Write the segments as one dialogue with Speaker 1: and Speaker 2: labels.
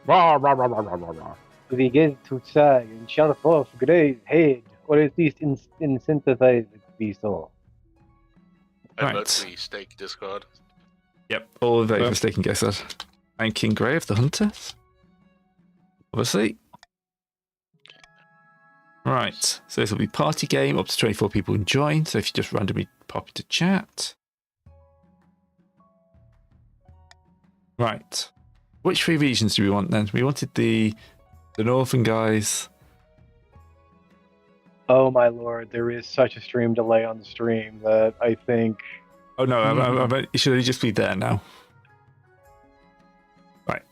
Speaker 1: Rah, rah, rah, rah, rah, rah, rah.
Speaker 2: We get to try and shut off Gray's head, or at least incentivize it to be so.
Speaker 3: I
Speaker 4: Right.
Speaker 3: vote we stake Discord.
Speaker 4: Yep, all vote
Speaker 1: Well-
Speaker 4: for Staking Gesser. And King Grey of the Hunters. Obviously. Right, so this will be party game. Up to 24 people can join. So if you just randomly pop into chat. Right. Which 3 regions do we want then? We wanted the northern guys.
Speaker 2: Oh my lord, there is such a stream delay on the stream that I think.
Speaker 4: Oh no, it should only just be there now. Right.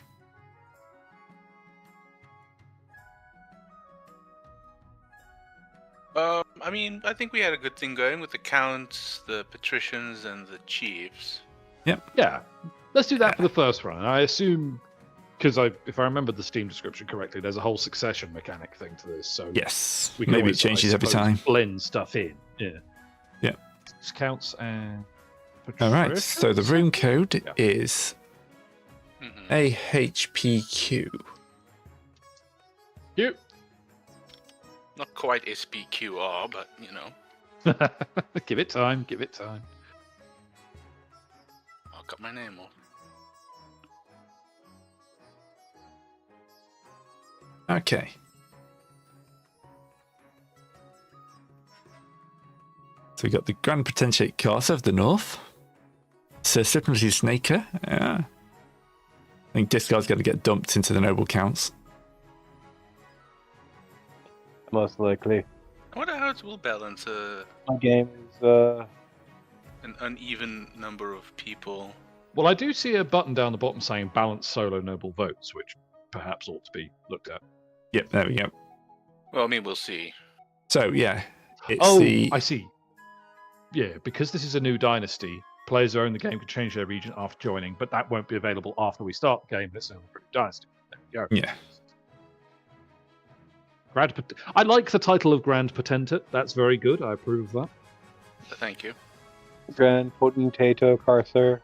Speaker 3: I mean, I think we had a good thing going with the counts, the patricians, and the chiefs.
Speaker 1: Yeah, let's do that for the first run. I assume, because if I remember the Steam description correctly, there's a whole succession mechanic thing to this. So
Speaker 4: Yes.
Speaker 1: we can
Speaker 4: Maybe it
Speaker 1: always,
Speaker 4: changes
Speaker 1: I
Speaker 4: every
Speaker 1: suppose,
Speaker 4: time.
Speaker 1: blend stuff in. Yeah.
Speaker 4: Yeah.
Speaker 1: Counts and.
Speaker 4: All right. So the room code is
Speaker 3: Mhm.
Speaker 4: AHPQ.
Speaker 1: You.
Speaker 3: Not quite SPQR, but you know,
Speaker 1: Give it time. Give it time.
Speaker 3: I'll cut my name off.
Speaker 4: Okay. So we got the Grand Potentate Carter of the North. Sir Slippery Snaker. Yeah. I think Discard's going to get dumped into the Noble Counts.
Speaker 2: Most likely.
Speaker 3: I wonder how it will balance
Speaker 2: My game is
Speaker 3: an uneven number of people.
Speaker 1: Well, I do see a button down the bottom saying balance solo noble votes, which perhaps ought to be looked at.
Speaker 4: Yep, there we go.
Speaker 3: Well, I mean, we'll see.
Speaker 4: So, yeah. It's
Speaker 1: I see. Yeah, because this is a new dynasty, players who own the game can change their region after joining, but that won't be available after we start the game. It's only for a new dynasty. There we go.
Speaker 4: Yeah.
Speaker 1: I like the title of Grand Potentate. That's very good. I approve of
Speaker 3: Thank you.
Speaker 2: Grand Potentato Carcer.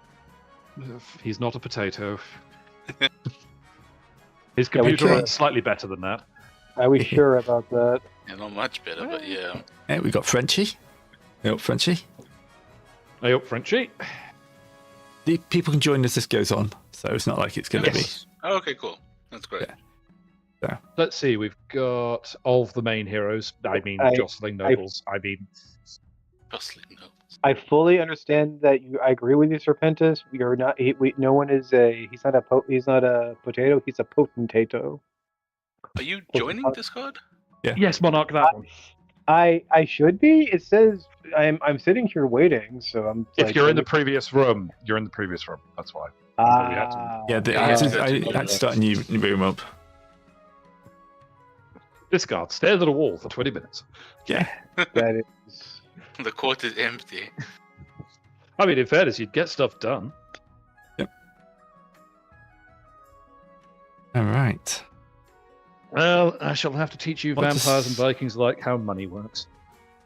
Speaker 1: that. He's not a potato. His
Speaker 2: Yeah, we
Speaker 1: computer
Speaker 2: can-
Speaker 1: runs slightly better than that.
Speaker 2: Are we sure about that?
Speaker 3: Yeah, not much better, but yeah.
Speaker 4: Yeah, we got Frenchie. Yep, Frenchie.
Speaker 1: Hey up, Frenchie.
Speaker 4: The people can join as this goes on, so it's not like it's going to
Speaker 1: Yes.
Speaker 3: Oh, okay, cool. That's great.
Speaker 4: Yeah.
Speaker 1: Let's see. We've got of the main heroes. I mean,
Speaker 2: I-
Speaker 1: jostling nobles. I mean,
Speaker 3: Bustling notes.
Speaker 2: I fully understand that I agree with you, Serpentis. We are not. No one is a. He's not a. He's not a potato. He's a potentato.
Speaker 3: Are you joining Discord?
Speaker 1: yes, Monarch. That one.
Speaker 2: I should be. It says I'm sitting here waiting. So I'm.
Speaker 1: If
Speaker 2: like,
Speaker 1: you're in the previous room, you're in the previous room. That's why.
Speaker 4: Yeah,
Speaker 3: Yeah,
Speaker 4: I had to start a new room up.
Speaker 1: Discard. Stare at a wall for 20 minutes.
Speaker 4: Yeah.
Speaker 2: That is.
Speaker 3: The court is empty.
Speaker 1: I mean, in fairness, you'd get stuff done.
Speaker 4: All right.
Speaker 1: Well, I shall have to teach you
Speaker 4: What
Speaker 1: vampires
Speaker 4: does-
Speaker 1: and Vikings like how money works.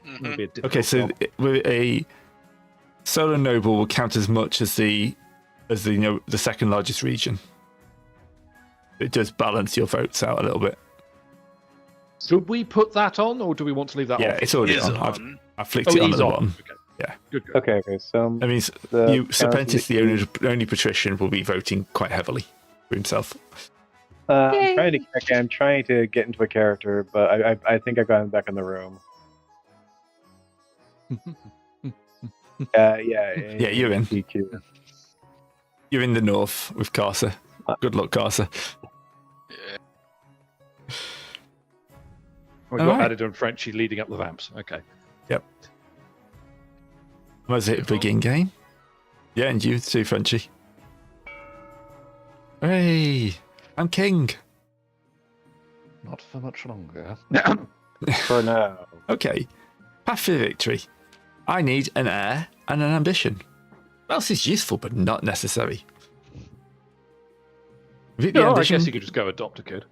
Speaker 3: Mhm.
Speaker 1: It'll be a difficult
Speaker 4: Okay, so
Speaker 1: job.
Speaker 4: with a solo noble will count as much as the second largest region. It does balance your votes out a little bit.
Speaker 1: Should we put that on, or do we want to leave that
Speaker 4: Yeah,
Speaker 1: off?
Speaker 4: it's already
Speaker 3: Is
Speaker 4: on.
Speaker 3: on.
Speaker 4: I've flicked it on at
Speaker 1: he's
Speaker 4: the
Speaker 1: on.
Speaker 4: bottom.
Speaker 1: Okay.
Speaker 4: Yeah.
Speaker 1: Good.
Speaker 2: Okay. So
Speaker 4: That means
Speaker 2: the
Speaker 4: you, Serpentis, the only patrician, will be voting quite heavily for himself.
Speaker 2: I'm trying to get into a character, but I think I got him back in the room. Yeah,
Speaker 4: you're in.
Speaker 2: DQ.
Speaker 4: You're in the north with Carcer. Good luck, Carcer.
Speaker 3: Yeah.
Speaker 1: We got
Speaker 4: Alright.
Speaker 1: added on Frenchie leading up the vamps. Okay.
Speaker 4: Was it a begin game? Yeah, and you too, Frenchie. Hey, I'm king.
Speaker 1: Not for much longer.
Speaker 2: For now.
Speaker 4: Okay, path for victory. I need an heir and an ambition. What else is useful but not necessary? With it, the
Speaker 1: No, I
Speaker 4: ambition,
Speaker 1: guess you could just go adopt a kid.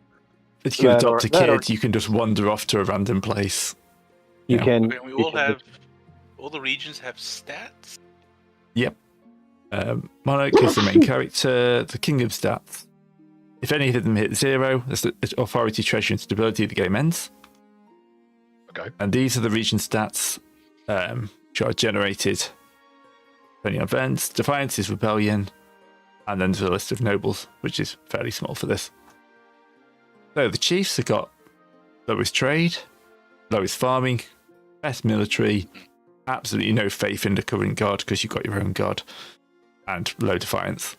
Speaker 4: if you
Speaker 2: That
Speaker 4: adopt a
Speaker 2: or- that or-
Speaker 4: kid, you can just wander off to a random place.
Speaker 2: You
Speaker 4: Yeah.
Speaker 2: can.
Speaker 3: Okay, we
Speaker 2: you
Speaker 3: all
Speaker 2: can-
Speaker 3: have. All the regions have stats.
Speaker 4: Monarch is the main character, the king of stats. If any of them hit 0, that's the authority, treasure, and stability, the game ends.
Speaker 1: Okay.
Speaker 4: And these are the region stats which are generated depending on events. Defiance is rebellion, and then there's a list of nobles, which is fairly small for this. So the chiefs have got lowest trade, lowest farming, best military, absolutely no faith in the current god because you've got your own god, and low defiance.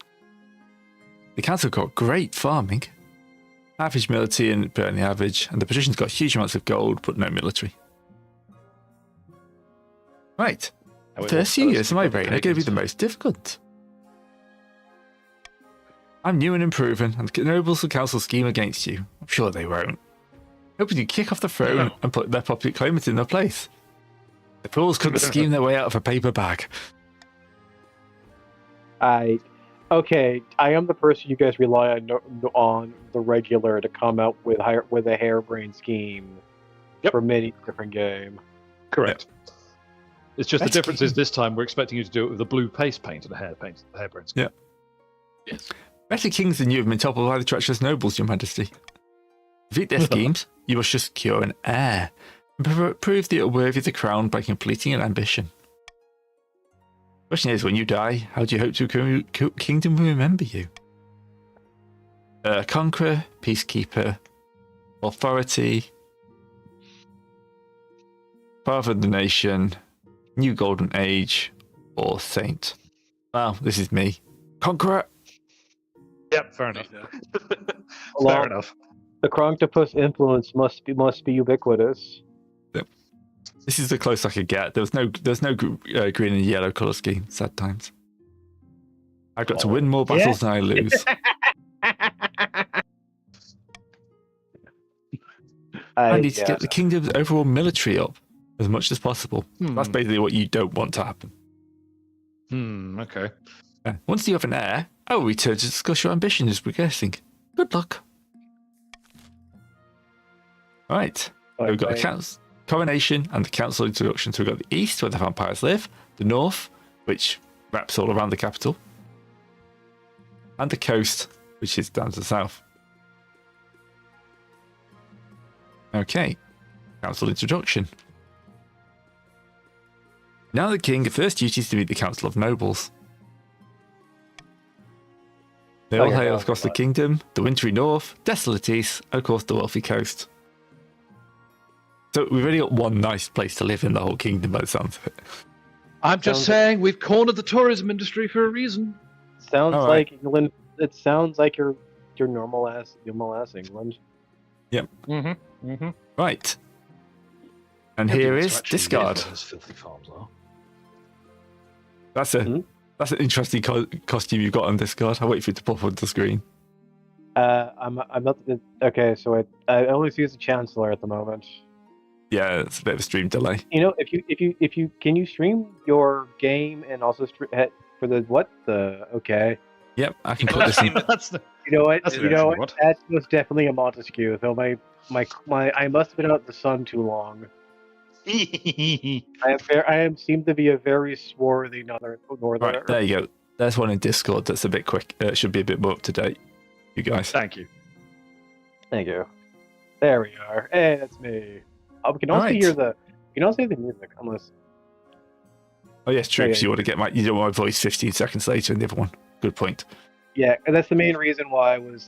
Speaker 4: The council got great farming, average military and better than the average, and the patricians got huge amounts of gold but no military. Right.
Speaker 1: How it
Speaker 4: First
Speaker 1: all
Speaker 4: few
Speaker 1: goes
Speaker 4: years of my
Speaker 1: with the
Speaker 4: reign are going to be
Speaker 1: pagans.
Speaker 4: the most difficult. I'm new and improving, and the nobles and council scheme against you. I'm sure they won't. Hoping you kick off the throne and put their popular claimants in their place. The fools couldn't scheme their way out of a paper bag.
Speaker 2: Okay, I am the person you guys rely on the regular to come out with a harebrained scheme for many different game.
Speaker 1: Correct. It's just
Speaker 4: That's
Speaker 1: the difference is
Speaker 4: key.
Speaker 1: this time we're expecting you to do it with a blue paste paint and a hairbrain.
Speaker 4: Yeah.
Speaker 3: Yes.
Speaker 4: Better kings than you have been toppled by the treacherous nobles, your majesty. To defeat their schemes, you must just secure an heir and prove that you're worthy of the crown by completing an ambition. The question is, when you die, how do you hope to kingdom will remember you? Conqueror, peacekeeper, authority, father of the nation, new golden age, or saint. Well, this is me. Conqueror!
Speaker 1: Yep, fair enough.
Speaker 2: Well,
Speaker 1: Fair enough.
Speaker 2: The Cronctopus influence must be ubiquitous.
Speaker 4: This is the closest I could get. There's no green and yellow colour scheme. Sad times. I've got to win more battles than I lose. I need to get the kingdom's overall military up as much as possible. That's basically what you don't want to happen.
Speaker 1: Okay.
Speaker 4: Once you have an heir, I will return to discuss your ambition as progressing. Good luck. Right. So we've got the coronation and the council introduction. So we've got the east, where the vampires live, the north, which wraps all around the capital, and the coast, which is down to the south. Okay. Council introduction. Now the king, the first duty is to meet the council of nobles. They all hail across the kingdom, the wintry north, desolate east, and of course the wealthy coast. So we've only got one nice place to live in the whole kingdom by the sounds of it.
Speaker 1: I'm just saying we've cornered the tourism industry for a reason.
Speaker 2: Sounds
Speaker 4: All
Speaker 2: like England. It sounds like your normal ass England.
Speaker 4: Yep.
Speaker 1: Mm-hmm.
Speaker 4: Right. And
Speaker 1: Nobody
Speaker 4: here
Speaker 1: wants
Speaker 4: is
Speaker 1: to actually
Speaker 4: discard.
Speaker 1: live where those filthy farms are.
Speaker 4: That's an interesting costume you've got on discard. I'll wait for you to pop onto the screen.
Speaker 2: I'm not. Okay, so I only see as a chancellor at the moment.
Speaker 4: Yeah, it's a bit of a stream delay.
Speaker 2: You know, if you can you stream your game and also for the what the okay.
Speaker 4: Yep, I can
Speaker 3: You
Speaker 4: put
Speaker 3: can
Speaker 4: this in.
Speaker 3: stream
Speaker 1: That's the.
Speaker 2: You know what?
Speaker 1: That's
Speaker 2: You know what?
Speaker 1: what?
Speaker 2: That was definitely a Montesquieu. So my I must have been out in the sun too long. I seem to be a very swarthy northerner.
Speaker 4: Right, there you go. There's one in Discord that's a bit quick. It should be a bit more up to date. You guys.
Speaker 1: Thank you.
Speaker 2: Thank you. There we are. Hey, that's me. Oh, we can also
Speaker 4: Alright.
Speaker 2: hear the. You can also hear the music, unless.
Speaker 4: Oh yes, true.
Speaker 2: Yeah,
Speaker 4: Because you want to get you don't want my voice 15 seconds later in the other one. Good point.
Speaker 2: Yeah, and that's the main reason why I was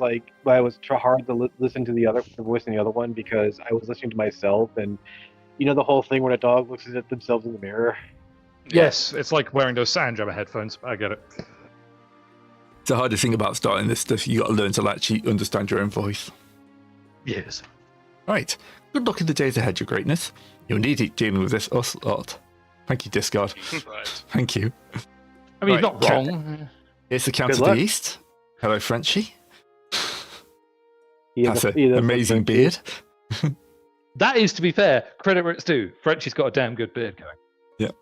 Speaker 2: hard to listen to the voice in the other one, because I was listening to myself, and you know the whole thing when a dog looks at themselves in the mirror.
Speaker 1: Yes, it's like wearing those Sandjammer headphones. I get it.
Speaker 4: It's the hardest thing about starting this stuff. You got to learn to actually understand your own voice.
Speaker 1: Yes.
Speaker 4: Right. Good luck in the days ahead, your greatness. You'll need it dealing with this lot. Thank you, Discard.
Speaker 3: Right.
Speaker 4: Thank you.
Speaker 1: I mean,
Speaker 4: Right,
Speaker 1: you're not wrong.
Speaker 4: It's the Count
Speaker 2: Good
Speaker 4: of the
Speaker 2: luck.
Speaker 4: East. Hello, Frenchie.
Speaker 2: He
Speaker 4: That's
Speaker 2: has
Speaker 4: an amazing beard.
Speaker 1: That is, to be fair, credit where it's due. Frenchie's got a damn good beard going.
Speaker 3: Yep.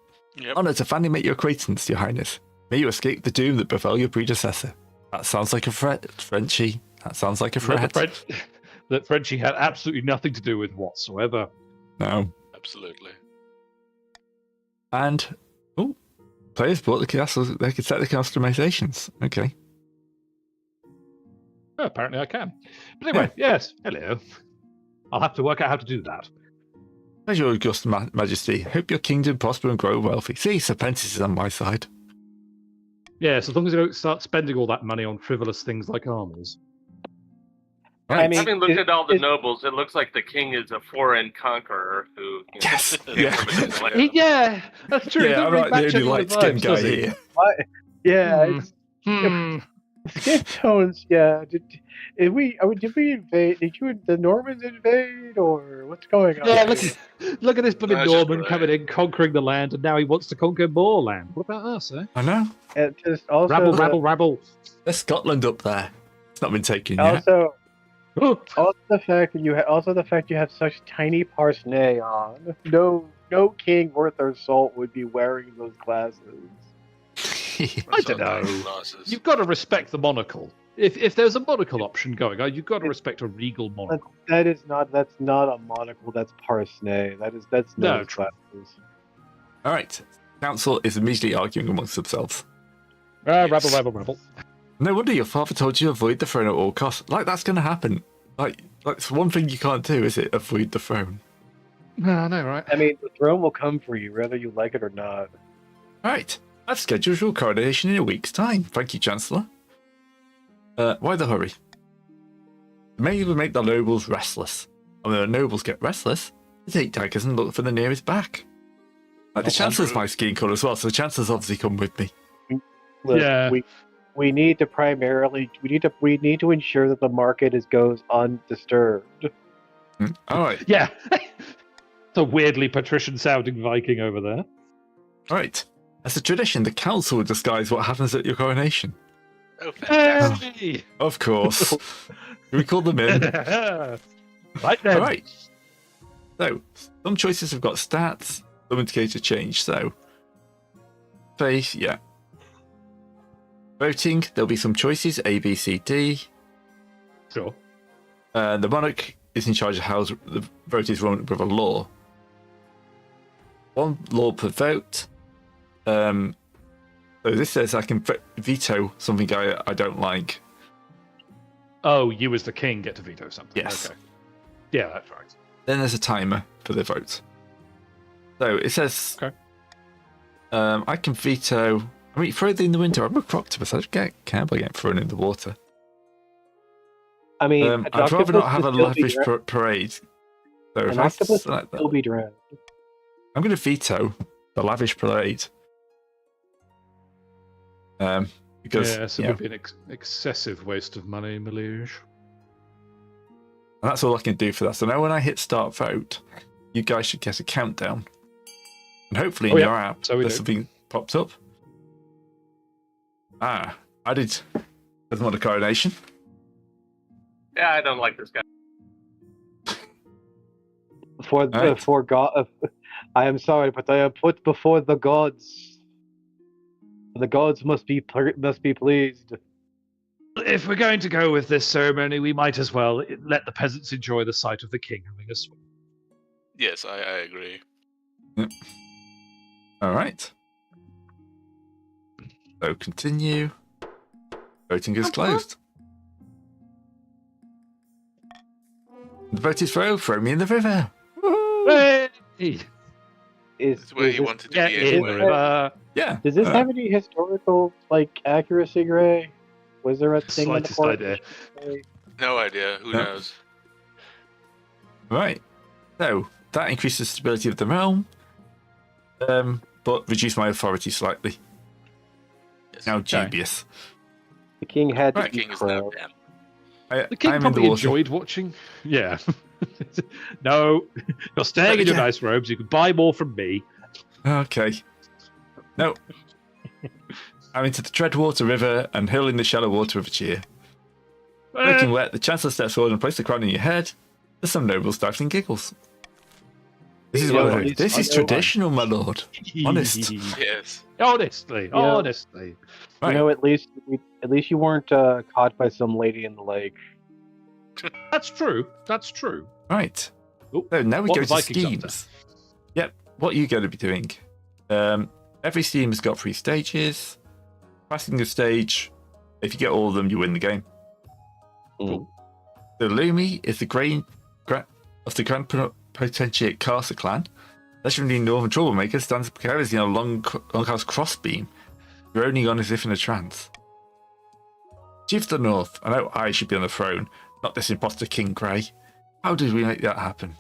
Speaker 4: Honor to finally make your acquaintance, your highness. May you escape the doom that befell your predecessor. That sounds like a threat, Frenchie. That sounds like a threat.
Speaker 1: That Frenchie had absolutely nothing to do with whatsoever.
Speaker 4: No.
Speaker 3: Absolutely.
Speaker 4: And, players bought the castle. They could set the customizations. Okay.
Speaker 1: Well, apparently I can. But anyway, yes. Hello. I'll have to work out how to do that.
Speaker 4: As your august majesty, hope your kingdom prosper and grow wealthy. See, Serpentis is on my side.
Speaker 1: Yes, as long as you don't start spending all that money on frivolous things like armies.
Speaker 4: Right.
Speaker 2: I mean,
Speaker 5: Having looked at all the nobles, it looks like the king is a foreign conqueror who.
Speaker 4: Yes.
Speaker 5: came
Speaker 4: Yeah.
Speaker 5: from a different land.
Speaker 1: Yeah, that's true.
Speaker 4: Yeah, I'm like the only light skinned guy here.
Speaker 2: yeah,
Speaker 1: Hmm.
Speaker 2: it's skin tones. Yeah, did we invade? Did the Normans invade, or what's going on?
Speaker 1: Yeah, look at this blooming
Speaker 3: No, it's just
Speaker 1: Norman
Speaker 3: right.
Speaker 1: coming in, conquering the land, and now he wants to conquer more land. What about us, eh?
Speaker 4: I know.
Speaker 2: And just also
Speaker 1: Rabble.
Speaker 4: There's Scotland up there. It's not been taken yet.
Speaker 2: Also the fact that you have such tiny parsney on. No king worth their salt would be wearing those glasses.
Speaker 1: I don't know. You've got to respect the monocle. If there's a monocle option going on, you've got to respect a regal monocle.
Speaker 2: That's not a monocle. That's parsney. That's
Speaker 1: No,
Speaker 2: nose glasses.
Speaker 4: All right. Council is immediately arguing amongst themselves.
Speaker 1: Rabble.
Speaker 4: No wonder your father told you to avoid the throne at all costs. Like, that's going to happen. Like, it's one thing you can't do, is it? Avoid the throne.
Speaker 1: No, I know, right?
Speaker 2: I mean, the throne will come for you, whether you like it or not.
Speaker 4: Right. I've scheduled your coronation in a week's time. Thank you, Chancellor. Why the hurry? May will make the nobles restless. And when the nobles get restless, they take daggers and look for the nearest back. Like, the Chancellor's my skin colour as well, so the Chancellor's obviously come with me.
Speaker 2: Look,
Speaker 1: Yeah.
Speaker 2: We need to ensure that the market goes undisturbed.
Speaker 4: All right.
Speaker 1: Yeah. It's a weirdly patrician-sounding Viking over there.
Speaker 4: All right. As a tradition, the council will disguise what happens at your coronation.
Speaker 3: Oh, fantastic.
Speaker 1: Hey!
Speaker 4: Of course. We call them in.
Speaker 1: Right then.
Speaker 4: All right. So, some choices have got stats, some indicate a change. So, face, yeah. Voting, there'll be some choices A, B, C, D.
Speaker 1: Sure.
Speaker 4: The monarch is in charge of how the vote is run with a law. One law per vote. So this says I can veto something I don't like.
Speaker 1: Oh, you as the king get to veto something.
Speaker 4: Yes.
Speaker 1: Okay. Yeah, that's right.
Speaker 4: Then there's a timer for the vote. So it says
Speaker 1: Okay.
Speaker 4: I can veto. I mean, throw it in the winter. I'm a croctopus. I don't care about getting thrown in the water.
Speaker 2: I mean,
Speaker 4: I'd rather not have a lavish parade. So
Speaker 2: An
Speaker 4: if I
Speaker 2: octopus
Speaker 4: select
Speaker 2: will
Speaker 4: that,
Speaker 2: be drowned.
Speaker 4: I'm going to veto the lavish parade. Because
Speaker 1: Yes, it would be an excessive waste of money, Melige.
Speaker 4: and that's all I can do for that. So now when I hit start vote, you guys should get a countdown. And hopefully in your app,
Speaker 1: So we
Speaker 4: there's
Speaker 1: do.
Speaker 4: something popped up. I doesn't want a coronation.
Speaker 5: Yeah, I don't like this guy.
Speaker 4: Right.
Speaker 2: Before God, I am sorry, but I am put before the gods. The gods must be pleased.
Speaker 1: If we're going to go with this ceremony, we might as well let the peasants enjoy the sight of the king having a swim.
Speaker 3: Yes, I agree.
Speaker 4: All right. So continue. Voting is closed. The vote is throw me in the river.
Speaker 1: Hey!
Speaker 3: It's where you wanted to
Speaker 1: Get
Speaker 3: be
Speaker 1: in
Speaker 3: anyway.
Speaker 1: the river.
Speaker 4: Yeah.
Speaker 2: Does this have any historical accuracy, Gray? Was there a thing in the
Speaker 1: Slightest
Speaker 2: port?
Speaker 1: idea.
Speaker 3: No idea. Who
Speaker 4: No.
Speaker 3: knows?
Speaker 4: Right. So that increases the stability of the realm, but reduced my authority slightly.
Speaker 3: Yes.
Speaker 4: Now dubious.
Speaker 2: The king had to
Speaker 4: Right.
Speaker 2: be
Speaker 3: King is now
Speaker 2: crowned.
Speaker 3: down.
Speaker 1: The king
Speaker 4: I'm in
Speaker 1: probably
Speaker 4: the water.
Speaker 1: enjoyed watching. Yeah. No, you're staying in your
Speaker 4: Yeah.
Speaker 1: nice robes. You can buy more from me.
Speaker 4: Okay. No. I'm into the Treadwater River and hill in the shallow water of a cheer. Making wet, the Chancellor steps forward and places the crown on your head. There's some noble stifling giggles. This is
Speaker 2: Yeah,
Speaker 4: what
Speaker 2: well,
Speaker 4: this is traditional, my lord. Honest.
Speaker 3: Yes.
Speaker 1: Honestly.
Speaker 2: Yeah.
Speaker 1: Honestly.
Speaker 4: Right.
Speaker 2: You know, at least you weren't caught by some lady in the lake.
Speaker 1: That's true. That's true.
Speaker 4: Right.
Speaker 1: Oh,
Speaker 4: So now we
Speaker 1: what
Speaker 4: go
Speaker 1: the
Speaker 4: to
Speaker 1: Vikings up to?
Speaker 4: schemes. Yep. What are you going to be doing? Every scheme has got 3 stages. Passing the stage, if you get all of them, you win the game.
Speaker 1: Cool.
Speaker 4: The Lumi is the of the Grand Potentiate Caster clan. Legendary Northern Troublemaker stands precariously on a long-cast crossbeam, droning on as if in a trance. Chief of the North, I know I should be on the throne, not this imposter King Grey. How did we make that happen?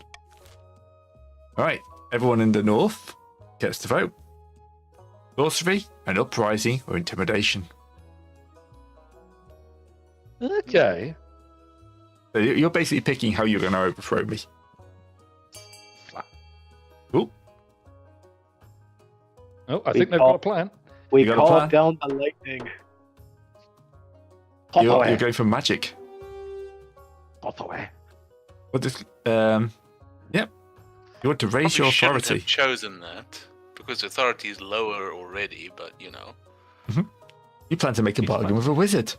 Speaker 4: Alright, everyone in the North gets to vote. Sorcery, an uprising, or intimidation.
Speaker 1: Okay.
Speaker 4: So you're basically picking how you're going to overthrow me. Cool.
Speaker 1: Oh, I think they've got a plan.
Speaker 2: We
Speaker 4: You got a
Speaker 2: call
Speaker 4: plan?
Speaker 2: down the lightning.
Speaker 4: You're going for magic. What does? Yep. You want to raise
Speaker 3: Probably
Speaker 4: your
Speaker 3: shouldn't
Speaker 4: authority.
Speaker 3: have chosen that because authority is lower already, but you know.
Speaker 4: You plan to make a bargain with a wizard.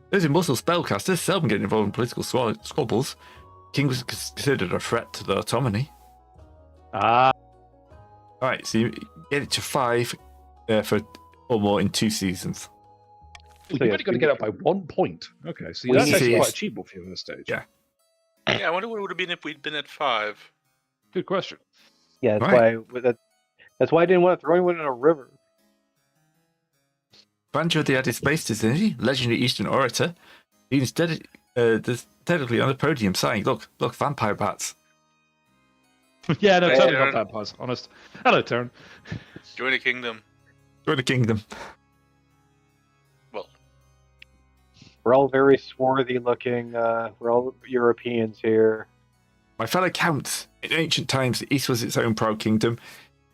Speaker 4: Those immortal spellcasters seldom get involved in political squabbles. King was considered a threat to the autonomy.
Speaker 1: Ah.
Speaker 4: Alright, so you get it to 5 for or more in 2 seasons.
Speaker 1: You've only got to get up by 1 point. Okay, so
Speaker 2: We
Speaker 1: that's
Speaker 2: need
Speaker 1: actually
Speaker 4: to-
Speaker 1: quite achievable for you at this stage.
Speaker 4: Yeah.
Speaker 3: Yeah, I wonder what it would have been if we'd been at 5.
Speaker 1: Good question.
Speaker 2: Yeah, that's
Speaker 4: Right.
Speaker 2: why I didn't want to throw anyone in a river.
Speaker 4: Banjo of the Added Space Divinity, legendary Eastern orator, he's technically on the podium saying, look, vampire bats.
Speaker 1: Yeah, no, totally
Speaker 3: Terran.
Speaker 1: not vampires, honest. Hello, Terran.
Speaker 3: Join the kingdom.
Speaker 4: Join the kingdom.
Speaker 3: Well,
Speaker 2: We're all very swarthy looking. We're all Europeans here.
Speaker 4: My fellow counts, in ancient times, the East was its own proud kingdom.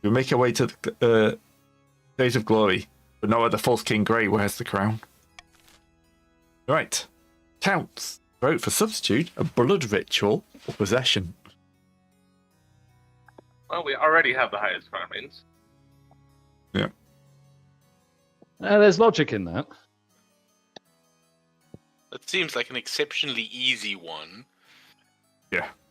Speaker 4: We make our way to the days of glory, but not where the false King Grey wears the crown. Right. Counts, vote for substitute, a blood ritual, or possession.
Speaker 5: Well, we already have the highest farmings.
Speaker 1: There's logic in that.
Speaker 3: that seems like an exceptionally easy one.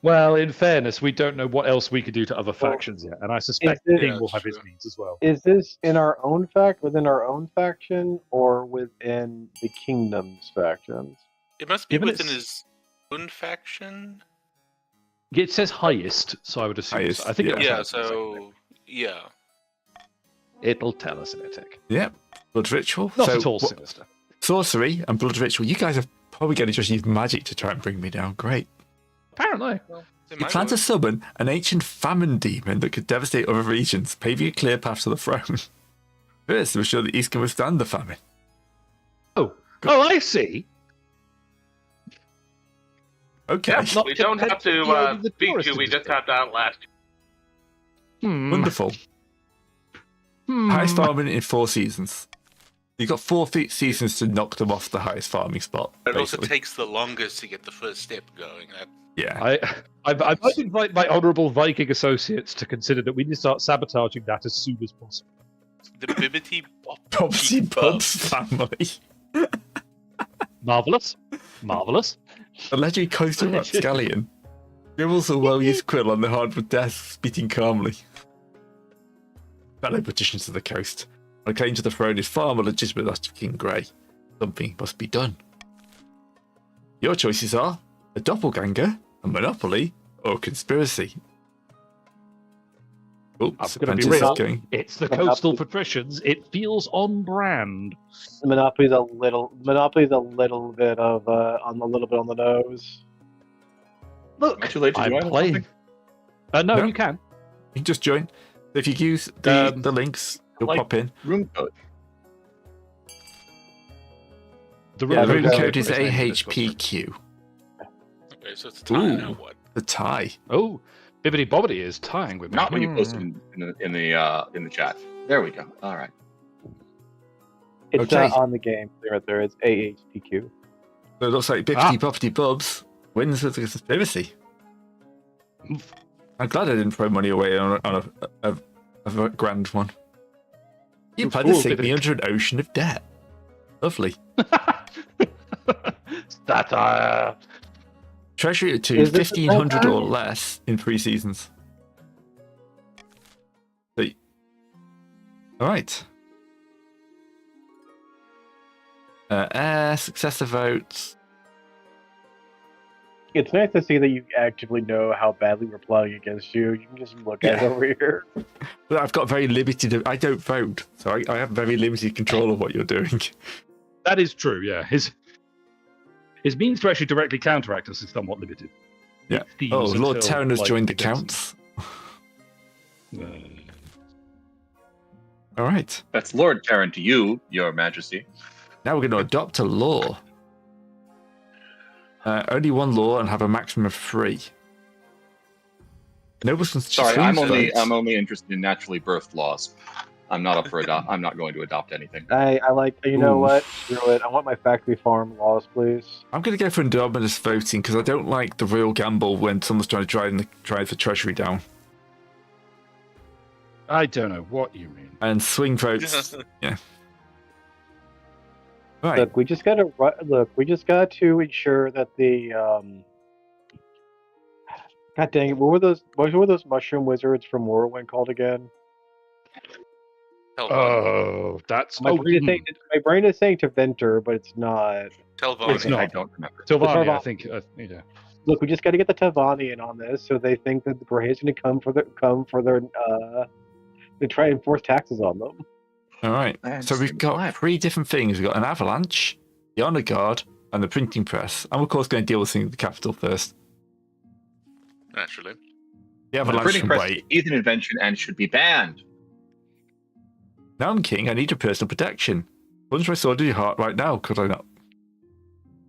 Speaker 1: Well, in fairness, we don't know what else we could do to other factions yet, and I suspect
Speaker 2: Is it-
Speaker 1: King
Speaker 3: Yeah,
Speaker 1: will have his
Speaker 3: true.
Speaker 1: means as well.
Speaker 2: Is this within our own faction, or within the kingdom's factions?
Speaker 3: It must be
Speaker 1: Given
Speaker 3: within
Speaker 1: it's-
Speaker 3: his own faction.
Speaker 1: It says highest, so I would assume.
Speaker 4: Highest,
Speaker 1: I think
Speaker 4: yeah.
Speaker 1: it'll
Speaker 3: Yeah,
Speaker 1: tell us in a second.
Speaker 3: so yeah.
Speaker 1: It'll tell us in a tick.
Speaker 4: Yep. Blood ritual.
Speaker 1: Not
Speaker 4: So,
Speaker 1: at all
Speaker 4: what-
Speaker 1: sinister.
Speaker 4: sorcery and blood ritual. You guys are probably going to just use magic to try and bring me down. Great.
Speaker 1: Apparently.
Speaker 3: It
Speaker 4: You
Speaker 3: might
Speaker 4: plan to
Speaker 3: work.
Speaker 4: summon an ancient famine demon that could devastate other regions, paving a clear path to the throne. First, to ensure the East can withstand the famine.
Speaker 1: Oh, I see.
Speaker 4: Okay.
Speaker 1: Yeah, not
Speaker 5: We don't have to
Speaker 1: the
Speaker 5: beat
Speaker 1: tourist
Speaker 5: you, we just
Speaker 1: industry.
Speaker 5: have to outlast you.
Speaker 4: Wonderful. Highest farming in 4 seasons. You've got 4 seasons to knock them off the highest farming spot.
Speaker 3: It also
Speaker 4: basically.
Speaker 3: takes the longest to get the first step going.
Speaker 4: Yeah.
Speaker 1: I might invite my honourable Viking associates to consider that we need to start sabotaging that as soon as possible.
Speaker 3: The Bibbity
Speaker 4: Bobsy Bubs family.
Speaker 1: Marvellous. Marvellous.
Speaker 4: A legendary coastal rapscallion. Dribbles a well-used quill on the hardwood desk, speaking calmly. Fellow patricians of the coast. My claim to the throne is far more legitimate than that of King Grey. Something must be done. Your choices are a doppelganger, a monopoly, or a conspiracy. Oops,
Speaker 1: I'm going to be
Speaker 4: Ventus is
Speaker 1: real.
Speaker 4: going.
Speaker 1: It's the coastal patricians. It feels on brand.
Speaker 2: Monopoly's a little bit of on the nose.
Speaker 1: Look,
Speaker 6: Too late to
Speaker 1: I'm
Speaker 6: join or
Speaker 1: playing. No,
Speaker 4: No.
Speaker 1: you can.
Speaker 4: You can just join. If you use the links, you'll
Speaker 6: like-
Speaker 4: pop in.
Speaker 6: Room code.
Speaker 1: The
Speaker 2: Yeah,
Speaker 4: The
Speaker 2: room
Speaker 4: room
Speaker 2: code
Speaker 4: code is
Speaker 1: his name in this
Speaker 4: AHPQ.
Speaker 3: Okay, so it's time
Speaker 4: Ooh.
Speaker 3: now. What?
Speaker 4: The tie.
Speaker 1: Oh, Bibbidi Bobbidi is tying with me.
Speaker 6: Not when you post in the chat. There we go. All right.
Speaker 2: It's
Speaker 4: Okay.
Speaker 2: on the game. Right there. It's AHPQ.
Speaker 4: So it looks like Bippity Boppity Bubs wins with the conspiracy. I'm glad I didn't throw money away on a grand one. You
Speaker 1: You
Speaker 4: plan to
Speaker 1: fool,
Speaker 4: sink me
Speaker 1: Bibbidi.
Speaker 4: under an ocean of debt. Lovely.
Speaker 1: Satire.
Speaker 4: Treasury at 2,
Speaker 2: Is this the
Speaker 4: 1,500 or
Speaker 2: time?
Speaker 4: less in 3 seasons. Alright. Successor votes.
Speaker 2: It's nice to see that you actively know how badly we're plotting against you. You can just look at it over here.
Speaker 4: But I've got very limited. I don't vote, so I have very limited control of what you're doing.
Speaker 1: That is true. Yeah, his means to actually directly counteract us is somewhat limited.
Speaker 4: Yeah.
Speaker 1: It
Speaker 4: Oh,
Speaker 1: seems
Speaker 4: Lord
Speaker 1: until,
Speaker 4: Terran has
Speaker 1: like,
Speaker 4: joined the
Speaker 1: against-
Speaker 4: counts. All right.
Speaker 6: That's Lord Terran to you, Your Majesty.
Speaker 4: Now we're going to adopt a law. Only one law and have a maximum of 3. Nobles can
Speaker 6: Sorry,
Speaker 4: choose
Speaker 6: I'm
Speaker 4: votes.
Speaker 6: only interested in naturally birthed laws. I'm not up for I'm not going to adopt anything.
Speaker 2: I like. You know
Speaker 4: Ooh.
Speaker 2: what? Screw it. I want my factory farm laws, please.
Speaker 4: I'm going to go for anonymous voting because I don't like the real gamble when someone's trying to drive the treasury down.
Speaker 1: I don't know what you mean.
Speaker 4: And swing votes. Yeah. Right.
Speaker 2: Look, we just gotta We just got to ensure that the God dang it! What were those mushroom wizards from Morrowind called again?
Speaker 3: Telvon.
Speaker 1: Oh, that's
Speaker 2: My brain is saying Teventer, but it's not.
Speaker 3: Telvon.
Speaker 1: It's not.
Speaker 6: I don't remember.
Speaker 1: Tilvania, I
Speaker 2: Tilvania.
Speaker 1: think. Yeah.
Speaker 2: Look, we just got to get the Tavanian on this, so they think that the Brahis going to come for their to try and enforce taxes on them.
Speaker 4: All right. So we've got 3 different things. We've got an avalanche, the honor guard, and the printing press. I'm of course going to deal with things with the capital first.
Speaker 3: Naturally.
Speaker 4: The
Speaker 6: The
Speaker 4: avalanche
Speaker 6: printing
Speaker 4: can
Speaker 6: press
Speaker 4: wait.
Speaker 6: is a heathen invention and should be banned.
Speaker 4: Now I'm king. I need your personal protection. Plunge my sword in your heart right now, could I not?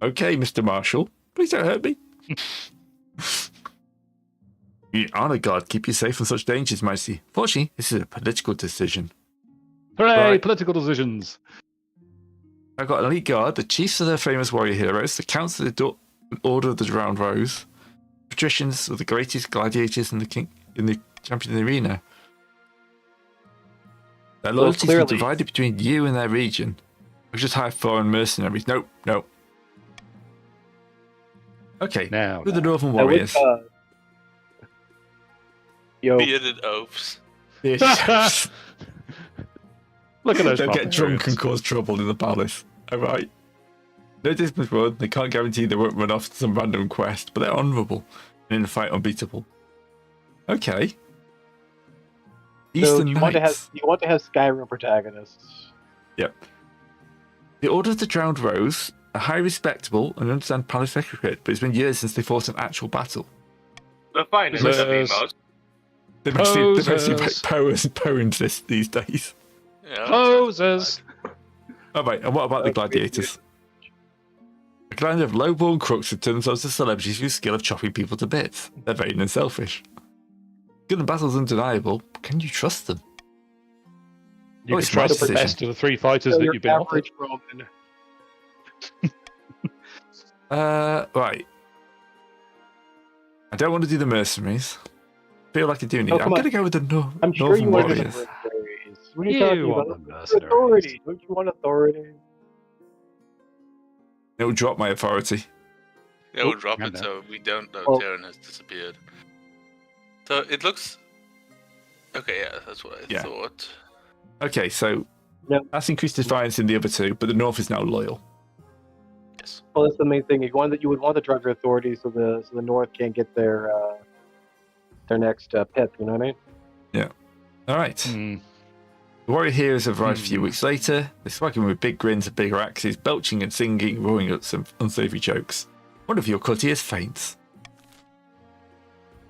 Speaker 4: Okay, Mr. Marshal. Please don't hurt me. You honor guard, keep you safe from such dangers, Majesty. Fortunately, this is a political decision.
Speaker 1: Hooray!
Speaker 4: Right.
Speaker 1: Political decisions.
Speaker 4: I've got an elite guard, the chiefs of their famous warrior heroes, the counts of the Order of the Drowned Rose, patricians of the greatest gladiators in the champion arena. Their
Speaker 2: Well,
Speaker 4: loyalties are
Speaker 2: clearly-
Speaker 4: divided between you and their region. We just hire foreign mercenaries. Nope. Okay,
Speaker 1: Now,
Speaker 4: who are the Northern
Speaker 2: I would,
Speaker 4: Warriors?
Speaker 2: Yo,
Speaker 3: Bearded oafs.
Speaker 4: Yes.
Speaker 1: look at those.
Speaker 4: They'll get drunk
Speaker 1: barbarians.
Speaker 4: and cause trouble in the palace. All right. No distance run. They can't guarantee they won't run off to some random quest, but they're honourable and in a fight unbeatable. Okay.
Speaker 2: so
Speaker 4: Eastern
Speaker 2: you want to
Speaker 4: Knights.
Speaker 2: have Skyrim protagonists.
Speaker 4: Yep. The Order of the Drowned Rose are highly respectable and understand palace etiquette, but it's been years since they fought an actual battle.
Speaker 5: The finest
Speaker 1: Yes.
Speaker 5: of emos.
Speaker 4: They mostly
Speaker 1: Posers.
Speaker 4: write poems these days.
Speaker 3: Yeah.
Speaker 1: Posers.
Speaker 4: All right, and what about the gladiators? A kind of low-born crooks who turn themselves to celebrities through skill of chopping people to bits. They're vain and selfish. Good in battle's undeniable, but can you trust them?
Speaker 1: You
Speaker 4: Oh,
Speaker 1: can
Speaker 4: it's my
Speaker 1: trust the
Speaker 4: decision.
Speaker 1: best of the 3 fighters
Speaker 2: So
Speaker 1: that
Speaker 2: your
Speaker 1: you've been offered.
Speaker 2: average Roman.
Speaker 4: Right. I don't want to do the mercenaries. Feel like I do need.
Speaker 2: Oh,
Speaker 4: I'm
Speaker 2: come
Speaker 4: going
Speaker 2: on.
Speaker 4: to go with the
Speaker 2: I'm sure
Speaker 4: Northern
Speaker 2: you want to do the
Speaker 4: Warriors.
Speaker 2: mercenaries. What are you
Speaker 1: You
Speaker 2: talking
Speaker 1: want
Speaker 2: about?
Speaker 1: the mercenaries.
Speaker 2: Authority. Don't you want authority?
Speaker 4: It'll drop my authority.
Speaker 3: Yeah, we'll drop
Speaker 1: I
Speaker 3: it
Speaker 1: know.
Speaker 3: so we don't know
Speaker 2: Oh.
Speaker 3: Terran has disappeared. So it looks. Okay, yeah, that's what I
Speaker 4: Yeah.
Speaker 3: thought.
Speaker 4: Okay, so
Speaker 2: Yep.
Speaker 4: that's increased defiance in the other 2, but the North is now loyal.
Speaker 3: Yes.
Speaker 2: Well, that's the main thing. You would want to drive your authority so the North can't get their next pip. You know what I mean?
Speaker 4: All right.
Speaker 1: Hmm.
Speaker 4: The warrior heroes have arrived a few weeks later. They're swaggering with big grins and bigger axes, belching and singing, roaring at some unsavory jokes. One of your courtiers faints.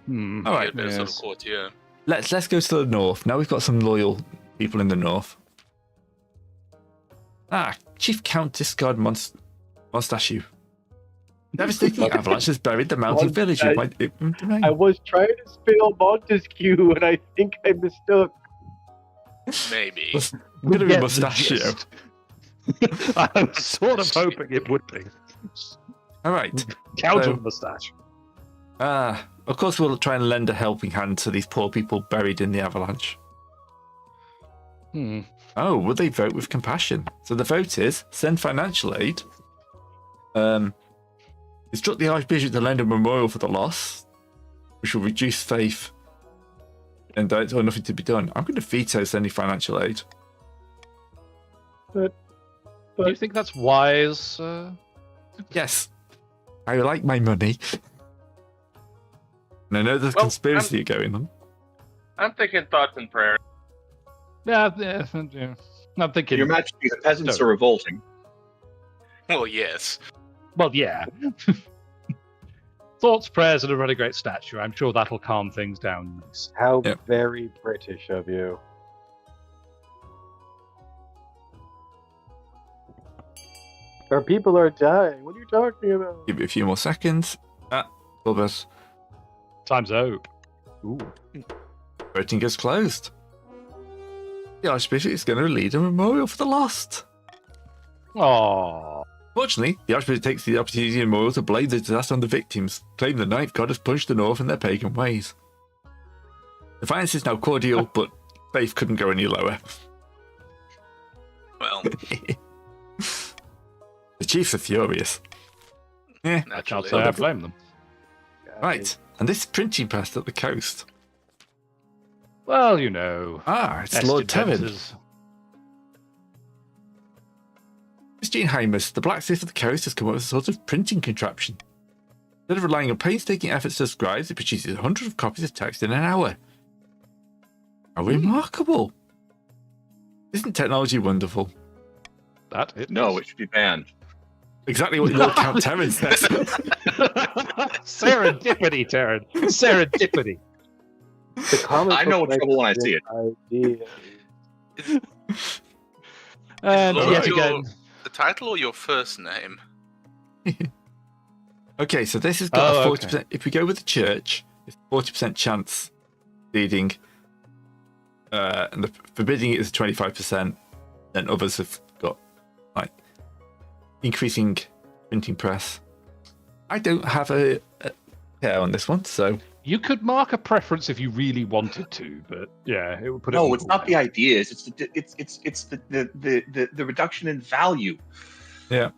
Speaker 1: Hmm.
Speaker 4: All right,
Speaker 3: Get a sort of
Speaker 1: yes.
Speaker 3: courtier.
Speaker 4: let's go to the north. Now we've got some loyal people in the north. Chief Count Discard Mustachio. Devastating avalanche has buried the mountain village of my domain.
Speaker 2: I was trying to spell Montesquieu, and I think I mistook.
Speaker 3: Maybe.
Speaker 4: It's going to be
Speaker 1: Get the
Speaker 4: Mustachio.
Speaker 1: gist. I was sort of hoping it would be.
Speaker 4: All right.
Speaker 1: Count
Speaker 4: So-
Speaker 1: of Mustache.
Speaker 4: Of course, we'll try and lend a helping hand to these poor people buried in the avalanche.
Speaker 1: Hmm.
Speaker 4: Oh, will they vote with compassion? So the vote is send financial aid. Instruct the Archbishop to lend a memorial for the loss, which will reduce faith and there's nothing to be done. I'm going to veto sending financial aid.
Speaker 1: Do you think that's wise?
Speaker 4: Yes, I like my money. And I know there's
Speaker 5: Well,
Speaker 4: conspiracy going on.
Speaker 5: I'm thinking thoughts and prayers.
Speaker 1: Yeah. I'm thinking.
Speaker 6: Your Majesty, the peasants
Speaker 1: Stone.
Speaker 6: are revolting.
Speaker 3: Well, yes.
Speaker 1: Well, yeah. Thoughts, prayers, and a really great statue. I'm sure that'll calm things down.
Speaker 2: How
Speaker 4: Yep.
Speaker 2: very British of you. Our people are dying. What are you talking about?
Speaker 4: Give it a few more seconds. Bubba's
Speaker 1: Time's up. Ooh.
Speaker 4: voting is closed. The Archbishop is going to lead a memorial for the lost.
Speaker 1: Aww.
Speaker 4: Fortunately, the Archbishop takes the opportunity in memorial to blame the disaster on the victims, claiming the Ninth God has punished the North in their pagan ways. The finance is now cordial, but faith couldn't go any lower.
Speaker 3: Well,
Speaker 4: The chiefs are furious.
Speaker 1: I can't
Speaker 3: naturally.
Speaker 1: say I blame them.
Speaker 4: Right, and this printing press at the coast.
Speaker 1: Well, you know.
Speaker 4: It's Lord Tevin.
Speaker 1: inventors.
Speaker 4: Christine Hymus, the blacksmith of the coast, has come up with a sort of printing contraption. Instead of relying on painstaking efforts to scribes, it produces hundreds of copies of text in an hour. How remarkable! Isn't technology wonderful?
Speaker 1: That it
Speaker 6: No, it should be banned.
Speaker 4: Exactly what Lord Count Terran says.
Speaker 1: Serendipity, Taryn. Serendipity.
Speaker 2: The comic
Speaker 6: I know
Speaker 2: book
Speaker 6: trouble when I
Speaker 2: makes
Speaker 6: see it.
Speaker 2: idea.
Speaker 1: And
Speaker 3: Lord,
Speaker 1: yet
Speaker 3: your-
Speaker 1: again,
Speaker 3: The title or your first name?
Speaker 4: Okay, so this has got a
Speaker 1: Oh,
Speaker 4: 40%. If we go with the church, it's 40% chance leading, and the forbidding it is 25%. Then others have got like increasing printing press. I don't have a care on this one, so
Speaker 1: you could mark a preference if you really wanted to, but yeah, it would put it.
Speaker 6: No,
Speaker 1: on
Speaker 6: it's not the ideas. It's the reduction in value.
Speaker 4: yeah.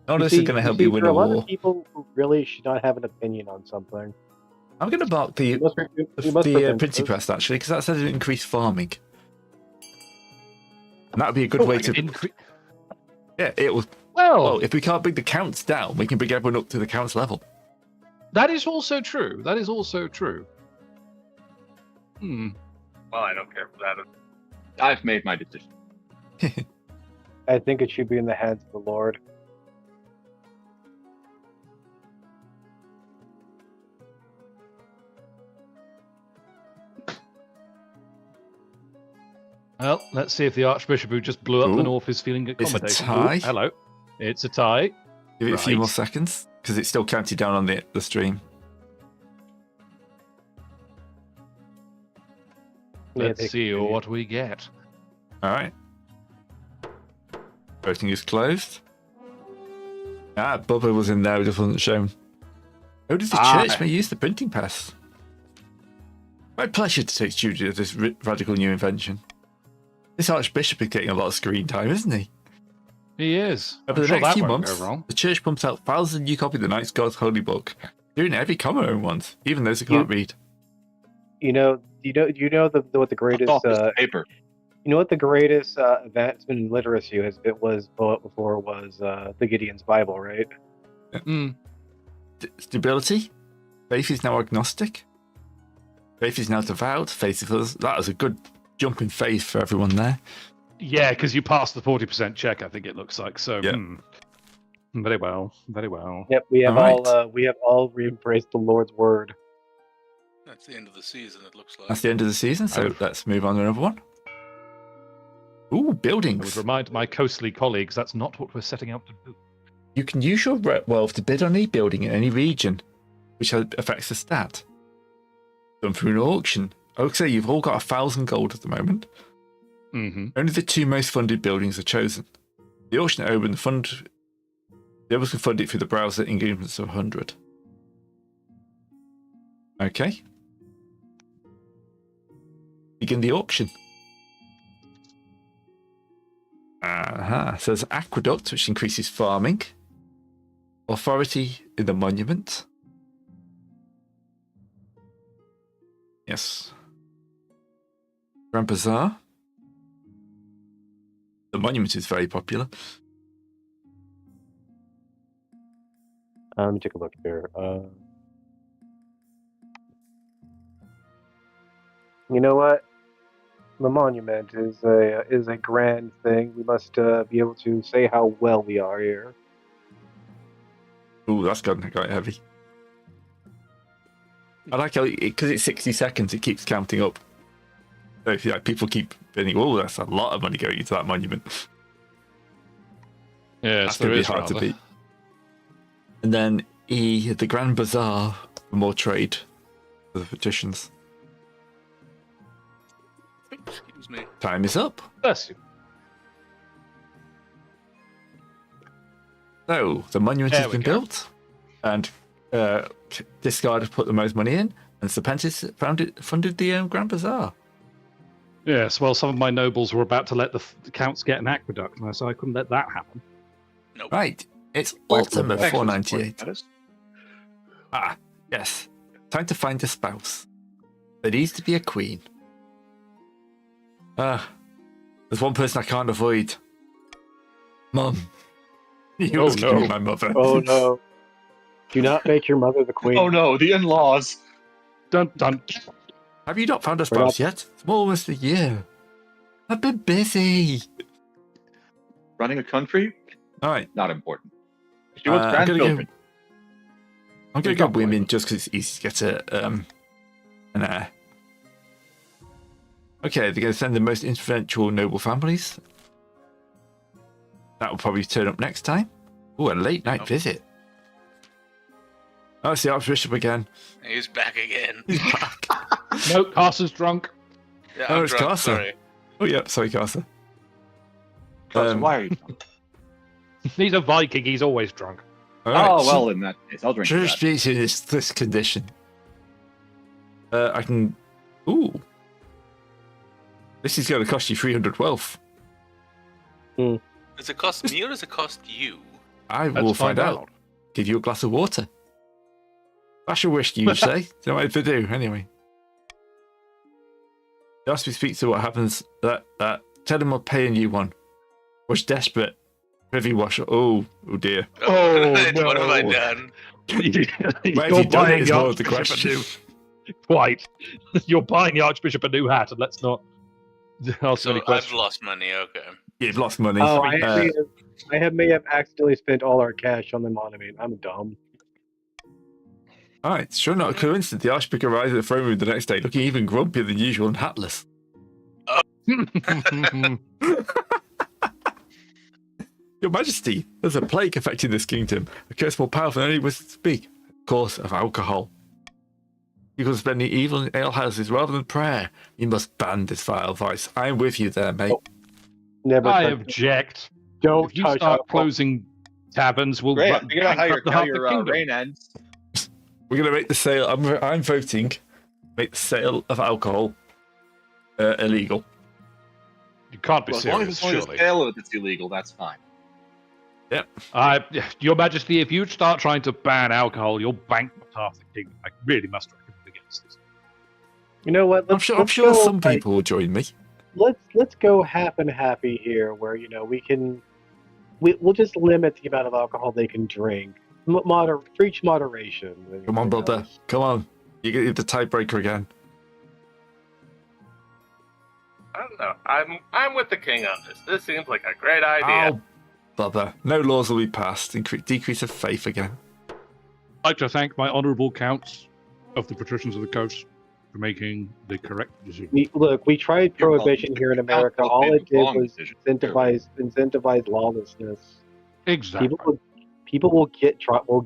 Speaker 4: None
Speaker 2: You
Speaker 4: of this is
Speaker 2: see-
Speaker 4: going to
Speaker 2: you
Speaker 4: help
Speaker 2: see,
Speaker 4: you win
Speaker 2: for
Speaker 4: a
Speaker 2: a lot
Speaker 4: war.
Speaker 2: of people who really should not have an opinion on something.
Speaker 4: I'm going to mark the
Speaker 2: You must, you must prevent
Speaker 4: printing
Speaker 2: this.
Speaker 4: press actually, because that says increase farming, and that would be a good way to. Yeah, it will.
Speaker 1: Well,
Speaker 4: Well, if we can't bring the counts down, we can bring everyone up to the counts level.
Speaker 1: that is also true. That is also true. Hmm.
Speaker 5: Well, I don't care for that.
Speaker 6: I've made my decision.
Speaker 2: I think it should be in the hands of the Lord.
Speaker 1: Well, let's see if the Archbishop who just blew up
Speaker 4: Ooh.
Speaker 1: the North is feeling
Speaker 4: It's a
Speaker 1: accommodating.
Speaker 4: tie.
Speaker 1: Ooh, hello. It's a tie.
Speaker 4: Give it a few
Speaker 1: Right.
Speaker 4: more seconds because it's still counted down on the stream.
Speaker 1: Let's
Speaker 2: Yeah,
Speaker 1: see what we get.
Speaker 4: All right. Voting is closed. Bubba was in there, just wasn't shown. How does the church may use the printing press? My pleasure to take stewardship of this radical new invention. This Archbishop is getting a lot of screen time, isn't he?
Speaker 1: He is.
Speaker 4: Over
Speaker 1: I'm
Speaker 4: the
Speaker 1: sure
Speaker 4: next
Speaker 1: that
Speaker 4: few
Speaker 1: won't
Speaker 4: months,
Speaker 1: go wrong.
Speaker 4: the church pumps out thousands of new copies of the Knight's God's Holy Book, doing every common own ones, even those who can't read.
Speaker 2: You know what the greatest
Speaker 6: Off this paper.
Speaker 2: you know what the greatest advancement in literacy was the Gideon's Bible, right?
Speaker 1: Mm.
Speaker 4: Stability. Faith is now agnostic. Faith is now devout. Faith is others. That was a good jump in faith for everyone there.
Speaker 1: Yeah, because you passed the 40% check, I think it looks like. So,
Speaker 4: Yeah.
Speaker 1: very well, very well.
Speaker 2: Yep, we have
Speaker 4: All right.
Speaker 2: we have all re-embraced the Lord's word.
Speaker 3: That's the end of the season, it looks like.
Speaker 4: That's the end of the season, so
Speaker 1: Oh.
Speaker 4: let's move on to another one. Ooh,
Speaker 1: I would
Speaker 4: buildings.
Speaker 1: remind my coastly colleagues that's not what we're setting out to do.
Speaker 4: You can use your wealth to bid on any building in any region, which affects the stat. Done through an auction. Okay, you've all got 1,000 gold at the moment.
Speaker 1: Mm-hmm.
Speaker 4: Only the two most funded buildings are chosen. The auction open, the others can fund it through the browser in increments of 100. Okay. Begin the auction. So there's aqueduct, which increases farming. Authority in the monument. Yes. Grand Bazaar. The monument is very popular.
Speaker 2: Let me take a look here. You know what? The monument is a grand thing. We must be able to say how well we are here.
Speaker 4: Ooh, that's gotten quite heavy. I like how, because it's 60 seconds, it keeps counting up. So if people keep thinking, oh, that's a lot of money going into that monument.
Speaker 1: Yes,
Speaker 4: That's going to be hard to beat. And then the Grand Bazaar for more trade for the patricians.
Speaker 3: Excuse me.
Speaker 4: Time is up.
Speaker 1: Bless you.
Speaker 4: So the monument
Speaker 1: There
Speaker 4: has
Speaker 1: we
Speaker 4: been
Speaker 1: go.
Speaker 4: built, and Discard has put the most money in, and Serpentis funded the Grand Bazaar.
Speaker 1: Yes, well, some of my nobles were about to let the counts get an aqueduct, so I couldn't let that happen.
Speaker 3: Nope.
Speaker 4: Right, it's
Speaker 2: Why
Speaker 4: autumn of
Speaker 2: couldn't I?
Speaker 4: 498. Ah, yes. Time to find a spouse. There needs to be a queen. There's one person I can't avoid. Mum. You must
Speaker 1: no.
Speaker 4: be my mother.
Speaker 2: Oh no! Do not make your mother the queen.
Speaker 6: Oh no, the in-laws.
Speaker 1: Dun dun.
Speaker 4: Have you not found a
Speaker 2: We're not-
Speaker 4: spouse yet? It's almost a year. I've been busy.
Speaker 6: Running a country?
Speaker 4: All right.
Speaker 6: Not important. She wants
Speaker 4: I'm gonna
Speaker 6: grandchildren.
Speaker 4: go women just because it's easy to get an heir. Okay, they're going to send the most influential noble families. That will probably turn up next time. Oh, a late night visit. Oh, it's the Archbishop again.
Speaker 3: He's back again.
Speaker 4: He's back.
Speaker 1: No, Carson's drunk.
Speaker 3: Yeah,
Speaker 4: Oh,
Speaker 3: I'm
Speaker 4: it's
Speaker 3: drunk,
Speaker 4: Carson.
Speaker 3: sorry.
Speaker 4: Oh, yeah, sorry, Carson.
Speaker 6: Carson, why are you?
Speaker 1: He's a Viking. He's always drunk.
Speaker 4: All right,
Speaker 6: Oh
Speaker 4: so-
Speaker 6: well, in that case, I'll drink to that.
Speaker 4: Jurisdiction is this condition. I can. Ooh. This is going to cost you 300 wealth.
Speaker 3: Does it cost me or does it cost you?
Speaker 4: I
Speaker 1: Let's
Speaker 4: will find
Speaker 1: find
Speaker 4: out. Give you a glass of water. That's your wish, you say. Don't know what to do, anyway. Just we speak to what happens. Tell him I'll pay a new one. Was desperate. Heavy washer. Oh dear.
Speaker 1: Oh,
Speaker 3: What have I
Speaker 1: no.
Speaker 3: done?
Speaker 4: What have
Speaker 1: You're
Speaker 4: you done
Speaker 1: buying
Speaker 4: is
Speaker 1: the
Speaker 4: more the
Speaker 1: Archbishop a
Speaker 4: question.
Speaker 1: new. Quite. You're buying the Archbishop a new hat, and let's not ask
Speaker 3: So
Speaker 1: any
Speaker 3: I've
Speaker 1: questions.
Speaker 3: lost money, okay.
Speaker 4: You've lost money.
Speaker 2: Oh,
Speaker 4: Uh,
Speaker 2: I may have accidentally spent all our cash on the monument. I'm dumb.
Speaker 4: all right, sure not a coincidence. The Archbishop arrives at the throne room the next day, looking even grumpier than usual and hatless. Your Majesty, there's a plague affecting this kingdom. A curse more powerful than any was to speak. Of course, of alcohol. People spending evil in alehouses rather than prayer. You must ban this vile vice. I am with you there, mate.
Speaker 2: Never.
Speaker 1: I
Speaker 2: touch-
Speaker 1: object.
Speaker 2: Don't
Speaker 1: If you
Speaker 2: touch
Speaker 1: start
Speaker 2: alcohol.
Speaker 1: closing taverns, we'll
Speaker 6: Great, I figured out
Speaker 1: bankrupt
Speaker 6: how
Speaker 1: half the
Speaker 6: your
Speaker 1: kingdom.
Speaker 6: reign ends.
Speaker 4: We're going to make the sale. I'm voting. Make the sale of alcohol illegal.
Speaker 1: You can't be
Speaker 6: Well, as long as
Speaker 1: serious,
Speaker 6: it's only the
Speaker 1: surely.
Speaker 6: sale of it that's illegal, that's fine.
Speaker 1: Your Majesty, if you start trying to ban alcohol, you'll bankrupt half the kingdom. I really must recommend against this.
Speaker 2: You know what?
Speaker 4: I'm sure
Speaker 2: let's
Speaker 4: some
Speaker 2: go, like,
Speaker 4: people will join me.
Speaker 2: Let's go half and happy here, where we'll just limit the amount of alcohol they can drink. Preach moderation.
Speaker 4: Come on, brother. Come on. You get the tiebreaker again.
Speaker 5: I don't know. I'm with the king on this. This seems like a great idea.
Speaker 4: Oh, brother. No laws will be passed. Decrease of faith again.
Speaker 1: I'd like to thank my honourable counts of the patricians of the coast for making the correct decision.
Speaker 2: We tried
Speaker 6: You're welcome.
Speaker 2: prohibition here in America.
Speaker 6: Alcohol
Speaker 2: All
Speaker 6: made
Speaker 2: it
Speaker 6: the
Speaker 2: did
Speaker 6: wrong
Speaker 2: was
Speaker 6: decision.
Speaker 2: incentivize lawlessness.
Speaker 1: Exactly.
Speaker 2: People will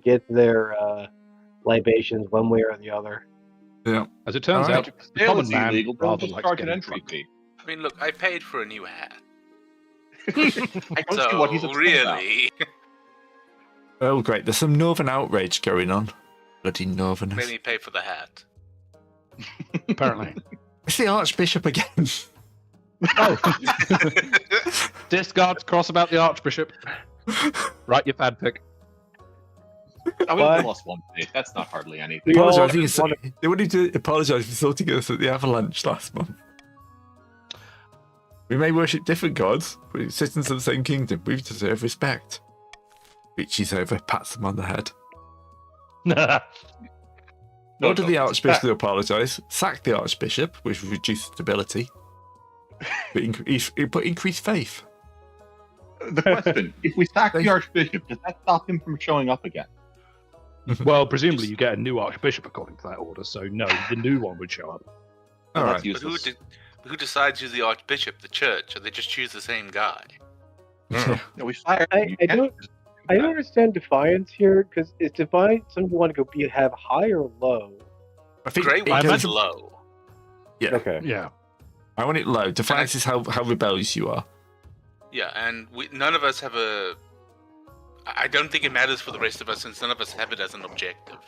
Speaker 2: get their libations one way or the other.
Speaker 4: Yeah.
Speaker 1: As it turns
Speaker 4: All
Speaker 1: out,
Speaker 4: right.
Speaker 1: the
Speaker 6: Sale
Speaker 1: common
Speaker 6: is
Speaker 1: man
Speaker 6: illegal, they'll
Speaker 1: rather
Speaker 6: just
Speaker 1: likes
Speaker 6: charge an
Speaker 1: getting
Speaker 6: entry
Speaker 1: drunk.
Speaker 6: fee.
Speaker 3: I mean, look, I paid for a new hat.
Speaker 6: I don't see what he's
Speaker 3: So,
Speaker 6: upset about.
Speaker 3: really,
Speaker 4: Oh, great. There's some northern outrage going on. Bloody northerners.
Speaker 3: made me pay for the hat.
Speaker 1: Apparently.
Speaker 4: It's the Archbishop again.
Speaker 1: Oh. Discards cross about the Archbishop. Write your fanfic.
Speaker 6: I mean,
Speaker 2: What?
Speaker 6: we lost one page. That's not hardly anything.
Speaker 2: We all
Speaker 4: Apologising.
Speaker 2: just wanna-
Speaker 4: They wanted to apologise for insulting us at the avalanche last month. We may worship different gods, but we're citizens of the same kingdom. We deserve respect. Reaches over, pats them on the head. Order the
Speaker 6: it's
Speaker 4: Archbishop
Speaker 6: that.
Speaker 4: to apologise, sack the Archbishop, which would reduce stability, but increase faith.
Speaker 6: The question: if we sack the Archbishop, does that stop him from showing up again?
Speaker 1: Well, presumably you get a new archbishop according to that order, so no, the new one would show up.
Speaker 4: All
Speaker 6: That's
Speaker 4: right.
Speaker 3: But
Speaker 6: useless.
Speaker 3: who decides who's the archbishop? The church, or they just choose the same guy?
Speaker 6: No, we fired
Speaker 2: I-
Speaker 6: him. You
Speaker 2: I
Speaker 6: can't
Speaker 2: don't-
Speaker 6: just-
Speaker 2: I don't understand Defiance here, because is Defiance something you want to have high or low?
Speaker 4: I think
Speaker 3: Grey
Speaker 4: it
Speaker 3: One
Speaker 4: goes-
Speaker 3: is low.
Speaker 4: Yeah,
Speaker 2: Okay.
Speaker 1: Yeah.
Speaker 4: I want it low. Defiance is how rebellious you are.
Speaker 3: Yeah, and none of us have a. I don't think it matters for the rest of us since none of us have it as an objective.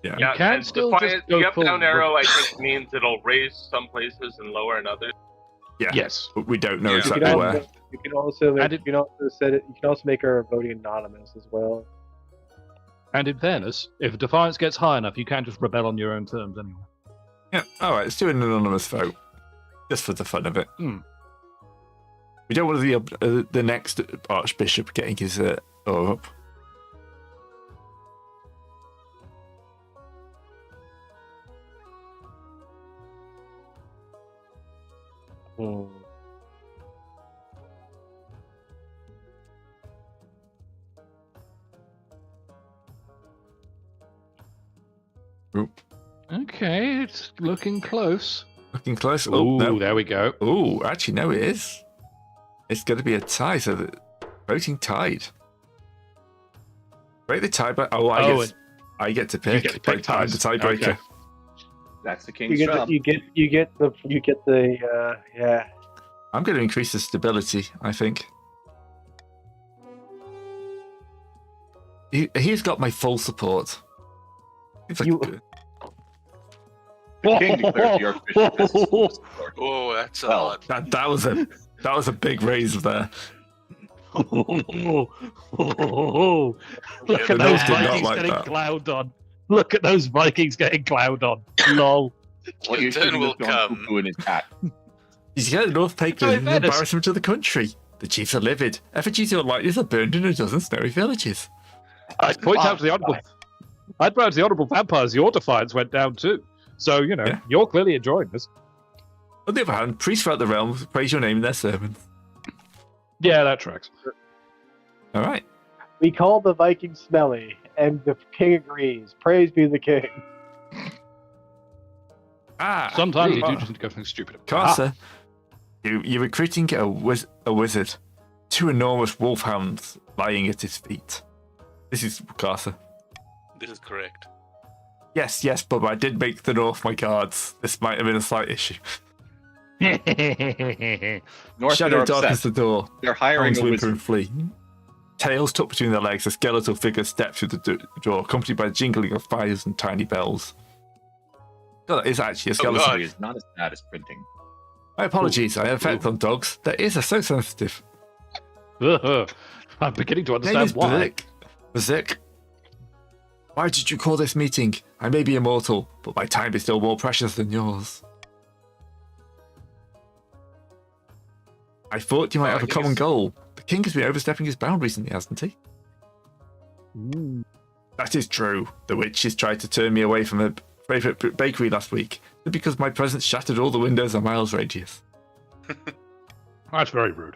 Speaker 4: Yeah.
Speaker 5: Yeah,
Speaker 1: can
Speaker 5: and
Speaker 1: still
Speaker 5: Defiant,
Speaker 1: just go
Speaker 5: the up
Speaker 1: full
Speaker 5: down arrow I think means it'll raise some places and lower in others.
Speaker 4: Yeah.
Speaker 1: Yes.
Speaker 4: But we don't know
Speaker 3: Yeah.
Speaker 2: You
Speaker 4: exactly
Speaker 2: can
Speaker 4: where.
Speaker 2: also, you can also make,
Speaker 1: And
Speaker 2: you can also set it. You can also make our voting anonymous as well.
Speaker 1: And in fairness, if defiance gets high enough, you can just rebel on your own terms anyway.
Speaker 4: Yeah. All right. Let's do an anonymous vote, just for the fun of it. We don't want the next Archbishop getting his oar up.
Speaker 2: Hmm.
Speaker 1: Okay, it's looking close.
Speaker 4: Looking close.
Speaker 1: Oh,
Speaker 4: Oh no.
Speaker 1: there we go.
Speaker 4: Oh, actually, no, it is. It's going to be a tie, so the voting tied. Break the tie, but I get to pick.
Speaker 1: get to pick
Speaker 4: I'm
Speaker 1: ties.
Speaker 4: the tiebreaker.
Speaker 1: Okay.
Speaker 6: That's the
Speaker 2: You
Speaker 6: king's
Speaker 2: get
Speaker 6: job.
Speaker 2: the yeah.
Speaker 4: I'm going to increase the stability, I think. He's got my full support. It's like,
Speaker 6: The king declares the Archbishop as his full support.
Speaker 3: Oh, that's
Speaker 6: Well,
Speaker 3: odd.
Speaker 4: that was a big raise there.
Speaker 1: Look
Speaker 3: Yeah,
Speaker 1: at
Speaker 3: the
Speaker 1: those
Speaker 3: Gnomes did not
Speaker 1: Vikings
Speaker 4: like
Speaker 1: getting
Speaker 4: that.
Speaker 1: clowned on. Look at those Vikings getting clowned on. Lol.
Speaker 6: What you
Speaker 3: turn
Speaker 6: should
Speaker 3: will
Speaker 6: have
Speaker 3: come.
Speaker 6: done in his hat.
Speaker 4: He's got North
Speaker 1: So
Speaker 4: Pakeland
Speaker 1: in
Speaker 4: and
Speaker 1: fairness-
Speaker 4: embarrassment to the country. The chiefs are livid. Effigies of lightnings are burned in a dozen snowy villages.
Speaker 1: I'd point out to the honourable. I'd point out to the honourable vampires. Your defiance went down too. So
Speaker 4: Yeah.
Speaker 1: you're clearly enjoying this.
Speaker 4: On the other hand, priests throughout the realm praise your name in their sermons.
Speaker 1: Yeah, that tracks.
Speaker 4: All right.
Speaker 2: We call the Vikings smelly, and the king agrees. Praise be the king.
Speaker 1: Sometimes you do
Speaker 4: Ah.
Speaker 1: just need to go for something stupid.
Speaker 4: Carcer, you're recruiting a wizard. 2 enormous wolfhounds lying at his feet. This is Carcer.
Speaker 3: This is correct.
Speaker 4: Yes, but I did make the North my cards. This might have been a slight issue.
Speaker 6: North
Speaker 4: Shadow
Speaker 6: are
Speaker 4: darkens
Speaker 6: upset.
Speaker 4: the door.
Speaker 6: They're hiring
Speaker 4: Hounds
Speaker 6: a
Speaker 4: whimper
Speaker 6: wizard.
Speaker 4: and flee. Tails tucked between their legs, a skeletal figure steps through the door, accompanied by the jingling of fires and tiny bells. God, that is actually a skeleton.
Speaker 3: God.
Speaker 6: It's not as bad as printing.
Speaker 4: My apologies, I have effect on dogs. Their ears are so sensitive.
Speaker 1: I'm beginning to
Speaker 4: Name
Speaker 1: understand
Speaker 4: is
Speaker 1: why.
Speaker 4: Berserk. Berserk. Why did you call this meeting? I may be immortal, but my time is still more precious than yours. I thought you might have a common goal. The king has been overstepping his bound recently, hasn't he? That is true. The witches tried to turn me away from her favourite bakery last week, but because my presence shattered all the windows a mile's radius.
Speaker 1: That's very rude.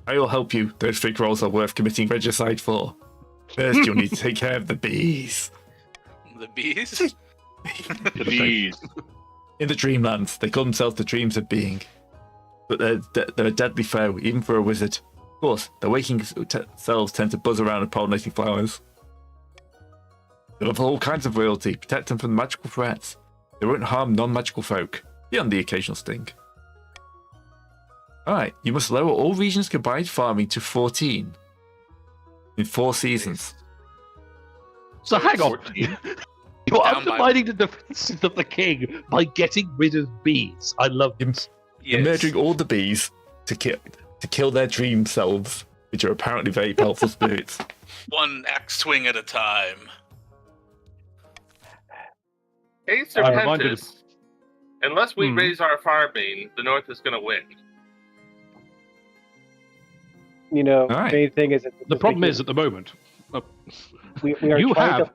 Speaker 4: I will help you. Those fig rolls are worth committing regicide for. First, you'll need to take care of the bees.
Speaker 3: The bees?
Speaker 6: The bees.
Speaker 4: In the dreamlands, they call themselves the dreams of being. But they're a deadly foe, even for a wizard. Of course, their waking selves tend to buzz around and pollinating flowers. They love all kinds of royalty, protect them from magical threats. They won't harm non-magical folk, beyond the occasional sting. Alright, you must lower all regions combined farming to 14. In 4 seasons.
Speaker 1: So hang on.
Speaker 6: 14.
Speaker 1: You're
Speaker 3: Down by-
Speaker 1: undermining the defenses of the king by getting rid of bees. I love this.
Speaker 4: You're murdering all the bees to kill their dream selves, which are apparently very powerful spirits.
Speaker 3: One axe swing at a time.
Speaker 5: Hey,
Speaker 1: I reminded
Speaker 5: Serpentis. Unless we
Speaker 1: Hmm.
Speaker 5: raise our farming, the North is going to win.
Speaker 2: You know,
Speaker 4: Alright.
Speaker 2: main thing is that
Speaker 1: The problem is at the moment,
Speaker 2: we are
Speaker 1: you
Speaker 2: trying
Speaker 1: have-
Speaker 2: to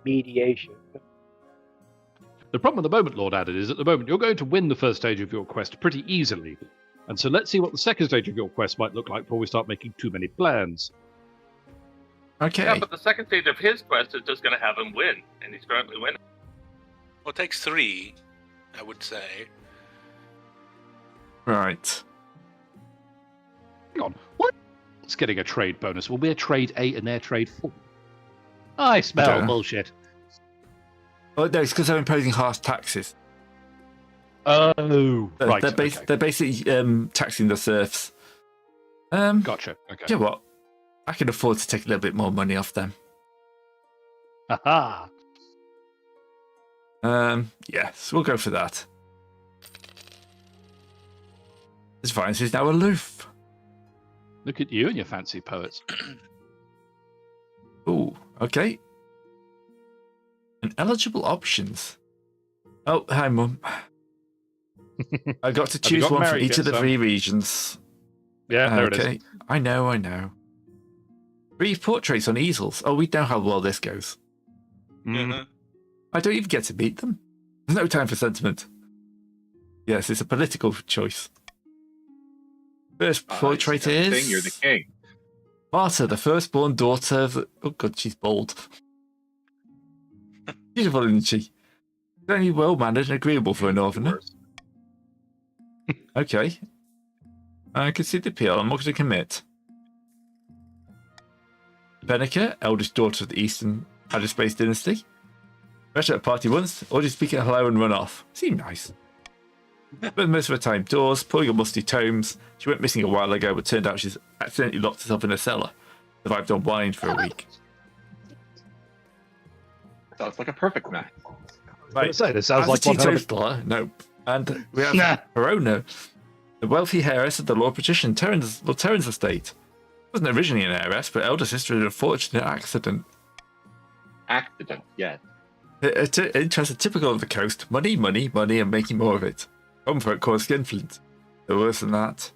Speaker 2: mediation.
Speaker 1: The problem at the moment, Lord Added, is at the moment you're going to win the first stage of your quest pretty easily. And so let's see what the second stage of your quest might look like before we start making too many plans.
Speaker 4: Okay.
Speaker 5: Yeah, but the second stage of his quest is just going to have him win, and he's currently winning.
Speaker 3: Well, it takes 3, I would say.
Speaker 4: Right.
Speaker 1: Hang on, what? It's getting a trade bonus. Will we a trade 8 and their trade 4? I smell
Speaker 4: don't know.
Speaker 1: bullshit.
Speaker 4: Oh, no, it's because they're imposing harsh taxes.
Speaker 1: Oh, right.
Speaker 4: They're basically taxing the serfs.
Speaker 1: Gotcha. Okay.
Speaker 4: You know what? I can afford to take a little bit more money off them.
Speaker 1: Haha.
Speaker 4: Yes, we'll go for that. His violence is now aloof.
Speaker 1: Look at you and your fancy poets.
Speaker 4: Ooh, okay. And eligible options. Oh, hi, Mum. I got to
Speaker 1: Have you
Speaker 4: choose
Speaker 1: got
Speaker 4: one for
Speaker 1: married
Speaker 4: each
Speaker 1: yet,
Speaker 4: of the
Speaker 1: son?
Speaker 4: 3 regions.
Speaker 1: Yeah, there it is.
Speaker 4: Okay, I know. 3 portraits on easels. Oh, we know how well this goes.
Speaker 3: Mhm.
Speaker 4: I don't even get to meet them. There's no time for sentiment. Yes, it's a political choice. First portrait is
Speaker 6: You're the king.
Speaker 4: Marta, the firstborn daughter of the... Oh god, she's bold. Beautiful, isn't she? Very well-mannered and agreeable for a northerner. Okay. I can see the appeal. I'm not going to commit. Benica, eldest daughter of the Eastern Hadespace dynasty. Met at a party once, or just speak at hello and run off. Seemed nice. Spent most of her time doors, pulling up musty tomes. She went missing a while ago, but turned out she's accidentally locked herself in a cellar. Survived on wine for a week.
Speaker 6: Sounds like a perfect match.
Speaker 1: Right. Say, this sounds
Speaker 4: As
Speaker 1: like
Speaker 4: a
Speaker 1: one hell of a-
Speaker 4: teetotaler, nope. And we have Verona, the wealthy heiress of the Lord Patrician Terran's estate. Wasn't originally an heiress, but elder sister in a fortunate accident.
Speaker 6: Accident, yes.
Speaker 4: Interests are typical of the coast. Money, money, money, and making more of it. Comfort caused skinflint. No worse than that.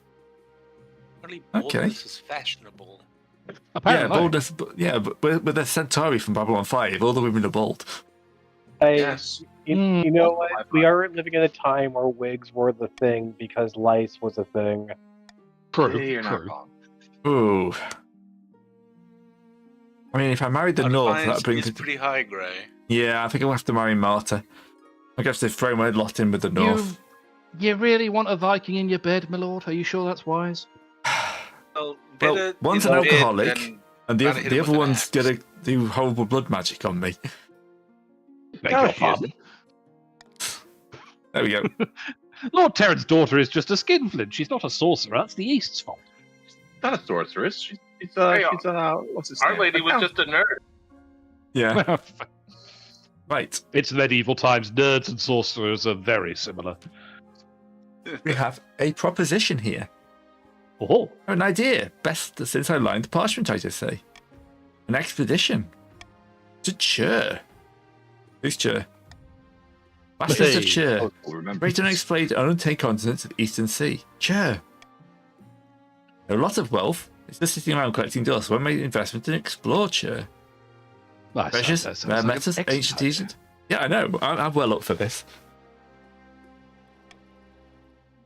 Speaker 3: Only
Speaker 4: Okay.
Speaker 3: boldness is fashionable.
Speaker 1: Apparently.
Speaker 4: Yeah, boldness. But with a Centauri from Babylon 5, all the women are bold.
Speaker 6: Yes.
Speaker 2: You know what? We are living in a time where wigs were the thing because lice was a thing.
Speaker 1: True.
Speaker 6: You're not
Speaker 1: True.
Speaker 6: wrong.
Speaker 4: Ooh. I mean, if I married the North,
Speaker 3: Defiance
Speaker 4: that brings
Speaker 3: is pretty high, Grey.
Speaker 4: Yeah, I think I'll have to marry Marta. I guess they throw my lot in with the North.
Speaker 1: You really want a Viking in your bed, my lord? Are you sure that's wise?
Speaker 3: Well,
Speaker 4: Well, one's an
Speaker 3: bid
Speaker 4: alcoholic,
Speaker 3: and
Speaker 4: And the
Speaker 3: Gotta
Speaker 4: other,
Speaker 3: hit
Speaker 4: the
Speaker 3: him
Speaker 4: other
Speaker 3: with an
Speaker 4: one's
Speaker 3: axe.
Speaker 4: gonna do horrible blood magic on me.
Speaker 1: Beg your pardon?
Speaker 4: There we go.
Speaker 1: Lord Terran's daughter is just a skinflint. She's not a sorcerer. That's the East's fault.
Speaker 6: Not a sorceress. She's what's his
Speaker 5: Our
Speaker 6: name?
Speaker 5: lady was just a nerd.
Speaker 4: Yeah. Right.
Speaker 1: It's medieval times. Nerds and sorcerers are very similar.
Speaker 4: We have a proposition here.
Speaker 1: Oh,
Speaker 4: An idea. Best since I lined the parchment, I just say. An expedition. To Chur. Who's Chur? Bastards of
Speaker 1: Hey.
Speaker 4: Chur.
Speaker 6: Oh, we'll remember.
Speaker 4: Great unexplored, untamed continent of the Eastern Sea. Chur. A lot of wealth. It's just sitting around collecting dust. When made investment and explore Chur. Precious, rare metals, ancient Egypt. Yeah, I know. I'm well up for this.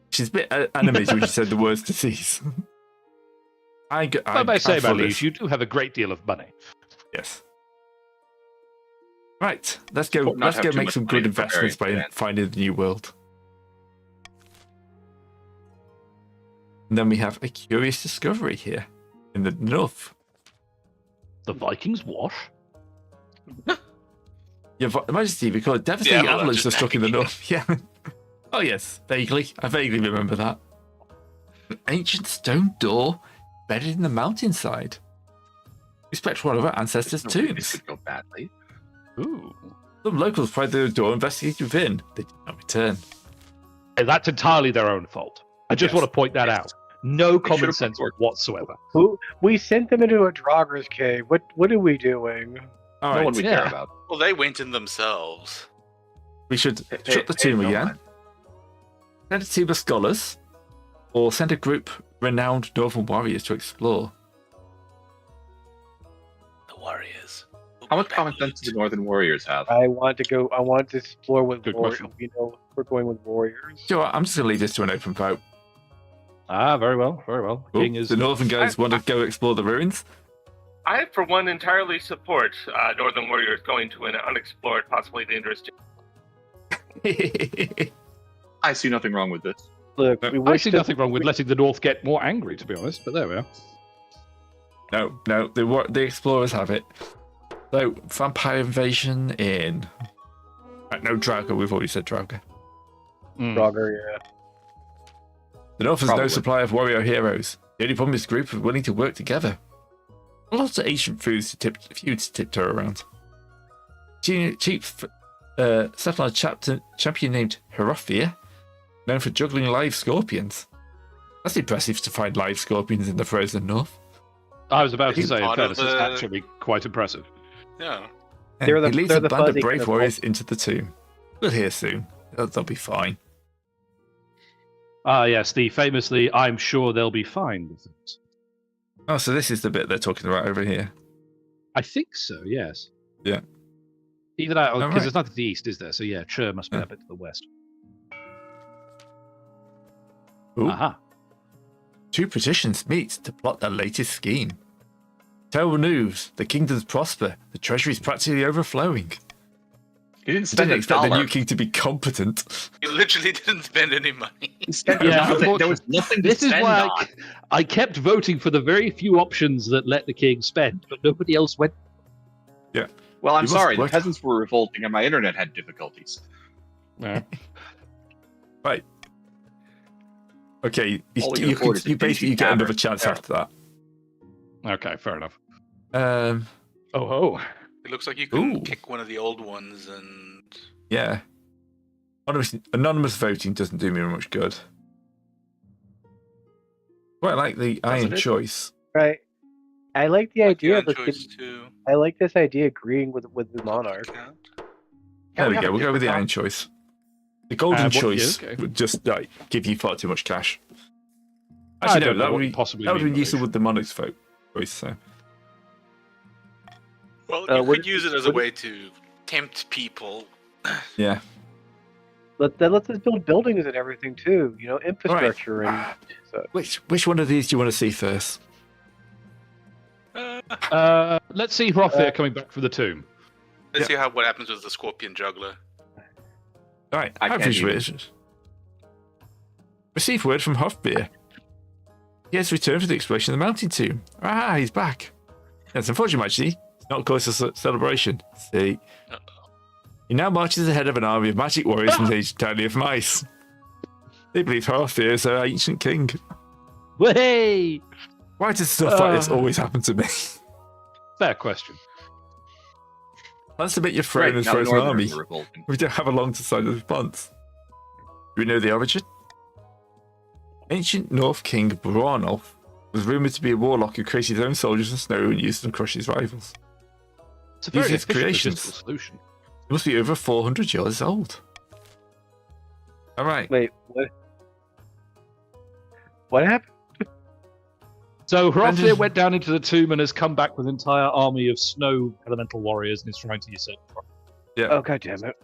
Speaker 4: She's a bit animated when she said the words to cease. I
Speaker 1: may say, my
Speaker 4: for
Speaker 1: liege,
Speaker 4: this.
Speaker 1: you do have a great deal of money.
Speaker 4: Yes. Right, let's go.
Speaker 6: Not
Speaker 4: Let's
Speaker 6: have
Speaker 4: go
Speaker 6: too
Speaker 4: make
Speaker 6: much
Speaker 4: some
Speaker 6: money
Speaker 4: good
Speaker 6: for
Speaker 4: investments by
Speaker 6: marrying Dan.
Speaker 4: finding the new world. And then we have a curious discovery here in the north.
Speaker 1: The Vikings wash?
Speaker 4: Your Majesty, we call it devastating
Speaker 3: Yeah,
Speaker 4: avalanche that
Speaker 3: just
Speaker 4: struck in the north. Yeah. Oh yes, vaguely. I vaguely remember that. An ancient stone door embedded in the mountainside. Respect one of our ancestors'
Speaker 6: There's no way
Speaker 4: tombs.
Speaker 6: This could go badly.
Speaker 1: Ooh.
Speaker 4: Some locals pried the door, investigated within. They did not return.
Speaker 1: Hey, that's entirely their own fault. I just
Speaker 4: Yes.
Speaker 1: want to point that out. No common
Speaker 6: should've
Speaker 1: sense
Speaker 6: reported.
Speaker 1: whatsoever.
Speaker 2: We sent them into a Draugur's cave. What are we doing?
Speaker 4: All
Speaker 6: No
Speaker 4: right,
Speaker 6: one we
Speaker 1: yeah.
Speaker 6: care about.
Speaker 3: Well, they went in themselves.
Speaker 4: we should
Speaker 6: Hey,
Speaker 4: shut the
Speaker 6: hey,
Speaker 4: tomb
Speaker 6: no
Speaker 4: again.
Speaker 6: man.
Speaker 4: Send a team of scholars, or send a group of renowned northern warriors to explore.
Speaker 3: The warriors.
Speaker 6: How much common sense do the Northern Warriors have?
Speaker 2: I want to explore with
Speaker 1: Good
Speaker 2: warriors.
Speaker 1: question.
Speaker 2: You know, we're going with warriors.
Speaker 4: Do you know what? I'm just going to leave this to an open vote.
Speaker 1: Ah, very well, very well.
Speaker 4: Oh,
Speaker 1: King is
Speaker 4: the Northern guys want to go explore the ruins.
Speaker 5: I, for one, entirely support Northern Warriors going to an unexplored, possibly dangerous.
Speaker 6: I see nothing wrong with this.
Speaker 2: Look,
Speaker 4: No,
Speaker 2: we
Speaker 1: I
Speaker 2: wish
Speaker 1: see
Speaker 2: to-
Speaker 1: nothing wrong with letting the North get more angry, to be honest. But there we are.
Speaker 4: No, the explorers have it. So, vampire invasion in. No, Draugr. We've already said Draugr.
Speaker 2: Draugr, yeah.
Speaker 4: The North has no
Speaker 6: Probably.
Speaker 4: supply of warrior heroes. The only problem is the group are willing to work together. Lots of ancient feuds to tiptoe around. Chief settled on a champion named Herophia, known for juggling live scorpions. That's impressive to find live scorpions in the frozen north.
Speaker 1: I was about to
Speaker 3: He's
Speaker 1: say, in
Speaker 3: part
Speaker 1: fairness,
Speaker 3: of
Speaker 1: it's
Speaker 3: the-
Speaker 1: actually quite impressive.
Speaker 3: Yeah.
Speaker 2: They're the-
Speaker 4: he leads
Speaker 2: they're
Speaker 4: a
Speaker 2: the
Speaker 4: band of
Speaker 2: fuzzy
Speaker 4: brave
Speaker 2: kind of
Speaker 4: warriors into the tomb. We'll hear soon. They'll be fine.
Speaker 1: Ah, yes, the famously, I'm sure they'll be fine with it.
Speaker 4: Oh, so this is the bit they're talking about over here.
Speaker 1: I think so, yes.
Speaker 4: Yeah.
Speaker 1: Either that, because
Speaker 4: Alright.
Speaker 1: there's nothing to the east, is there? So yeah, Chur must be
Speaker 4: Yeah.
Speaker 1: a bit to the west.
Speaker 4: Ooh.
Speaker 1: Aha.
Speaker 4: Two petitions meet to plot their latest scheme. Terrible news. The kingdoms prosper. The treasury is practically overflowing.
Speaker 6: He didn't
Speaker 4: I
Speaker 6: spend
Speaker 4: didn't
Speaker 6: a
Speaker 4: expect the
Speaker 6: dollar.
Speaker 4: new king to be competent.
Speaker 3: He literally didn't spend any money.
Speaker 6: He spent
Speaker 1: Yeah,
Speaker 6: nothing. There was nothing to
Speaker 1: This is
Speaker 6: spend
Speaker 1: why
Speaker 6: on.
Speaker 1: I kept voting for the very few options that let the king spend, but nobody else went.
Speaker 6: Well, I'm
Speaker 4: You must
Speaker 6: sorry. The
Speaker 4: work-
Speaker 6: peasants were revolting, and my internet had difficulties.
Speaker 1: Yeah.
Speaker 4: Right. Okay,
Speaker 6: All we can afford is a
Speaker 4: you basically
Speaker 6: dingy
Speaker 4: get another
Speaker 6: tavern.
Speaker 4: chance
Speaker 6: Yeah.
Speaker 4: after that.
Speaker 1: Okay, fair enough.
Speaker 4: Oh,
Speaker 1: Oh,
Speaker 3: It looks like you can
Speaker 4: Ooh.
Speaker 3: pick one of the old ones and.
Speaker 4: yeah. Anonymous voting doesn't do me much good. Quite like the iron
Speaker 3: it?
Speaker 4: choice.
Speaker 2: Right. I like the idea of
Speaker 3: Your
Speaker 2: the
Speaker 3: choice too.
Speaker 2: I like this idea agreeing with the monarch.
Speaker 3: Count.
Speaker 4: There we
Speaker 6: we have
Speaker 4: go.
Speaker 6: a
Speaker 4: We'll go with the
Speaker 6: different
Speaker 4: iron choice. The golden
Speaker 1: what- yeah,
Speaker 4: choice
Speaker 1: okay.
Speaker 4: would just give you far too much cash.
Speaker 1: I
Speaker 4: Actually,
Speaker 1: don't
Speaker 4: no,
Speaker 1: know
Speaker 4: that
Speaker 1: what
Speaker 4: would be
Speaker 1: possibly
Speaker 4: that would have
Speaker 1: mean
Speaker 4: been useful
Speaker 1: relation.
Speaker 4: with the monarch's vote choice. So
Speaker 3: Well,
Speaker 2: Uh,
Speaker 3: you
Speaker 2: would-
Speaker 3: could use it as a
Speaker 2: would-
Speaker 3: way to tempt people.
Speaker 4: yeah.
Speaker 2: Let's us build buildings and everything too. You know, infrastructure and so.
Speaker 4: Which one of these do you want to see first?
Speaker 1: Let's see Hrothgar coming back from the tomb.
Speaker 3: Let's see what happens with the scorpion juggler.
Speaker 4: All right.
Speaker 6: I can't
Speaker 4: Average
Speaker 6: even-
Speaker 4: word. Receive word from Hofbeer. He has returned from the exploration of the mountain tomb. Ah, he's back. That's unfortunate, actually. It's not cause for celebration. See. He now marches ahead of an army of magic warriors and aged entirely of mice. They believe Hofbeer is their ancient king.
Speaker 1: Way!
Speaker 4: Why does stuff like this always happen to me?
Speaker 1: Fair question.
Speaker 4: Let's submit your throne
Speaker 6: Right,
Speaker 4: as
Speaker 6: now the
Speaker 4: frozen
Speaker 6: Northerners
Speaker 4: army.
Speaker 6: are revolting.
Speaker 4: We don't have a long decided response. Do we know the origin? Ancient North King Bronolf was rumoured to be a warlock who created his own soldiers in snow and used them to crush his rivals.
Speaker 1: It's a
Speaker 4: These
Speaker 1: very
Speaker 4: are his
Speaker 1: efficient
Speaker 4: creations.
Speaker 1: logistical solution.
Speaker 4: He must be over 400 years old. Alright.
Speaker 2: Wait, what? What happened?
Speaker 1: So Hrothgar
Speaker 4: Brendan-
Speaker 1: went down into the tomb and has come back with an entire army of snow elemental warriors and is trying to usurp the throne.
Speaker 2: Oh god damn it!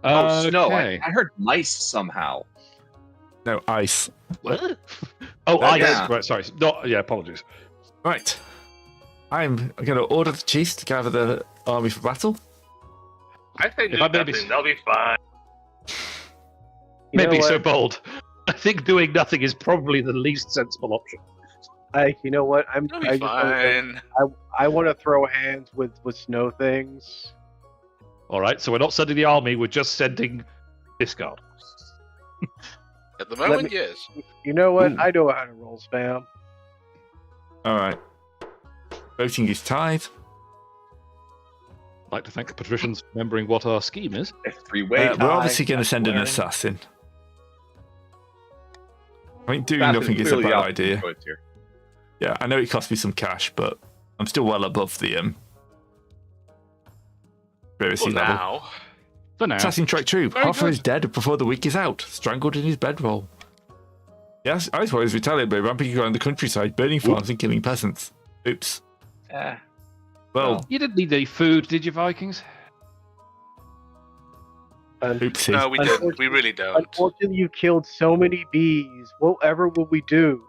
Speaker 6: Oh, snow.
Speaker 1: Okay.
Speaker 6: I heard mice somehow.
Speaker 4: No, ice.
Speaker 1: What? Oh,
Speaker 4: Yeah.
Speaker 1: ice. Right, sorry. No, yeah, apologies.
Speaker 4: Right. I'm going to order the chiefs to gather the army for battle.
Speaker 5: I say
Speaker 1: If
Speaker 5: do
Speaker 1: I may be-
Speaker 5: nothing. They'll be fine.
Speaker 2: You know
Speaker 1: Maybe
Speaker 2: what?
Speaker 1: so bold. I think doing nothing is probably the least sensible option.
Speaker 2: You know what?
Speaker 3: It'll be
Speaker 2: I just
Speaker 3: fine.
Speaker 2: I want to throw hands with snow things.
Speaker 1: All right, so we're not sending the army; we're just sending discard.
Speaker 3: At the moment,
Speaker 2: me-
Speaker 3: yes.
Speaker 2: You know what?
Speaker 4: Ooh.
Speaker 2: I know how to roll spam.
Speaker 4: Alright. Voting is tied.
Speaker 1: I'd like to thank the patricians for remembering what our scheme is.
Speaker 6: A three-way
Speaker 4: We're obviously going to send an
Speaker 6: swearing.
Speaker 4: assassin. I mean, doing
Speaker 6: That's
Speaker 4: nothing is a
Speaker 6: clearly
Speaker 4: bad
Speaker 6: the opposite
Speaker 4: idea.
Speaker 6: choice here.
Speaker 4: Yeah, I know it cost me some cash, but I'm still well above the privacy
Speaker 3: Well,
Speaker 4: level.
Speaker 3: now.
Speaker 1: For now.
Speaker 4: Assassin track true.
Speaker 1: Very
Speaker 4: Hoffer
Speaker 1: good.
Speaker 4: is dead before the week is out, strangled in his bedroll. Yes, Ice retaliated by ramping around the countryside, burning farms and killing peasants. Oops. Well,
Speaker 1: You didn't need any food, did you, Vikings?
Speaker 4: oopsie.
Speaker 3: No, we don't. We really don't.
Speaker 2: Unfortunately, you killed so many bees. Whatever will we do?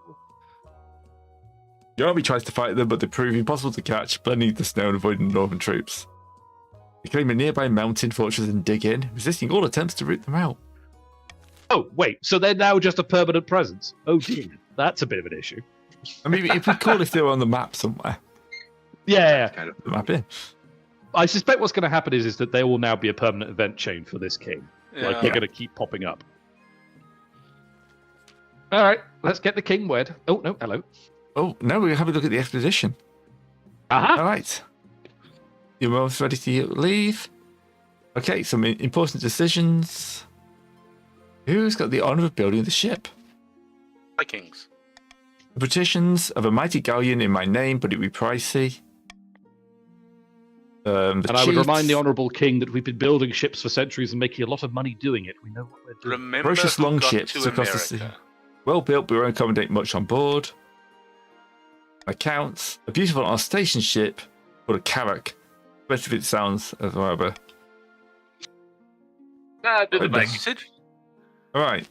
Speaker 4: Your army tries to fight them, but they prove impossible to catch, blending the snow and avoiding the northern troops. They claim a nearby mountain fortress and dig in, resisting all attempts to root them out.
Speaker 1: Oh, wait, so they're now just a permanent presence? Oh, dear. That's a bit of an issue.
Speaker 4: I mean, it'd be cool if they were on the map somewhere.
Speaker 1: Yeah.
Speaker 6: Kind of.
Speaker 4: The map in.
Speaker 1: I suspect what's going to happen is that there will now be a permanent event chain for this king. Like,
Speaker 3: Yeah.
Speaker 1: they're going to keep popping up. All right, let's get the king wed. Oh, no, hello.
Speaker 4: Oh, now we're having a look at the expedition.
Speaker 1: Aha!
Speaker 4: All right. You're almost ready to leave. Okay, some important decisions. Who's got the honor of building the ship?
Speaker 3: Vikings.
Speaker 4: The petitions of a mighty galleon in my name, but it'd be pricey.
Speaker 1: And I would remind the Honourable King that we've been building ships for centuries and making a lot of money doing it. We know what we're doing.
Speaker 3: Remember
Speaker 4: Ferocious
Speaker 3: who got
Speaker 4: longships
Speaker 3: to
Speaker 4: across the sea.
Speaker 3: America.
Speaker 4: Well built, but won't accommodate much on board. Accounts. A beautiful on station ship, or a carrack. Best if it sounds of however.
Speaker 5: Do the
Speaker 4: Okay.
Speaker 5: bike.
Speaker 3: Consider-
Speaker 4: Alright.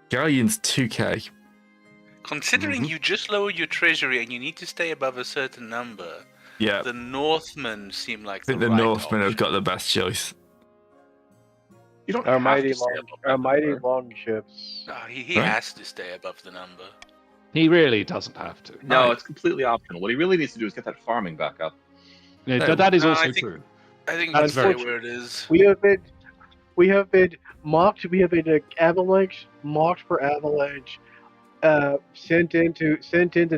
Speaker 4: Galleon's 2k.
Speaker 3: Considering you just lowered your treasury and you need to stay above a certain number,
Speaker 4: Yeah.
Speaker 3: the Northmen seem like
Speaker 4: I think
Speaker 3: the
Speaker 4: the
Speaker 3: right
Speaker 4: Northmen have
Speaker 3: option.
Speaker 4: got the best choice.
Speaker 6: You don't
Speaker 2: Our
Speaker 6: have
Speaker 2: mighty
Speaker 6: to stay
Speaker 2: long,
Speaker 6: above
Speaker 2: our
Speaker 6: that
Speaker 2: mighty
Speaker 6: number.
Speaker 2: longships.
Speaker 3: Oh, he
Speaker 4: Right.
Speaker 3: has to stay above the number.
Speaker 1: He really doesn't have to.
Speaker 6: No,
Speaker 4: Right.
Speaker 6: it's completely optional. What he really needs to do is get that farming back up.
Speaker 1: Yeah,
Speaker 4: No.
Speaker 1: that is
Speaker 3: No,
Speaker 1: also
Speaker 3: I think-
Speaker 1: true.
Speaker 3: I think
Speaker 1: That's
Speaker 3: that's
Speaker 1: very
Speaker 3: very where it is.
Speaker 2: We have been mocked. We have been avalanche mocked for avalanche. Sent in to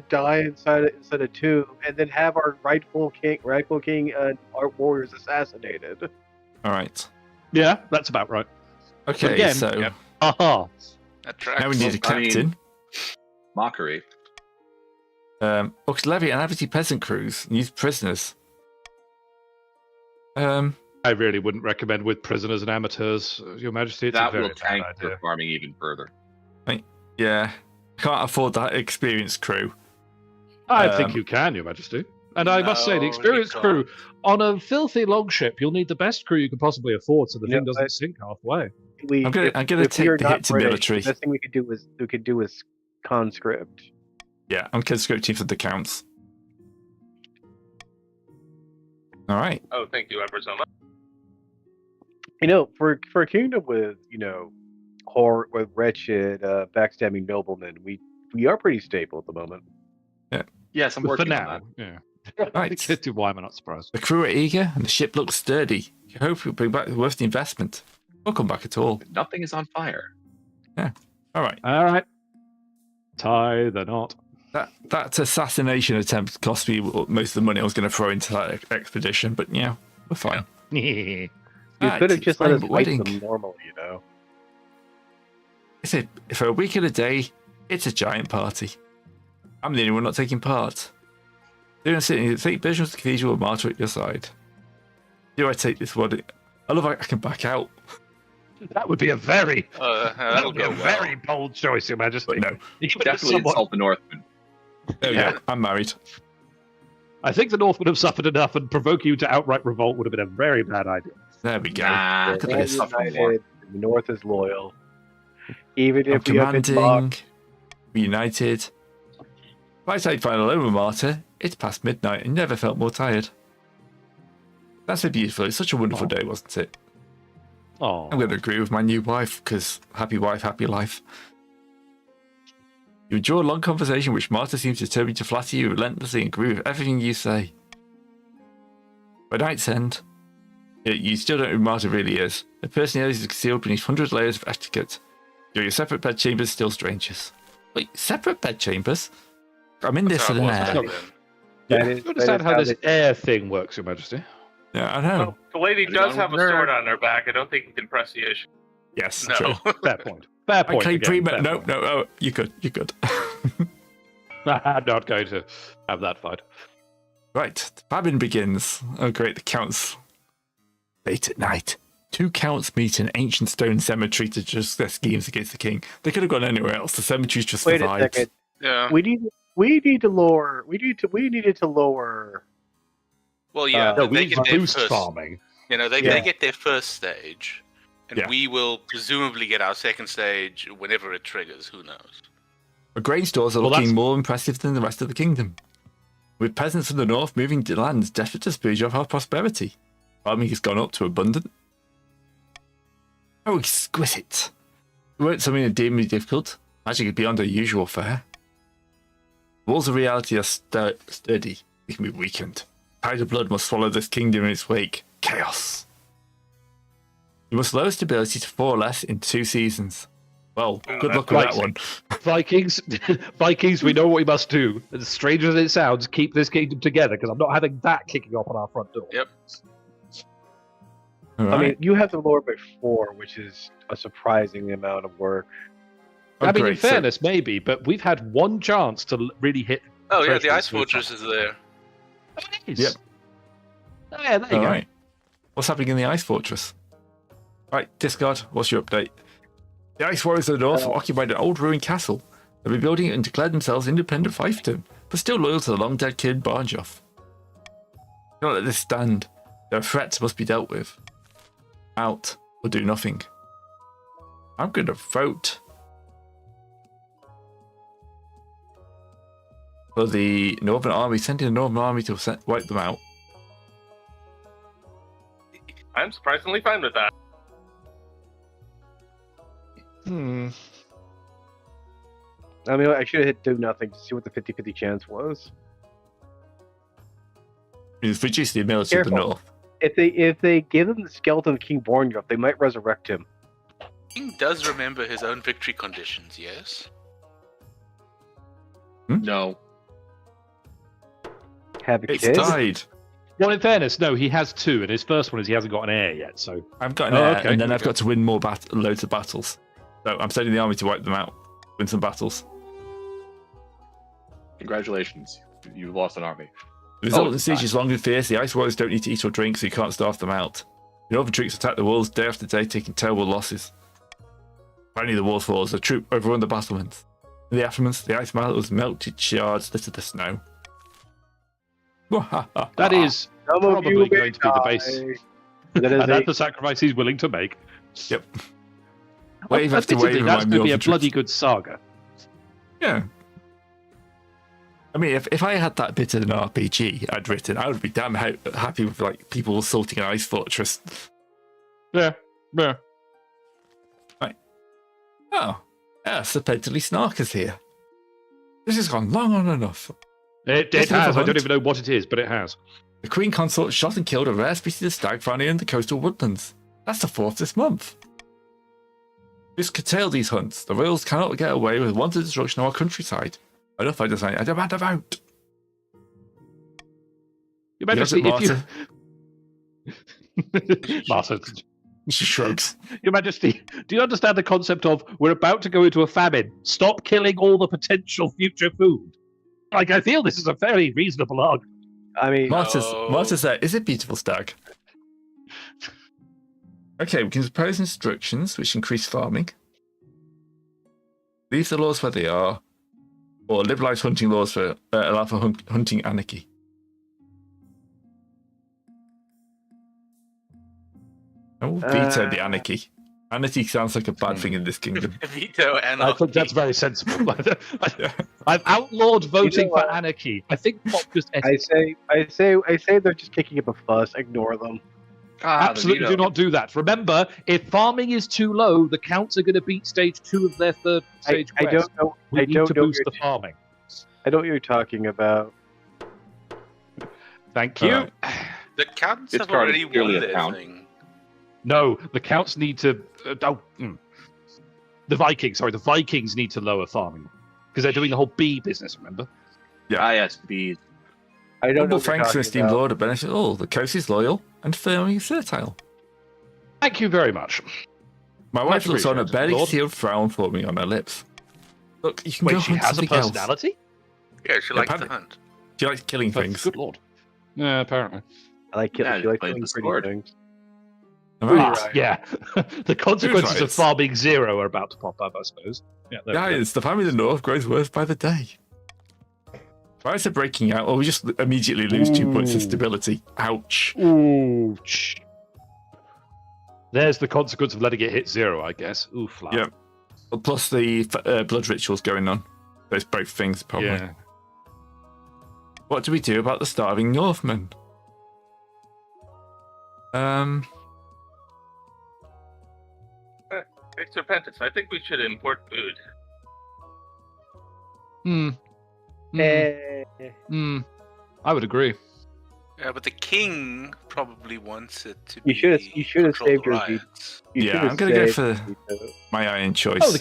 Speaker 2: die inside a tomb, and then have our rightful king and our warriors assassinated.
Speaker 4: Alright.
Speaker 1: Yeah, that's about right.
Speaker 4: Okay,
Speaker 1: again,
Speaker 4: so
Speaker 3: yep.
Speaker 1: Aha!
Speaker 3: That tracks.
Speaker 4: now we need a
Speaker 6: I mean-
Speaker 4: captain.
Speaker 6: Mockery.
Speaker 4: Books levy and average peasant crews and use prisoners.
Speaker 1: I really wouldn't recommend with prisoners and amateurs, Your Majesty. It's a
Speaker 6: That
Speaker 1: very
Speaker 6: will
Speaker 1: bad
Speaker 6: tank
Speaker 1: idea.
Speaker 6: for farming even further.
Speaker 4: Yeah. Can't afford that experienced crew.
Speaker 1: I think
Speaker 4: Um,
Speaker 1: you can, Your Majesty. And I must say,
Speaker 3: No,
Speaker 1: the
Speaker 3: you
Speaker 1: experienced
Speaker 3: can't.
Speaker 1: crew on a filthy longship, you'll need the best crew you can possibly afford, so the
Speaker 2: Yeah,
Speaker 1: thing doesn't sink halfway.
Speaker 2: I'm
Speaker 4: gonna take the hit to military.
Speaker 2: The best thing we could do is conscript.
Speaker 4: Yeah, I'm conscripting for the counts. Alright.
Speaker 5: Oh, thank you ever so much.
Speaker 2: For a kingdom with with wretched, backstabbing noblemen, we are pretty stable at the moment.
Speaker 6: Yes, I'm
Speaker 1: For
Speaker 6: working
Speaker 1: now,
Speaker 6: on
Speaker 1: yeah.
Speaker 4: Right.
Speaker 1: Why am I not surprised?
Speaker 4: The crew are eager and the ship looks sturdy. You hope it'll bring back worth the investment. Won't come back at all.
Speaker 6: that. Nothing is on fire.
Speaker 4: Alright.
Speaker 1: All right. Tie the knot.
Speaker 4: That assassination attempt cost me most of the money I was going to throw into that expedition, but yeah, we're fine.
Speaker 2: You
Speaker 4: Right,
Speaker 2: could have just let us
Speaker 4: fine,
Speaker 2: fight
Speaker 4: wedding.
Speaker 2: them normally,
Speaker 4: I said, for a week and a day, it's a giant party. I'm the only one not taking part. They're going to sit in the St. Bishop's Cathedral with Martyr at your side. Do I take this wedding? I love how I can back out,
Speaker 1: That would be a very, that
Speaker 3: That'll
Speaker 1: would be a
Speaker 3: go well.
Speaker 1: very bold choice, Your Majesty.
Speaker 4: but no.
Speaker 1: Even if
Speaker 6: Definitely
Speaker 1: someone-
Speaker 6: insult the Northmen.
Speaker 4: Oh, yeah, I'm married.
Speaker 1: I think the North would have suffered enough, and provoking you to outright revolt would have been a very bad idea.
Speaker 4: There we go.
Speaker 6: Nah,
Speaker 4: Look at
Speaker 2: We're
Speaker 4: this.
Speaker 6: suffer more.
Speaker 2: united, the North is loyal. Even
Speaker 4: I'm
Speaker 2: if we have been
Speaker 4: commanding.
Speaker 2: mocked,
Speaker 4: We're united. By the time I find alone with Martyr, it's past midnight and never felt more tired. That's so beautiful. It's such a wonderful day, wasn't it?
Speaker 1: Oh,
Speaker 4: I'm going to agree with my new wife, because happy wife, happy life. You enjoy a long conversation which Martyr seems determined to flatter you relentlessly and agree with everything you say. By night's end, you still don't know who Martyr really is. The personality is concealed beneath hundreds of layers of etiquette. Your separate bed chambers still strangers. Wait, separate bed chambers? I'm in this
Speaker 3: That's
Speaker 4: for
Speaker 3: how
Speaker 4: the
Speaker 3: it was
Speaker 4: air.
Speaker 3: back then.
Speaker 2: that
Speaker 1: do
Speaker 2: is,
Speaker 1: you understand
Speaker 2: that
Speaker 1: how
Speaker 2: is
Speaker 1: this air thing works, Your Majesty?
Speaker 4: Yeah, I know.
Speaker 5: Well, the lady
Speaker 6: Put it
Speaker 5: does
Speaker 6: on
Speaker 5: have a
Speaker 6: her.
Speaker 5: sword on her back. I don't think you can press the issue.
Speaker 4: Yes,
Speaker 3: No.
Speaker 4: true.
Speaker 1: Fair point. Fair
Speaker 4: I
Speaker 1: point.
Speaker 4: claim
Speaker 1: again, fair
Speaker 4: no,
Speaker 1: point.
Speaker 4: no, oh, you could.
Speaker 1: I'm not going to have that fight.
Speaker 4: Right, the famine begins. Oh, great, the counts. Late at night, two counts meet in an ancient stone cemetery to discuss their schemes against the king. They could have gone anywhere else. The cemetery's just
Speaker 2: wait
Speaker 4: the
Speaker 2: a
Speaker 4: vibes.
Speaker 2: second.
Speaker 3: Yeah.
Speaker 2: We needed to lower.
Speaker 3: Well, yeah.
Speaker 1: No,
Speaker 3: they
Speaker 1: we need
Speaker 3: get
Speaker 1: to
Speaker 3: their
Speaker 1: boost
Speaker 3: first,
Speaker 1: farming.
Speaker 3: they
Speaker 2: Yeah.
Speaker 3: get their first stage, and
Speaker 4: Yeah.
Speaker 3: we will presumably get our second stage whenever it triggers. Who knows?
Speaker 4: The grain stores are
Speaker 1: Well,
Speaker 4: looking
Speaker 1: that's-
Speaker 4: more impressive than the rest of the kingdom. With peasants from the north moving to lands desperate to spooge off our prosperity. Farming has gone up to abundant. Oh, exquisite. It weren't something indeedly difficult. Magic is beyond our usual fare. The walls of reality are sturdy. They can be weakened. Tide of blood must swallow this kingdom in its wake. Chaos. You must lower stability to 4 or less in 2 seasons. Well, good luck with that one.
Speaker 1: Vikings, we know what we must do. As strange as it sounds, keep this kingdom together, because I'm not having that kicking off on our front door.
Speaker 3: Yep.
Speaker 4: All
Speaker 2: I mean,
Speaker 4: right.
Speaker 2: you have to lower by 4, which is a surprising amount of work.
Speaker 4: Oh,
Speaker 1: I mean, in
Speaker 4: great. So-
Speaker 1: fairness, maybe, but we've had one chance to really hit.
Speaker 3: Oh yeah, the
Speaker 1: Treasury
Speaker 3: ice
Speaker 1: so far.
Speaker 3: fortress is there.
Speaker 1: Oh, it is.
Speaker 4: Yep.
Speaker 1: Oh, yeah, there you
Speaker 4: All
Speaker 1: go.
Speaker 4: right. What's happening in the ice fortress? Right, discard. What's your update? The ice warriors of the north have occupied an old ruined castle. They've been building it and declared themselves independent fiefdom, but still loyal to the long dead King Barnjoff. Don't let this stand. Their threats must be dealt with. Out or do nothing. I'm going to vote for the Northern Army, sending the Northern Army to wipe them out.
Speaker 5: I'm surprisingly fine with that.
Speaker 1: Hmm.
Speaker 2: I mean, I should have hit do nothing to see what the 50-50 chance was.
Speaker 4: It's reduced the ability of the
Speaker 2: Careful.
Speaker 4: north.
Speaker 2: If they give him the skeleton of King Bornjoff, they might resurrect him.
Speaker 3: King does remember his own victory conditions. Yes.
Speaker 6: No.
Speaker 2: Have a
Speaker 4: It's
Speaker 2: kid.
Speaker 4: died.
Speaker 1: Well, in fairness, no, he has 2, and his first one is he hasn't got an heir yet, so...
Speaker 4: I've got an
Speaker 1: Oh,
Speaker 4: heir,
Speaker 1: okay,
Speaker 4: and then I've
Speaker 1: okay.
Speaker 4: got to win more loads of battles. So I'm sending the army to wipe them out, win some battles.
Speaker 6: Congratulations. You've lost an army.
Speaker 4: The resultant siege is long and fierce. The ice warriors don't need to eat or drink, so you can't starve them out. The northern troops attack the walls day after day, taking terrible losses. Finally, the walls fall as the troop overrun the battlements. In the aftermath, the ice battles melted shards litter the snow.
Speaker 1: That is
Speaker 2: Some of
Speaker 1: probably
Speaker 2: you
Speaker 1: going to be the
Speaker 2: may
Speaker 1: base.
Speaker 2: die. That is
Speaker 1: And
Speaker 2: a,
Speaker 1: that's the sacrifice he's willing to make.
Speaker 4: Yep. Wave after
Speaker 1: Admittedly,
Speaker 4: wave
Speaker 1: that's
Speaker 4: remind
Speaker 1: going to
Speaker 4: me
Speaker 1: be a
Speaker 4: of the
Speaker 1: bloody
Speaker 4: troops.
Speaker 1: good saga.
Speaker 4: Yeah. I mean, if I had that bit of an RPG I'd written, I would be damn happy with like people assaulting an ice fortress.
Speaker 1: Yeah, yeah.
Speaker 4: Oh, yeah, supposedly Snarker's here. This has gone long on enough.
Speaker 1: It
Speaker 4: Let's have a
Speaker 1: has. I don't
Speaker 4: hunt.
Speaker 1: even know what it is, but it has.
Speaker 4: The Queen Consort shot and killed a rare species of stag found in the coastal woodlands. That's the 4th this month. Just curtail these hunts. The royals cannot get away with wanton destruction of our countryside. Enough, I decide. I demand a vote.
Speaker 1: Your Majesty,
Speaker 4: Yes,
Speaker 1: if you... Martha,
Speaker 4: She shrugs.
Speaker 1: Your Majesty, do you understand the concept of we're about to go into a famine? Stop killing all the potential future food. Like, I feel this is a very reasonable argument.
Speaker 2: I mean,
Speaker 4: Marta's there. Is it beautiful stag? Okay, we can propose instructions which increase farming. Leave the laws where they are. Or liberalise hunting laws for allow for hunting anarchy. I will veto the anarchy. Anarchy sounds like a bad thing in this kingdom.
Speaker 3: Veto
Speaker 1: I
Speaker 3: anarchy.
Speaker 1: think that's very sensible. I've outlawed voting
Speaker 2: what?
Speaker 1: for anarchy. I think not just
Speaker 2: I say they're just kicking up a fuss. Ignore them.
Speaker 1: absolutely do not do that. Remember, if farming is too low, the counts are going to beat stage 2 of their 3rd stage
Speaker 2: I
Speaker 1: quest.
Speaker 2: don't know.
Speaker 1: We
Speaker 2: I
Speaker 1: need
Speaker 2: don't
Speaker 1: to
Speaker 2: know.
Speaker 1: boost the farming.
Speaker 2: I know what you're talking about.
Speaker 1: Thank you.
Speaker 4: Alright.
Speaker 3: The counts
Speaker 6: This
Speaker 3: have
Speaker 6: card is
Speaker 3: already
Speaker 6: purely
Speaker 3: won
Speaker 6: a
Speaker 3: their
Speaker 6: count.
Speaker 3: thing.
Speaker 1: No, the counts need to. The Vikings need to lower farming because they're doing the whole bee business. Remember?
Speaker 6: Yes, bees.
Speaker 2: I don't know
Speaker 4: Humble
Speaker 2: what you're
Speaker 4: thanks to
Speaker 2: talking
Speaker 4: esteemed
Speaker 2: about.
Speaker 4: lord of benefit all. The coast is loyal and firmly fertile.
Speaker 1: Thank you very much.
Speaker 4: My wife
Speaker 1: Much
Speaker 4: looks on a
Speaker 1: appreciated,
Speaker 4: barely
Speaker 1: Lord.
Speaker 4: concealed frown forming on her lips. Look, you can go
Speaker 1: Wait, she
Speaker 4: hunt
Speaker 1: has a
Speaker 4: something else.
Speaker 1: personality?
Speaker 3: Yeah, she likes to
Speaker 4: apparently.
Speaker 3: hunt.
Speaker 4: She likes killing
Speaker 1: Oh,
Speaker 4: things.
Speaker 1: good lord. Yeah, apparently.
Speaker 2: I like
Speaker 6: Yeah,
Speaker 2: killing. She likes
Speaker 6: play
Speaker 2: killing
Speaker 6: the
Speaker 2: pretty
Speaker 6: sword.
Speaker 2: things.
Speaker 4: All right.
Speaker 2: Right.
Speaker 1: Yeah, the consequences of
Speaker 4: rights.
Speaker 1: farming 0 are about to pop up, I suppose. Yeah, there we go.
Speaker 4: Guys, the family in the north grows worse by the day. Riots are breaking out, or we just immediately lose 2 points of
Speaker 2: Ooh.
Speaker 4: stability. Ouch.
Speaker 1: Ooh, there's the consequence of letting it hit 0, I guess. Ooh, flap.
Speaker 4: Yeah. Plus the blood rituals going on. There's both things, probably.
Speaker 1: Yeah.
Speaker 4: What do we do about the starving Northmen?
Speaker 5: Hey, Serpentis, I think we should import food.
Speaker 1: I would agree.
Speaker 3: Yeah, but the king probably wants it to
Speaker 2: You
Speaker 3: be.
Speaker 2: should have
Speaker 3: control
Speaker 2: saved
Speaker 3: the
Speaker 2: your
Speaker 3: riots.
Speaker 4: Yeah, I'm going to go for my iron choice.
Speaker 1: Oh, the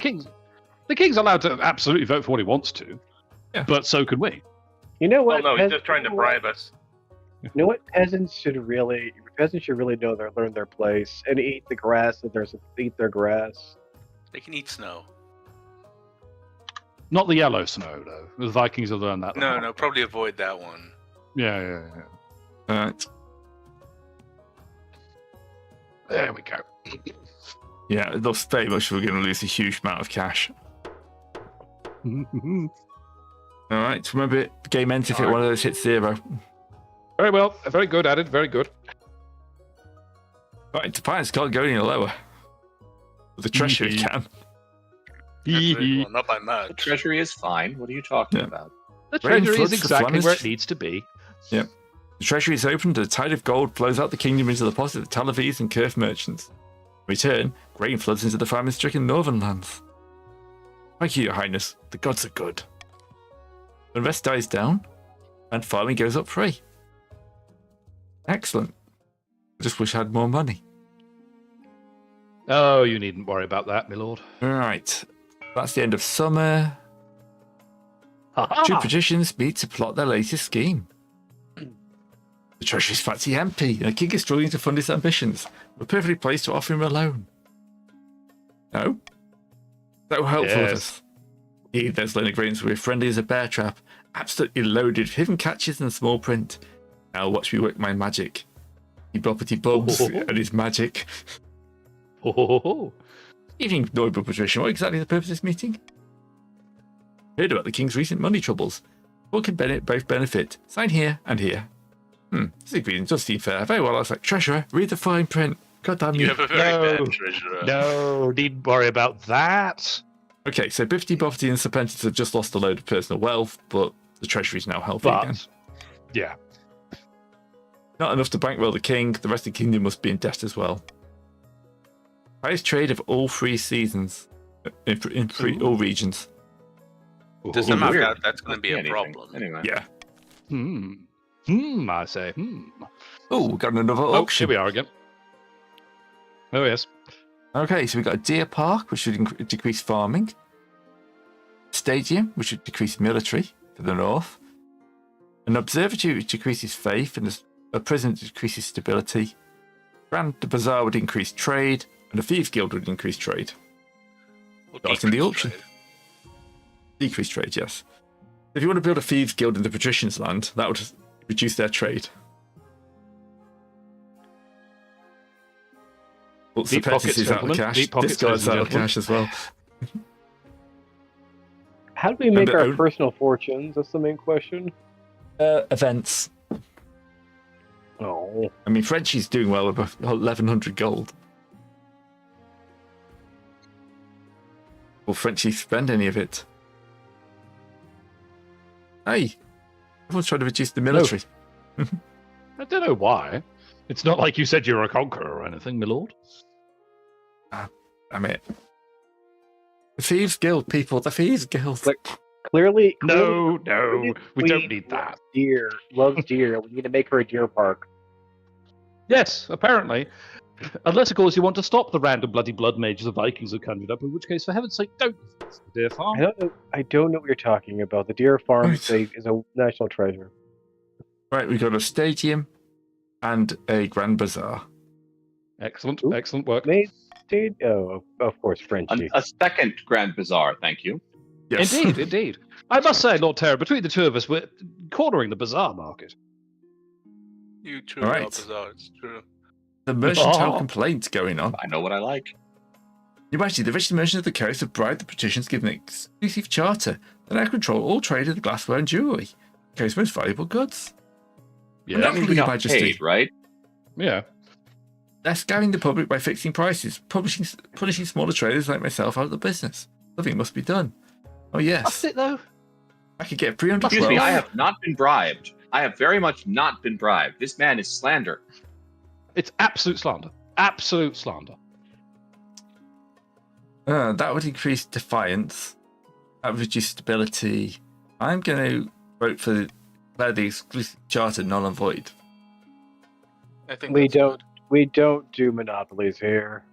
Speaker 1: king's allowed to absolutely vote for what he wants to.
Speaker 4: Yeah.
Speaker 1: But so can we.
Speaker 2: You know
Speaker 5: Oh
Speaker 2: what?
Speaker 5: no, he's just trying to bribe us.
Speaker 2: You know what? Peasants should really know learn their place and eat the grass eat their grass.
Speaker 3: They can eat snow.
Speaker 1: Not the yellow snow, though. The Vikings have learned that.
Speaker 3: No, probably avoid that one.
Speaker 1: Yeah.
Speaker 4: All right.
Speaker 1: There we go.
Speaker 4: Yeah, it looks very much we're going to lose a huge amount of cash. All right, remember, game ends if one of those hits 0.
Speaker 1: Very well. Very good, added. Very good.
Speaker 4: Right, Defiance can't go any lower. The treasury can.
Speaker 3: Well, not by
Speaker 6: The
Speaker 3: much.
Speaker 6: treasury is fine. What are you talking
Speaker 4: Yeah.
Speaker 6: about?
Speaker 1: The
Speaker 4: Rain
Speaker 1: treasury is
Speaker 4: floods the
Speaker 1: exactly
Speaker 4: Flemish.
Speaker 1: where it needs to be.
Speaker 4: The treasury is opened, and a tide of gold flows out the kingdom into the pockets of Tel Aviv's and Kurf merchants. In return, grain floods into the famine-stricken northern lands. Thank you, Your Highness. The gods are good. Unrest dies down, and farming goes up free. Excellent. I just wish I had more money.
Speaker 1: Oh, you needn't worry about that, my lord.
Speaker 4: Right. That's the end of summer. Two patricians meet to plot their latest scheme. The treasury's fancy empty, and the king is struggling to fund his ambitions. We're perfectly placed to offer him a loan. No? So helpful with
Speaker 1: Yes.
Speaker 4: us. There's loan agreements we're friendly as a bear trap, absolutely loaded with hidden catches and small print. Now watch me work my magic. He boppity bobs and his magic. Evening, noble patrician. What exactly is the purpose of this meeting? Heard about the king's recent money troubles. What can both benefit? Sign here and here. This agreement does seem fair. Very well, I was like, treasurer, read the fine print. God damn
Speaker 3: You
Speaker 4: you.
Speaker 3: have a very bad treasurer.
Speaker 1: No, needn't worry about that.
Speaker 4: Okay, so Biffy, Boffety, and Serpentis have just lost a load of personal wealth, but the treasury's now healthy again.
Speaker 1: But, yeah.
Speaker 4: Not enough to bankroll the king. The rest of the kingdom must be in debt as well. Highest trade of all 3 seasons in all regions.
Speaker 3: Doesn't
Speaker 6: Weird.
Speaker 3: matter. That's going to be a
Speaker 6: Anything.
Speaker 3: problem.
Speaker 6: Anyway.
Speaker 4: Yeah.
Speaker 1: I say.
Speaker 4: Oh, we've got another
Speaker 1: Oh,
Speaker 4: auction.
Speaker 1: here we are again. Oh, yes.
Speaker 4: Okay, so we've got a deer park, which should decrease farming. Stadium, which would decrease military for the north. An observatory, which decreases faith, and a prison which decreases stability. Grand Bazaar would increase trade, and a thieves guild would increase trade.
Speaker 3: We'll
Speaker 4: Starting the
Speaker 3: decrease
Speaker 4: auction.
Speaker 3: trade.
Speaker 4: Decrease trade, yes. If you want to build a thieves guild in the patricians' land, that would reduce their trade. Well,
Speaker 1: Deep
Speaker 4: Serpentis
Speaker 1: pockets,
Speaker 4: is out of
Speaker 1: gentlemen.
Speaker 4: cash.
Speaker 1: Deep pockets,
Speaker 4: This guy's
Speaker 1: ladies and
Speaker 4: out of
Speaker 1: gentlemen.
Speaker 4: cash as well.
Speaker 2: How do we make
Speaker 4: And
Speaker 2: our
Speaker 4: the-
Speaker 2: personal fortunes? That's the main question.
Speaker 4: Events.
Speaker 2: Oh,
Speaker 4: I mean, Frenchie's doing well with 1,100 gold. Will Frenchie spend any of it? Hey, everyone's trying to reduce the military.
Speaker 1: I don't know why. It's not like you said you're a conqueror or anything, my lord.
Speaker 4: I mean, the Thieves Guild, people, the Thieves Guild.
Speaker 2: Like- clearly,
Speaker 1: No,
Speaker 2: clearly
Speaker 1: we don't need that.
Speaker 2: Deer loves deer. We need to make her a deer park.
Speaker 1: Yes, apparently. Unless, of course, you want to stop the random bloody blood mages the Vikings have conjured up, in which case, for heaven's sake, don't defense the deer farm.
Speaker 2: I don't know what you're talking about. The deer farm
Speaker 4: Right.
Speaker 2: is a national treasure.
Speaker 4: Right, we've got a stadium and a grand bazaar.
Speaker 1: Excellent,
Speaker 2: Ooh.
Speaker 1: excellent work.
Speaker 2: Made state? Oh, of course, Frenchie.
Speaker 6: A second Grand Bazaar, thank you.
Speaker 4: Yes.
Speaker 1: Indeed, indeed. I must say, Lord Terror, between the two of us, we're cornering the bazaar market.
Speaker 3: You true
Speaker 4: All right.
Speaker 3: Bazaar, it's true.
Speaker 4: The mercantile
Speaker 1: Oh.
Speaker 4: complaint going on.
Speaker 6: I know what I like.
Speaker 4: You imagine the rich merchants of the coast have bribed the patricians, given an exclusive charter that now control all trade of the glassware and jewellery, the coast's most valuable goods.
Speaker 1: Yeah,
Speaker 6: That means we
Speaker 4: Your
Speaker 6: got
Speaker 4: Majesty.
Speaker 6: paid, right?
Speaker 1: yeah.
Speaker 4: They're scamming the public by fixing prices, punishing smaller traders like myself out of the business. Something must be done. Oh yes,
Speaker 1: That's it though.
Speaker 4: I could get 300
Speaker 6: Excuse me,
Speaker 4: wealth.
Speaker 6: I have not been bribed. I have very much not been bribed. This man is slander.
Speaker 1: It's absolute slander. Absolute slander.
Speaker 4: That would increase defiance. That would reduce stability. I'm going to vote for declare the exclusive charter null and void.
Speaker 3: I think
Speaker 2: We
Speaker 3: that's
Speaker 2: don't.
Speaker 3: good.
Speaker 2: We don't do monopolies here.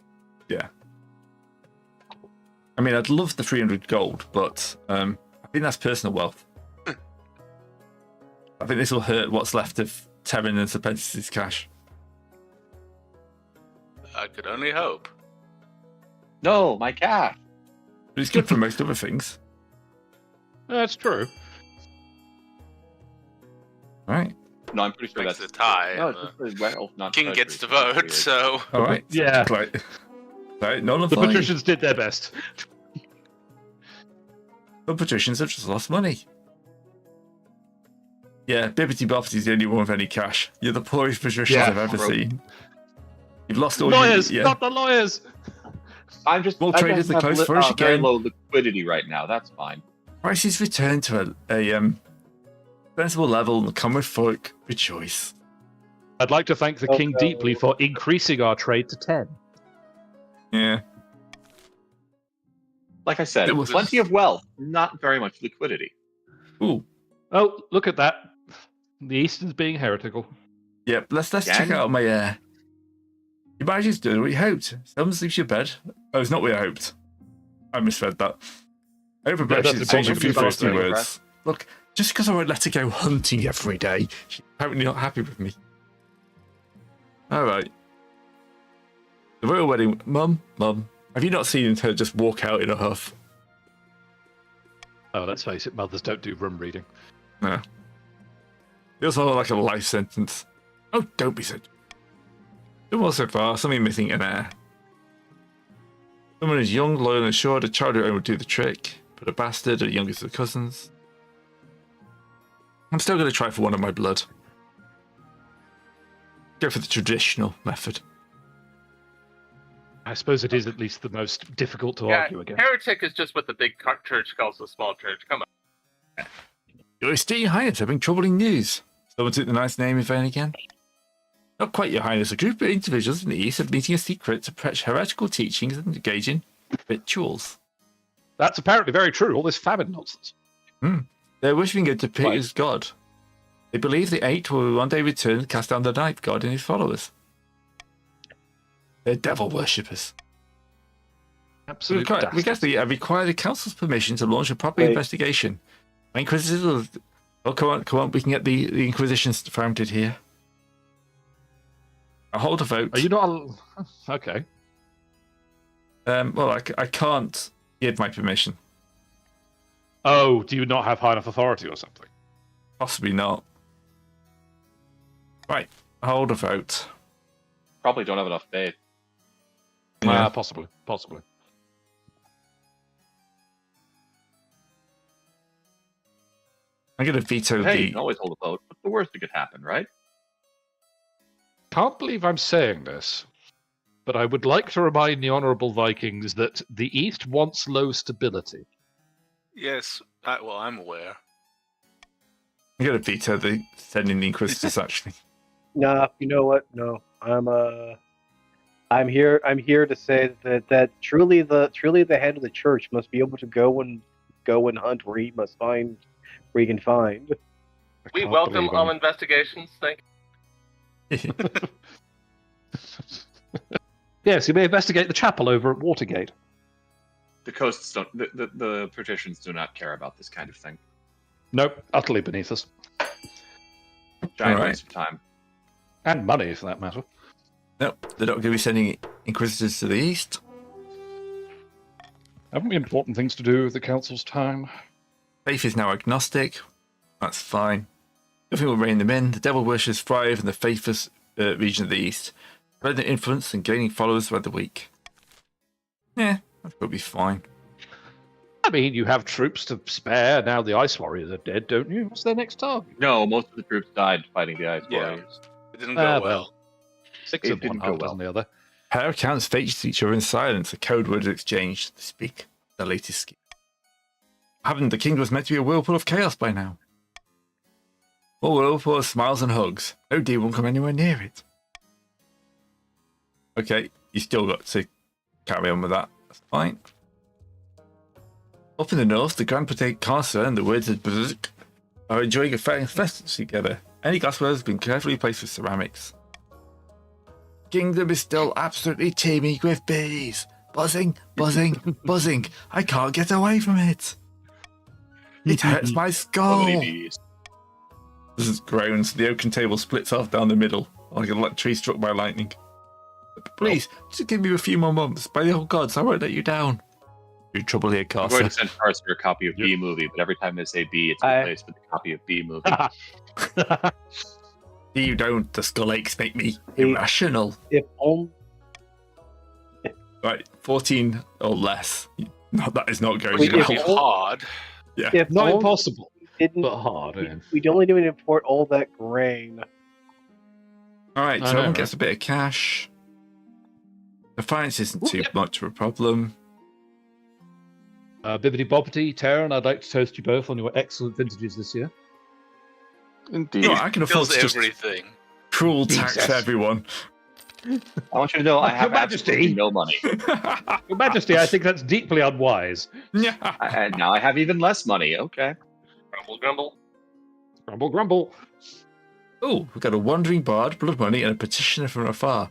Speaker 4: I mean, I'd love the 300 gold, but I think that's personal wealth. I think this will hurt what's left of Terran and Serpentis' cash.
Speaker 3: I could only hope.
Speaker 6: No, my cat.
Speaker 4: But it's good for most other things.
Speaker 1: That's true.
Speaker 4: Right.
Speaker 6: No, I'm pretty sure
Speaker 3: Makes
Speaker 6: that's
Speaker 3: it a tie.
Speaker 6: No,
Speaker 3: and
Speaker 6: it's
Speaker 3: the
Speaker 6: just the wealth, not
Speaker 3: king
Speaker 6: treasury.
Speaker 3: gets to
Speaker 6: It's not
Speaker 3: vote,
Speaker 6: weird.
Speaker 3: so
Speaker 4: All right.
Speaker 1: Yeah.
Speaker 4: Right, null and
Speaker 1: The
Speaker 4: void.
Speaker 1: patricians did their best.
Speaker 4: The patricians have just lost money. Yeah, Bibbity Boppity is the only one with any cash. You're the poorest patricians
Speaker 1: Yeah.
Speaker 4: I've ever
Speaker 6: Broke.
Speaker 4: seen. You've lost all
Speaker 1: Lawyers,
Speaker 4: your...
Speaker 1: not the lawyers.
Speaker 6: I'm just.
Speaker 4: Well,
Speaker 6: I
Speaker 4: traders
Speaker 6: just
Speaker 4: are
Speaker 6: have
Speaker 4: close for us
Speaker 6: very
Speaker 4: again.
Speaker 6: low liquidity right now. That's fine.
Speaker 4: Prices return to a sensible level and the common folk rejoice.
Speaker 1: I'd like to thank the
Speaker 2: Oh,
Speaker 1: king
Speaker 2: no.
Speaker 1: deeply for increasing our trade to 10.
Speaker 4: Yeah.
Speaker 6: Like I said,
Speaker 4: It was-
Speaker 6: plenty of wealth, not very much liquidity.
Speaker 4: Ooh.
Speaker 1: Oh, look at that. The Eastern's being heretical.
Speaker 4: Yep, let's check
Speaker 6: Again?
Speaker 4: out my Your Majesty's doing what you hoped. Someone sleeps your bed. Oh, it's not what I hoped. I misread that. I hope
Speaker 1: Yeah,
Speaker 4: a
Speaker 1: that's
Speaker 4: should change a
Speaker 1: important.
Speaker 4: few
Speaker 1: You've got
Speaker 4: frosty
Speaker 6: to, right?
Speaker 4: words. Look, just because I won't let her go hunting every day, she's apparently not happy with me. Alright. The royal wedding. Mum, have you not seen her just walk out in a huff?
Speaker 1: Oh, let's face it, mothers don't do room reading.
Speaker 4: No. Feels more like a life sentence. Oh, don't be so. Well, so far, something missing an heir. Someone who's young, loyal, and assured a child who would do the trick, but a bastard, a youngest of cousins. I'm still going to try for one of my blood. Go for the traditional method.
Speaker 1: I suppose it is at least the most difficult to
Speaker 5: Yeah,
Speaker 1: argue against.
Speaker 5: heretic is just what the big church calls a small church. Come on.
Speaker 4: Your esteemed highness, having troubling news. Someone took the nice name in vain again? Not quite, your highness. A group of individuals in the east are meeting a secret to preach heretical teachings and engage in rituals.
Speaker 1: That's apparently very true, all this famine nonsense.
Speaker 4: They're worshipping a Depe's god. They believe the Eight will one day return and cast down the Ninth god and his followers. They're devil worshippers.
Speaker 1: Absolute
Speaker 4: We guess they require the council's permission to launch a proper
Speaker 2: Wait.
Speaker 4: investigation. Inquisitors will... Oh, come on, we can get the Inquisition founded here. I'll hold a vote.
Speaker 1: Are you not... Okay.
Speaker 4: Well, I can't give my permission.
Speaker 1: Oh, do you not have high enough authority or something?
Speaker 4: Possibly not. Right, I'll hold a vote.
Speaker 6: Probably don't have enough faith.
Speaker 4: Yeah.
Speaker 1: Possibly.
Speaker 4: I'm going to veto
Speaker 6: Hey, you
Speaker 4: the...
Speaker 6: can always hold a vote. What's the worst that could happen, right?
Speaker 1: Can't believe I'm saying this, but I would like to remind the Honourable Vikings that the East wants low stability.
Speaker 3: yes, well, I'm aware.
Speaker 4: I'm going to veto the sending the Inquisitors, actually.
Speaker 2: Nah, you know what? No, I'm here to say that truly the head of the church must be able to go and hunt where he can find.
Speaker 1: I
Speaker 5: We
Speaker 1: can't
Speaker 5: welcome
Speaker 1: believe
Speaker 5: all
Speaker 1: I'm-
Speaker 5: investigations. Thank you.
Speaker 1: Yes, you may investigate the chapel over at Watergate.
Speaker 6: The coasts don't. The patricians do not care about this kind of thing.
Speaker 1: Nope, utterly beneath us.
Speaker 6: Giant
Speaker 4: Alright.
Speaker 6: waste of time.
Speaker 1: And money, for that matter.
Speaker 4: Nope, they're not going to be sending Inquisitors to the east.
Speaker 1: Haven't we important things to do with the council's time?
Speaker 4: Faith is now agnostic. That's fine. Nothing will rein them in. The devil worshippers thrive in the faithless region of the east. spreading influence and gaining followers throughout the week. Yeah, that could be fine.
Speaker 1: I mean, you have troops to spare. Now the Ice Warriors are dead, don't you? What's their next target?
Speaker 6: No, most of the troops died fighting the Ice
Speaker 3: Yeah.
Speaker 6: Warriors.
Speaker 3: It didn't go well.
Speaker 1: 6
Speaker 6: It
Speaker 1: of one,
Speaker 6: didn't
Speaker 1: half
Speaker 6: go
Speaker 1: a dozen
Speaker 6: well.
Speaker 1: the other.
Speaker 4: Pair accounts face each other in silence. A code word is exchanged to speak the latest scheme. Haven't the kingdom was meant to be a whirlpool of chaos by now? More whirlpool of smiles and hugs. No deal won't come anywhere near it. Okay, you still got to carry on with that. That's fine. Up in the north, the Grand Protect Castle and the Words of Berserk are enjoying a fair festival together. Any glassware has been carefully placed with ceramics. Kingdom is still absolutely teeming with bees. Buzzing, buzzing, buzzing. I can't get away from it. It hurts my skull. This is groans. The oaken table splits off down the middle, like a tree struck by lightning. Please, just give me a few more months. By the old gods, I won't let you down. You're in trouble here,
Speaker 6: I'm going
Speaker 4: Carson.
Speaker 6: to send Carson a copy of B movie, but every time they say B, it's replaced with a copy of B movie.
Speaker 4: You don't. The skull aches make me irrational.
Speaker 2: If only.
Speaker 4: Right, 14 or less. No, that is not going
Speaker 2: Wait,
Speaker 4: to
Speaker 2: if
Speaker 3: Be
Speaker 4: help.
Speaker 3: hard.
Speaker 4: Yeah.
Speaker 2: If
Speaker 1: Not
Speaker 2: only
Speaker 1: impossible,
Speaker 2: we didn't,
Speaker 1: but hard.
Speaker 2: we only didn't import all that grain.
Speaker 4: All right,
Speaker 1: I
Speaker 4: so
Speaker 1: know,
Speaker 4: everyone
Speaker 1: right?
Speaker 4: gets a bit of cash. The finance isn't too much of a problem.
Speaker 1: Bibbidi Bobbidi, Terran, I'd like to toast you both on your excellent vintages this year.
Speaker 6: Indeed.
Speaker 4: No, I can afford
Speaker 3: Kills
Speaker 4: to just
Speaker 3: everything.
Speaker 4: cruel tax
Speaker 1: Jesus.
Speaker 4: everyone.
Speaker 6: I want you to know I
Speaker 1: Your
Speaker 6: have
Speaker 1: Majesty.
Speaker 6: absolutely no money.
Speaker 1: Your Majesty, I think that's deeply unwise.
Speaker 4: Yeah.
Speaker 6: And now I have even less money. Okay.
Speaker 5: Grumble, grumble.
Speaker 1: Grumble, grumble.
Speaker 4: Oh, we've got a wandering bard, blood money, and a petitioner from afar.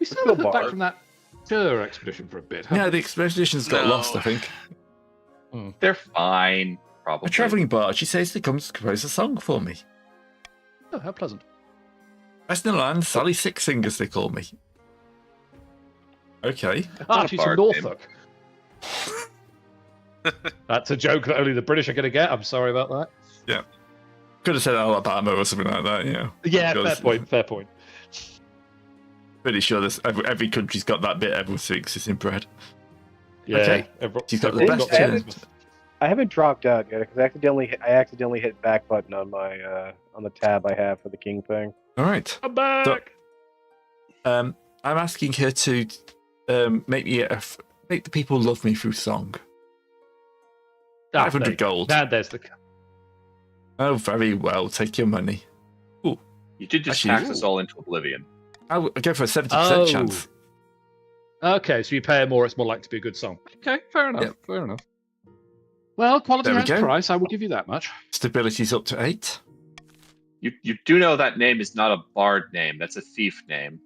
Speaker 1: We still
Speaker 2: Let's go
Speaker 1: haven't heard back
Speaker 2: Bard.
Speaker 1: from that tour expedition for a bit. have
Speaker 4: Yeah,
Speaker 1: we?
Speaker 4: the expedition's got
Speaker 3: No.
Speaker 4: lost, I think.
Speaker 6: They're fine, probably.
Speaker 4: A travelling bard, she says, that comes to compose a song for me.
Speaker 1: Oh, how pleasant.
Speaker 4: West in the land, Sally Six Singers, they call me. Okay.
Speaker 1: Ah,
Speaker 6: a
Speaker 1: she's from
Speaker 6: bard name.
Speaker 1: Norfolk. That's a joke that only the British are going to get. I'm sorry about that.
Speaker 4: Could have said Alabama or something like that, you know.
Speaker 1: Yeah, fair
Speaker 4: Because-
Speaker 1: point, fair point.
Speaker 4: Pretty sure this, every country's got that bit everyone thinks is inbred.
Speaker 1: Yeah,
Speaker 4: Okay.
Speaker 1: everyone-
Speaker 4: She's got the
Speaker 1: everyone's
Speaker 4: best
Speaker 1: got
Speaker 4: chance.
Speaker 1: those.
Speaker 2: I haven't dropped out yet because I accidentally hit back button on my on the tab I have for the king thing.
Speaker 4: All right.
Speaker 1: I'm back.
Speaker 4: I'm asking her to make me make the people love me through song. 500 gold.
Speaker 1: Now there's the.
Speaker 4: Oh, very well. Take your money.
Speaker 6: You did just
Speaker 4: Actually,
Speaker 6: tax us all into oblivion.
Speaker 4: I'll go for a 70%
Speaker 1: Oh.
Speaker 4: chance.
Speaker 1: Okay, so you pay her more, it's more likely to be a good song. Okay, fair enough.
Speaker 4: Yep.
Speaker 1: Fair enough. Well, quality
Speaker 4: There we
Speaker 1: has
Speaker 4: go.
Speaker 1: price. I will give you that much.
Speaker 4: Stability's up to 8.
Speaker 6: You do know that name is not a bard name. That's a thief name.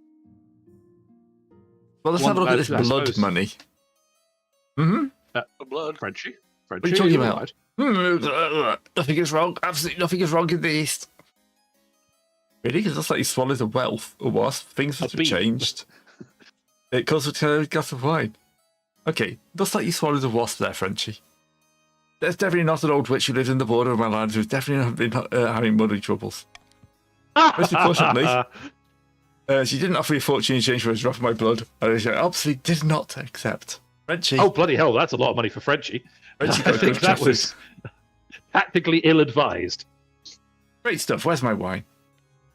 Speaker 4: Well, let's
Speaker 1: One
Speaker 4: have a look at
Speaker 1: that,
Speaker 4: this
Speaker 1: I
Speaker 4: blood
Speaker 1: suppose.
Speaker 4: money. Mm-hmm.
Speaker 3: The blood.
Speaker 1: Frenchy.
Speaker 4: What are you talking
Speaker 1: you're
Speaker 4: about?
Speaker 1: right.
Speaker 4: Nothing is wrong. Absolutely nothing is wrong in the East. Really? Because that's like you swallowed a wasp. Things
Speaker 1: A
Speaker 4: must have
Speaker 1: bee.
Speaker 4: changed. It calls for a glass of wine. Okay, looks like you swallowed a wasp there, Frenchie. There's definitely not an old witch who lives in the border of my land who's definitely not been having money troubles. Most importantly, she didn't offer me a fortune in exchange for a drop of my blood. I obviously did not accept. Frenchie.
Speaker 1: Oh, bloody hell, that's a lot of money for Frenchie.
Speaker 4: Frenchie
Speaker 1: I
Speaker 4: got
Speaker 1: think
Speaker 4: good
Speaker 1: that
Speaker 4: justice.
Speaker 1: was tactically ill-advised.
Speaker 4: Great stuff. Where's my wine?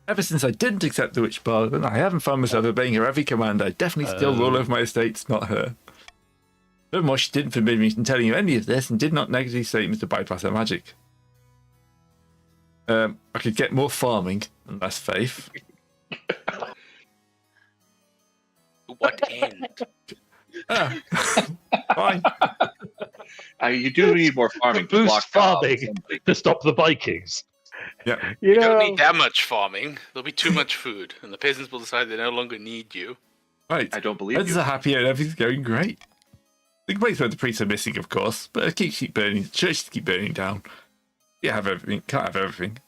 Speaker 4: Ever since I didn't accept the witch bar, I haven't found myself obeying her every command. I definitely still rule over my estates, not her. Furthermore, she didn't forbid me from telling you any of this and did not negatively state me to bypass her magic. I could get more farming and less faith.
Speaker 3: What end?
Speaker 4: Fine.
Speaker 6: You do need more farming to
Speaker 1: Boost
Speaker 6: block out
Speaker 1: farming.
Speaker 6: somebody.
Speaker 1: To stop the Vikings.
Speaker 2: You
Speaker 3: You
Speaker 2: know,
Speaker 3: don't need that much farming. There'll be too much food, and the peasants will decide they no longer need you.
Speaker 4: Right.
Speaker 6: I don't believe
Speaker 4: Friends
Speaker 6: you.
Speaker 4: are happy and everything's going great. The place where the priests are missing, of course, but it keep burning. Churches keep burning down. You have everything. Can't have everything.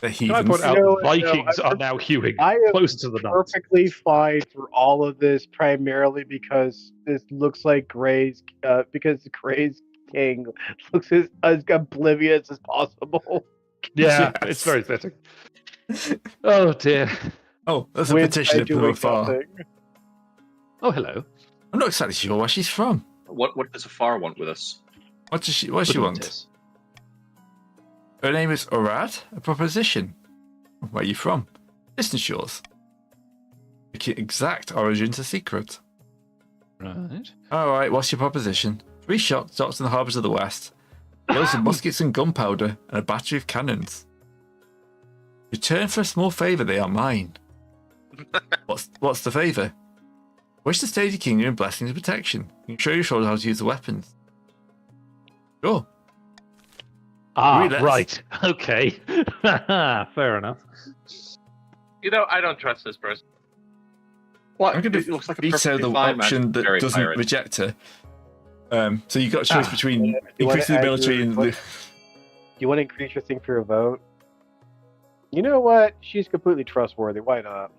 Speaker 4: They're
Speaker 1: Can I
Speaker 4: heathens.
Speaker 1: point out
Speaker 2: No,
Speaker 1: the
Speaker 2: no,
Speaker 1: Vikings
Speaker 2: I-
Speaker 1: are now hewing
Speaker 2: I am
Speaker 1: closer to the nuts?
Speaker 2: perfectly fine for all of this, primarily because this looks like Gray's because Gray's king looks as oblivious as possible.
Speaker 1: Yeah,
Speaker 4: Yes.
Speaker 1: it's very fitting. Oh dear.
Speaker 4: Oh, there's a
Speaker 2: When
Speaker 4: petitioner
Speaker 2: I
Speaker 4: from
Speaker 2: do
Speaker 4: afar.
Speaker 2: nothing.
Speaker 1: Oh, hello.
Speaker 4: I'm not exactly sure where she's from.
Speaker 6: What does Afar want with us?
Speaker 4: What does she want?
Speaker 1: Budweiser.
Speaker 4: Her name is Orad, a proposition. Where are you from? Distant shores. The exact origins are secret.
Speaker 1: Right.
Speaker 4: Alright, what's your proposition? 3 shots docked in the harbours of the west. Loads of muskets and gunpowder, and a battery of cannons. Return for a small favour, they are mine. What's the favour? Wish to stay the kingdom in blessings and protection. You can show your soldiers how to use the weapons. Sure.
Speaker 1: Ah,
Speaker 4: Really,
Speaker 1: right. Okay. Fair enough.
Speaker 5: I don't trust this person.
Speaker 6: What?
Speaker 4: I'm going
Speaker 6: It looks like a
Speaker 4: to veto
Speaker 6: perfectly
Speaker 4: the
Speaker 6: fine
Speaker 4: option
Speaker 6: match.
Speaker 4: that
Speaker 6: Very
Speaker 4: doesn't
Speaker 6: pirate.
Speaker 4: reject her. So you've got a choice between
Speaker 2: You wanna
Speaker 4: increasing the
Speaker 2: add
Speaker 4: military
Speaker 2: your-
Speaker 4: and
Speaker 2: what- You want to increase your thing for your vote? You know what? She's completely trustworthy. Why not?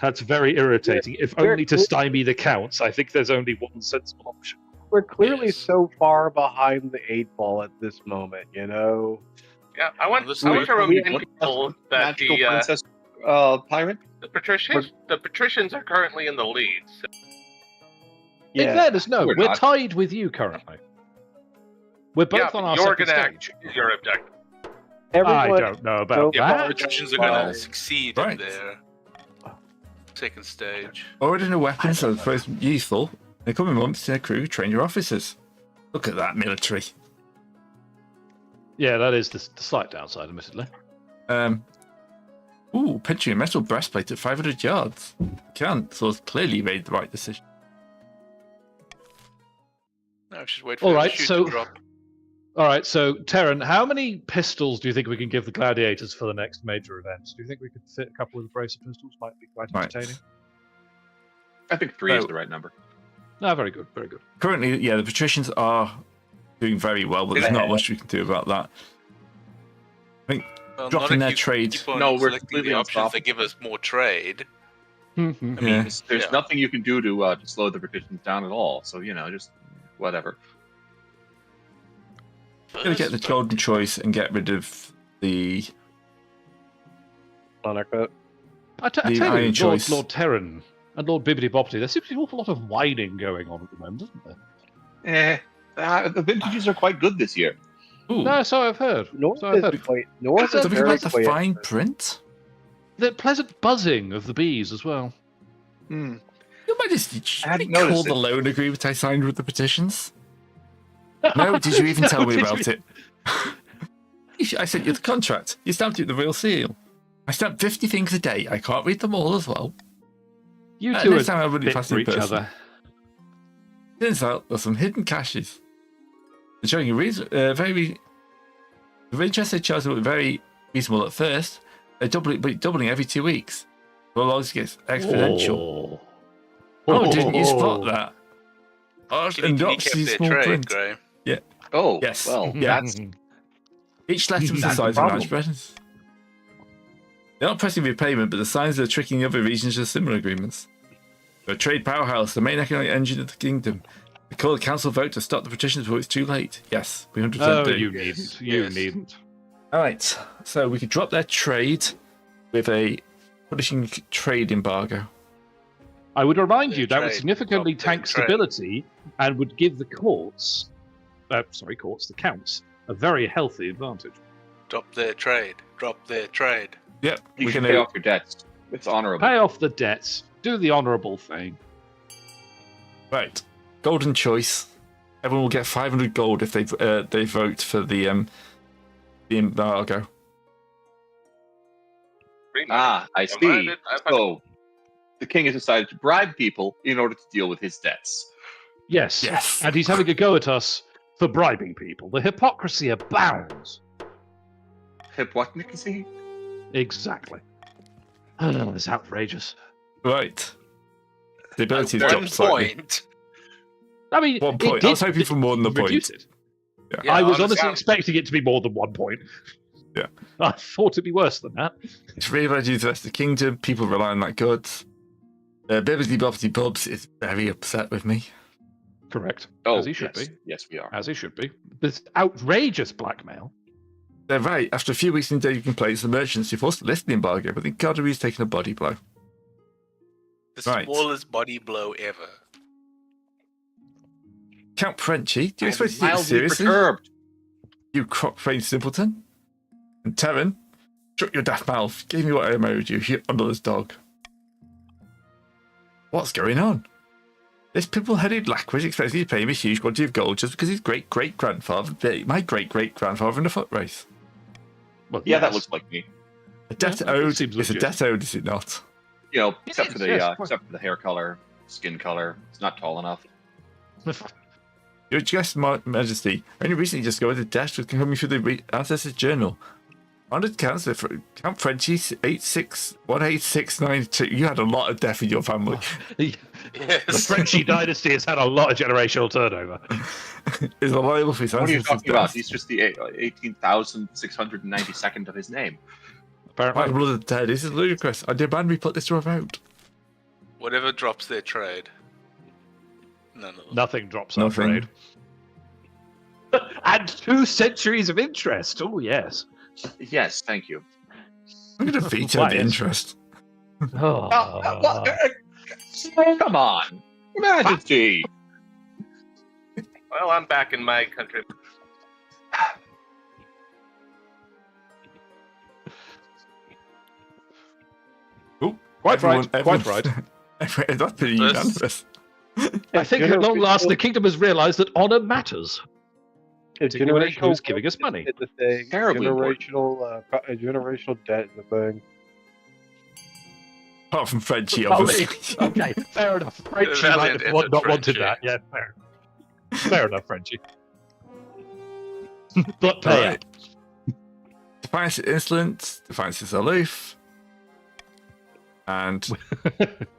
Speaker 1: That's very irritating. If
Speaker 2: We're-
Speaker 1: only to stymie the counts, I think there's only one sensible option.
Speaker 2: We're clearly
Speaker 3: Yes.
Speaker 2: so far behind the 8 ball at this moment, you know?
Speaker 5: Yeah, I want
Speaker 3: Listen,
Speaker 5: to remind
Speaker 6: What-
Speaker 5: people that
Speaker 6: Magical
Speaker 5: the
Speaker 6: princess pirate?
Speaker 5: the patricians are currently in the lead. So
Speaker 1: In
Speaker 2: Yeah.
Speaker 1: fairness, no,
Speaker 6: We're
Speaker 1: we're
Speaker 6: not.
Speaker 1: tied with you currently. We're both on our
Speaker 5: you're
Speaker 1: second
Speaker 5: gonna
Speaker 1: stage.
Speaker 5: have your objective.
Speaker 1: I
Speaker 2: Everyone,
Speaker 1: don't know about
Speaker 2: so
Speaker 3: Yeah,
Speaker 1: that.
Speaker 3: patricians are going
Speaker 2: Right.
Speaker 3: to succeed
Speaker 4: Right.
Speaker 3: in their second stage.
Speaker 4: ordinary weapons are most useful. In the coming months, in a crew, train your officers. Look at that military.
Speaker 1: Yeah, that is the slight downside, admittedly.
Speaker 4: Pinching a metal breastplate at 500 yards. Can't, so it's clearly made the right decision.
Speaker 3: No, just wait for
Speaker 1: All
Speaker 3: the
Speaker 1: right,
Speaker 3: shoe
Speaker 1: so-
Speaker 3: to drop.
Speaker 1: All right, so Terran, how many pistols do you think we can give the gladiators for the next major event? Do you think we could fit a couple of the brace of pistols? Might be quite
Speaker 4: Right.
Speaker 1: entertaining.
Speaker 6: I think 3 is
Speaker 4: So-
Speaker 6: the right number.
Speaker 1: No, very good, very good.
Speaker 4: Currently, yeah, the patricians are doing very well, but there's not much we can do about that.
Speaker 3: Well,
Speaker 4: dropping
Speaker 3: not if
Speaker 4: their
Speaker 3: you
Speaker 4: trade.
Speaker 3: keep on
Speaker 6: No, we're
Speaker 3: selecting
Speaker 6: completely
Speaker 3: the options that
Speaker 6: unstoppable.
Speaker 3: give us more trade.
Speaker 6: I mean,
Speaker 4: Yeah.
Speaker 6: there's
Speaker 3: Yeah.
Speaker 6: nothing you can do to slow the patricians down at all. So just whatever.
Speaker 4: Gonna get the
Speaker 3: First,
Speaker 4: golden choice and get rid of the
Speaker 2: Monarch vote.
Speaker 1: I
Speaker 4: The
Speaker 1: tell
Speaker 4: iron
Speaker 1: you,
Speaker 4: choice.
Speaker 1: Lord Terran and Lord Bibbidi Bobbidi, there seems to be an awful lot of whining going on at the moment, doesn't there?
Speaker 6: The vintages are quite good this year.
Speaker 4: Ooh.
Speaker 1: No, so I've heard.
Speaker 2: North
Speaker 1: So I've
Speaker 2: is
Speaker 1: heard.
Speaker 2: quite. North
Speaker 1: So
Speaker 2: is
Speaker 4: So we
Speaker 2: very
Speaker 4: got the
Speaker 2: quiet.
Speaker 4: fine print.
Speaker 1: The pleasant buzzing of the bees as well.
Speaker 4: Your Majesty, did
Speaker 6: I
Speaker 4: you
Speaker 6: hadn't
Speaker 4: recall
Speaker 6: noticed
Speaker 4: the
Speaker 6: it.
Speaker 4: loan agreement I signed with the petitions? No, did you even tell me
Speaker 1: Did
Speaker 4: about
Speaker 1: you-
Speaker 4: it? I sent you the contract. You stamped it with the real seal. I stamp 50 things a day. I can't read them all as well.
Speaker 1: You two
Speaker 4: next
Speaker 1: are
Speaker 4: time I run it
Speaker 1: fit
Speaker 4: past
Speaker 1: for
Speaker 4: in
Speaker 1: each
Speaker 4: person.
Speaker 1: other.
Speaker 4: Turns out there's some hidden caches. They're showing a the interest they charge were very reasonable at first. They're doubling every 2 weeks. The logs gets exponential. Oh, didn't you spot that? Oh,
Speaker 3: Can
Speaker 4: and
Speaker 3: you
Speaker 4: not
Speaker 3: keep
Speaker 4: see
Speaker 3: their
Speaker 4: small
Speaker 3: trade,
Speaker 4: print.
Speaker 3: Graham?
Speaker 6: Oh,
Speaker 4: Yes.
Speaker 6: well,
Speaker 4: Yeah.
Speaker 6: that's
Speaker 4: Each letter was the
Speaker 6: That's
Speaker 4: size
Speaker 6: the
Speaker 4: of a
Speaker 6: problem.
Speaker 4: large presence. They're not pressing repayment, but the signs are tricking the other regions to similar agreements. They're a trade powerhouse, the main economic engine of the kingdom. They call a council vote to stop the petitions before it's too late. Yes, we 100%
Speaker 1: Oh,
Speaker 4: do.
Speaker 1: you needn't. You
Speaker 3: Yes.
Speaker 1: needn't.
Speaker 4: All right, so we could drop their trade with a punishing trade embargo.
Speaker 1: I would remind you
Speaker 3: Their
Speaker 1: that would
Speaker 3: trade,
Speaker 1: significantly
Speaker 3: not their
Speaker 1: tank
Speaker 3: trade.
Speaker 1: stability and would give the the counts, a very healthy advantage.
Speaker 3: Drop their trade. Drop their trade.
Speaker 4: Yep,
Speaker 6: you
Speaker 4: we're
Speaker 6: should
Speaker 4: gonna
Speaker 6: pay off your debts. It's honorable.
Speaker 1: Pay off the debts. Do the honourable thing.
Speaker 4: right. Golden choice. Everyone will get 500 gold if they vote for the embargo.
Speaker 6: I
Speaker 5: I'm
Speaker 6: see.
Speaker 5: minded.
Speaker 6: So the king has decided to bribe people in order to deal with his debts.
Speaker 1: Yes.
Speaker 4: Yes.
Speaker 1: And he's having a go at us for bribing people. The hypocrisy abounds.
Speaker 6: Hypocrisy?
Speaker 1: Exactly. Oh, it's outrageous.
Speaker 4: Right. The ability to
Speaker 3: At
Speaker 4: drop
Speaker 3: one
Speaker 4: slightly.
Speaker 3: point.
Speaker 1: I mean,
Speaker 4: 1
Speaker 1: it
Speaker 4: point.
Speaker 1: did
Speaker 4: I was hoping for more than a point.
Speaker 1: reduce it.
Speaker 3: Yeah,
Speaker 1: I was
Speaker 3: honestly,
Speaker 1: honestly expecting it to be more than 1 point.
Speaker 4: Yeah.
Speaker 1: I thought it'd be worse than that.
Speaker 4: It's really bad to the rest of the kingdom. People rely on that goods. Bibbidi Bobbidi Bubs is very upset with me.
Speaker 1: Correct.
Speaker 6: Oh,
Speaker 1: As he should
Speaker 6: yes.
Speaker 1: be.
Speaker 6: Yes, we are.
Speaker 1: As he should be. This outrageous blackmail.
Speaker 4: They're right. After a few weeks in daily complaints, the merchants were forced to lift the embargo, but the Gardery's taken a body blow.
Speaker 3: The
Speaker 4: Right.
Speaker 3: smallest body blow ever.
Speaker 4: Count Frenchy, do you
Speaker 6: I'm
Speaker 4: expect to take this
Speaker 6: mildly
Speaker 4: seriously?
Speaker 6: perturbed.
Speaker 4: You crock-brained simpleton? And Terran, shut your daft mouth. Gave me what I owed you, you underless dog. What's going on? This pimple-headed lackwit expects me to pay him a huge quantity of gold just because his great-great-grandfather beat my great-great-grandfather in a foot race.
Speaker 1: Well,
Speaker 6: Yeah, that
Speaker 1: yes.
Speaker 6: looks like me.
Speaker 4: A debt
Speaker 1: Yeah,
Speaker 4: owed
Speaker 1: seems
Speaker 4: is a
Speaker 1: legit.
Speaker 4: debt owed, is it not?
Speaker 6: You know,
Speaker 1: It
Speaker 6: except
Speaker 1: is,
Speaker 6: for the
Speaker 1: yes, quite.
Speaker 6: except for the hair color, skin color. It's not tall enough.
Speaker 4: Your Just Majesty, only recently discovered the debt was coming through the Ancestors Journal. Honored Councillor Count Frenchy 861869. You had a lot of death in your family.
Speaker 1: The
Speaker 3: Yes.
Speaker 1: Frenchy dynasty has had a lot of generational turnover.
Speaker 4: Is liable for his
Speaker 6: What are you
Speaker 4: ancestors'
Speaker 6: talking about?
Speaker 4: death.
Speaker 6: He's just the 18,692nd of his name.
Speaker 1: Apparently.
Speaker 4: My blood of the dead. This is ludicrous. I demand we put this to a vote.
Speaker 3: Whatever drops their trade. None of them.
Speaker 1: Nothing drops our
Speaker 4: Nothing.
Speaker 1: trade. And 2 centuries of interest. Oh, yes.
Speaker 6: Yes, thank you.
Speaker 4: I'm going to veto
Speaker 1: Why
Speaker 4: the
Speaker 1: is-
Speaker 4: interest.
Speaker 1: Oh.
Speaker 6: Come on, Majesty.
Speaker 5: Well, I'm back in my country.
Speaker 1: Quite right.
Speaker 4: Everyone-
Speaker 1: Quite right.
Speaker 4: That's pretty
Speaker 3: Yes.
Speaker 4: unanimous.
Speaker 1: I think at long last the kingdom has realised that honour matters. particularly when it
Speaker 2: Generational
Speaker 1: includes giving us
Speaker 2: wealth
Speaker 1: money.
Speaker 2: is the thing.
Speaker 6: Terribly important.
Speaker 2: Generational debt is the thing.
Speaker 4: Apart from Frenchie,
Speaker 1: Oh,
Speaker 4: obviously.
Speaker 1: okay, fair enough. Frenchie
Speaker 3: Valiant
Speaker 1: might have not
Speaker 3: effort,
Speaker 1: wanted
Speaker 3: Frenchie.
Speaker 1: that. Yeah, fair enough, Frenchie. But pay
Speaker 4: Right. Defiance is insolent. Defiance is aloof. And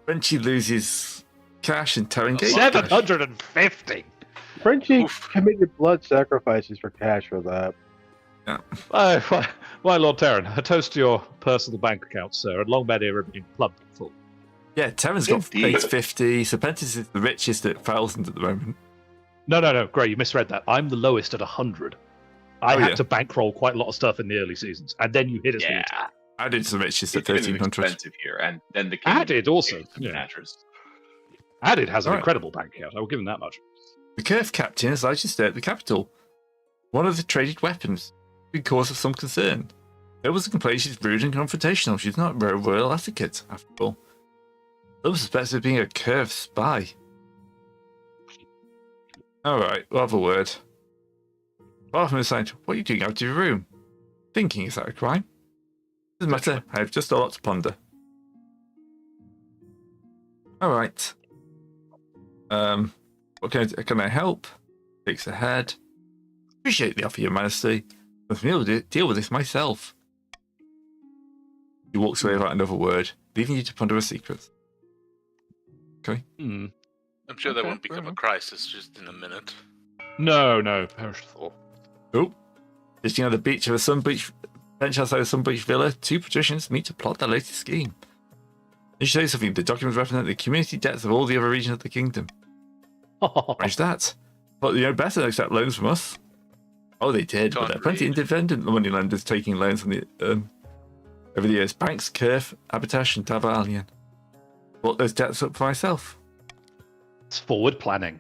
Speaker 4: Frenchie loses cash and Terran gains cash.
Speaker 1: 750.
Speaker 2: Frenchie
Speaker 3: Oof.
Speaker 2: committed blood sacrifices for cash for that.
Speaker 1: Why, Lord Terran, a toast to your personal bank account, sir, and long may they remain plump and full.
Speaker 4: Yeah, Terran's got
Speaker 6: Indeed.
Speaker 4: 850. Serpentis is the richest at 1,000 at the moment.
Speaker 1: No, Gray, you misread that. I'm the lowest at 100. I
Speaker 4: Oh,
Speaker 1: had
Speaker 4: yeah.
Speaker 1: to bankroll quite a lot of stuff in the early seasons, and then you hit us with
Speaker 6: Yeah.
Speaker 1: attack.
Speaker 4: Added the richest at
Speaker 6: It's been
Speaker 4: 1,300.
Speaker 6: expensive here, and then the king
Speaker 1: Added also,
Speaker 6: is
Speaker 1: yeah.
Speaker 6: mattress.
Speaker 1: Added has an
Speaker 4: Right.
Speaker 1: incredible bank account. I will give him that much.
Speaker 4: The Curve Captain has largely stayed at the capital. One of the traded weapons, big cause of some concern. There was a complaint she's rude and confrontational. She's not a very royal etiquette, after all. Some suspects her of being a Curve spy. Alright, we'll have a word. Apart from aside, what are you doing out of your room? Thinking, is that a crime? Doesn't matter, I have just a lot to ponder. Alright. What can I help? Takes ahead. Appreciate the offer, Your Majesty. But I'll deal with this myself. He walks away without another word, leaving you to ponder a secret. Okay.
Speaker 1: Hmm.
Speaker 3: I'm sure that
Speaker 4: Okay,
Speaker 3: won't become
Speaker 4: fair
Speaker 3: a
Speaker 4: enough.
Speaker 3: crisis just in a minute.
Speaker 1: No, perish thought.
Speaker 4: Oh. Sitting on the beach of a bench outside a Sunbeach villa, two patricians meet to plot their latest scheme. Let me show you something. The documents represent the community debts of all the other regions of the kingdom. Where's that? But you know better than accept loans from us. Oh, they did, but there are plenty of independent money lenders taking loans from the over the years. Banks, Curve, Abitash, and Tavalian. Bought those debts up for myself.
Speaker 1: It's forward planning.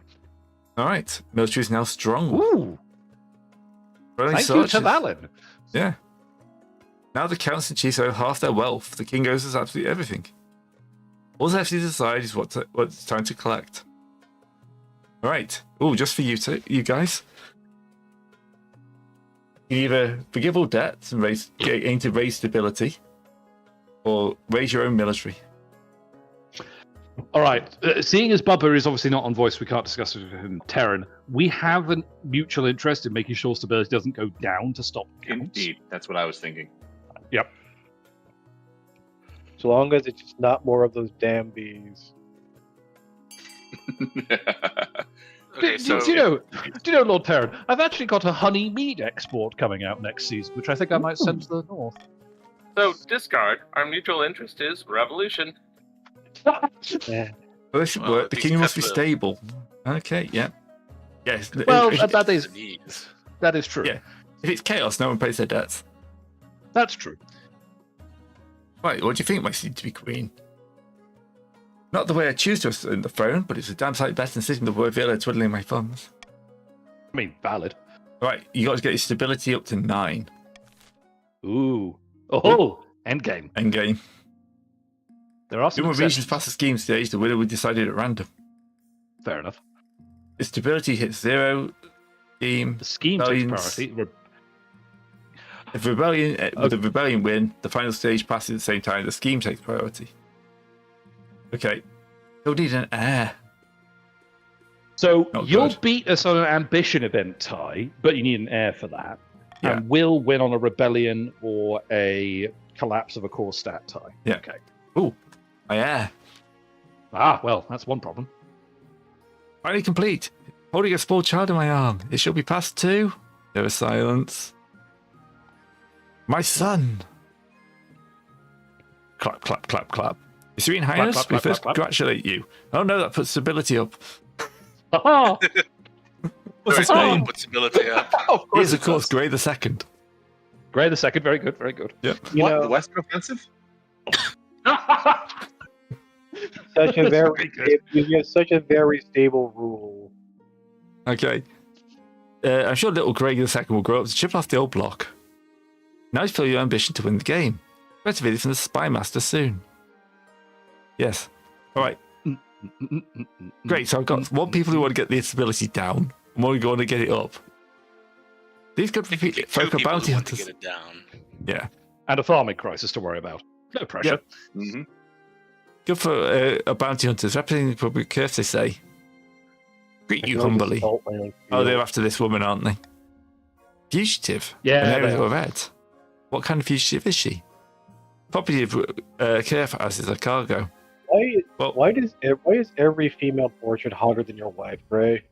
Speaker 4: All right, military is now strong.
Speaker 1: Ooh,
Speaker 4: Running
Speaker 1: thank you
Speaker 4: soldiers-
Speaker 1: to Valen.
Speaker 4: Yeah. Now the counts and chiefs owe half their wealth. The king owes us absolutely everything. All they have to decide is what it's time to collect. All right. Oh, just for you guys. You can either forgive all debts and aim to raise stability, or raise your own military.
Speaker 1: All right. Seeing as Bubba is obviously not on voice, we can't discuss it with him. Terran, we have a mutual interest in making sure stability doesn't go down to stop counts.
Speaker 6: Indeed, that's what I was thinking.
Speaker 1: Yep.
Speaker 2: So long as it's just not more of those damn bees.
Speaker 3: Okay, so
Speaker 1: do you know, Lord Terran? I've actually got a honey mead export coming out next season, which I think I might send to the north.
Speaker 5: So, discard. Our mutual interest is revolution.
Speaker 2: Yeah.
Speaker 4: Well, this should
Speaker 3: Well,
Speaker 4: work.
Speaker 3: at
Speaker 4: The
Speaker 3: least
Speaker 4: king must be
Speaker 3: that's
Speaker 4: stable. Okay, yeah. Yes.
Speaker 1: Well,
Speaker 4: it-
Speaker 1: that is
Speaker 3: needs.
Speaker 1: that is true.
Speaker 4: Yeah. If it's chaos, no one pays their debts.
Speaker 1: That's true.
Speaker 4: Right, what do you think, my soon-to-be queen? Not the way I choose to assume the throne, but it's a damn sight better than sitting in the word villa twiddling my thumbs.
Speaker 1: I mean, valid.
Speaker 4: Right, you got to get your stability up to 9.
Speaker 1: Ooh. Oh, endgame.
Speaker 4: Endgame.
Speaker 1: There are some
Speaker 4: When regions
Speaker 1: exceptions.
Speaker 4: past the scheme stage, the winner will be decided at random.
Speaker 1: Fair enough.
Speaker 4: If stability hits 0, scheme.
Speaker 1: The scheme takes
Speaker 4: Rebellions.
Speaker 1: priority.
Speaker 4: If rebellion with the rebellion win, the final stage passes at the same time. The scheme takes priority. Okay, you'll need an heir.
Speaker 1: So
Speaker 4: Not
Speaker 1: you'll
Speaker 4: good.
Speaker 1: beat us on an ambition event tie, but you need an heir for that.
Speaker 4: Yeah.
Speaker 1: And we'll win on a rebellion or a collapse of a core stat tie.
Speaker 4: Yeah.
Speaker 1: Okay.
Speaker 4: Ooh, my heir.
Speaker 1: Ah, well, that's one problem.
Speaker 4: Finally complete. Holding a small child in my arm. It shall be passed to. There was silence. My son. Clap, clap, clap, clap. Your Serene Highness,
Speaker 1: clap,
Speaker 4: we
Speaker 1: clap,
Speaker 4: first
Speaker 1: clap, clap.
Speaker 4: congratulate you. Oh no, that puts stability up.
Speaker 1: Ha
Speaker 4: What's his
Speaker 3: Sorry,
Speaker 4: name?
Speaker 3: put stability up.
Speaker 2: Of
Speaker 4: He is, of
Speaker 2: it
Speaker 4: course,
Speaker 2: does.
Speaker 4: Grey the Second.
Speaker 1: Grey the second, very good, very good.
Speaker 4: Yep.
Speaker 2: You
Speaker 6: What?
Speaker 2: know,
Speaker 6: The Western Offensive?
Speaker 2: such a
Speaker 1: That's
Speaker 2: very
Speaker 1: pretty good.
Speaker 2: you have such a very stable rule.
Speaker 4: Okay. I'm sure little Greg II will grow up to chip off the old block. Now you feel your ambition to win the game. Better video from the Spy Master soon. Yes. All right. Great. So I've got one people who want to get the instability down, and one who want to get it up. These could
Speaker 3: I think
Speaker 4: be
Speaker 3: two
Speaker 4: folk are
Speaker 3: people
Speaker 4: bounty
Speaker 3: who want to
Speaker 4: hunters.
Speaker 3: get it down.
Speaker 4: Yeah.
Speaker 1: And a farming crisis to worry about. No pressure.
Speaker 6: Mm-hmm.
Speaker 4: Good for a bounty hunters. Representing the public curse, they say. Greet you humbly. Oh, they're after this woman, aren't they? Fugitive.
Speaker 1: Yeah,
Speaker 4: An
Speaker 1: they
Speaker 4: area
Speaker 1: are.
Speaker 4: of red. What kind of fugitive is she? Property of Kerf as is a cargo. Well,
Speaker 2: Why is every female portrait hotter than your wife, Gray?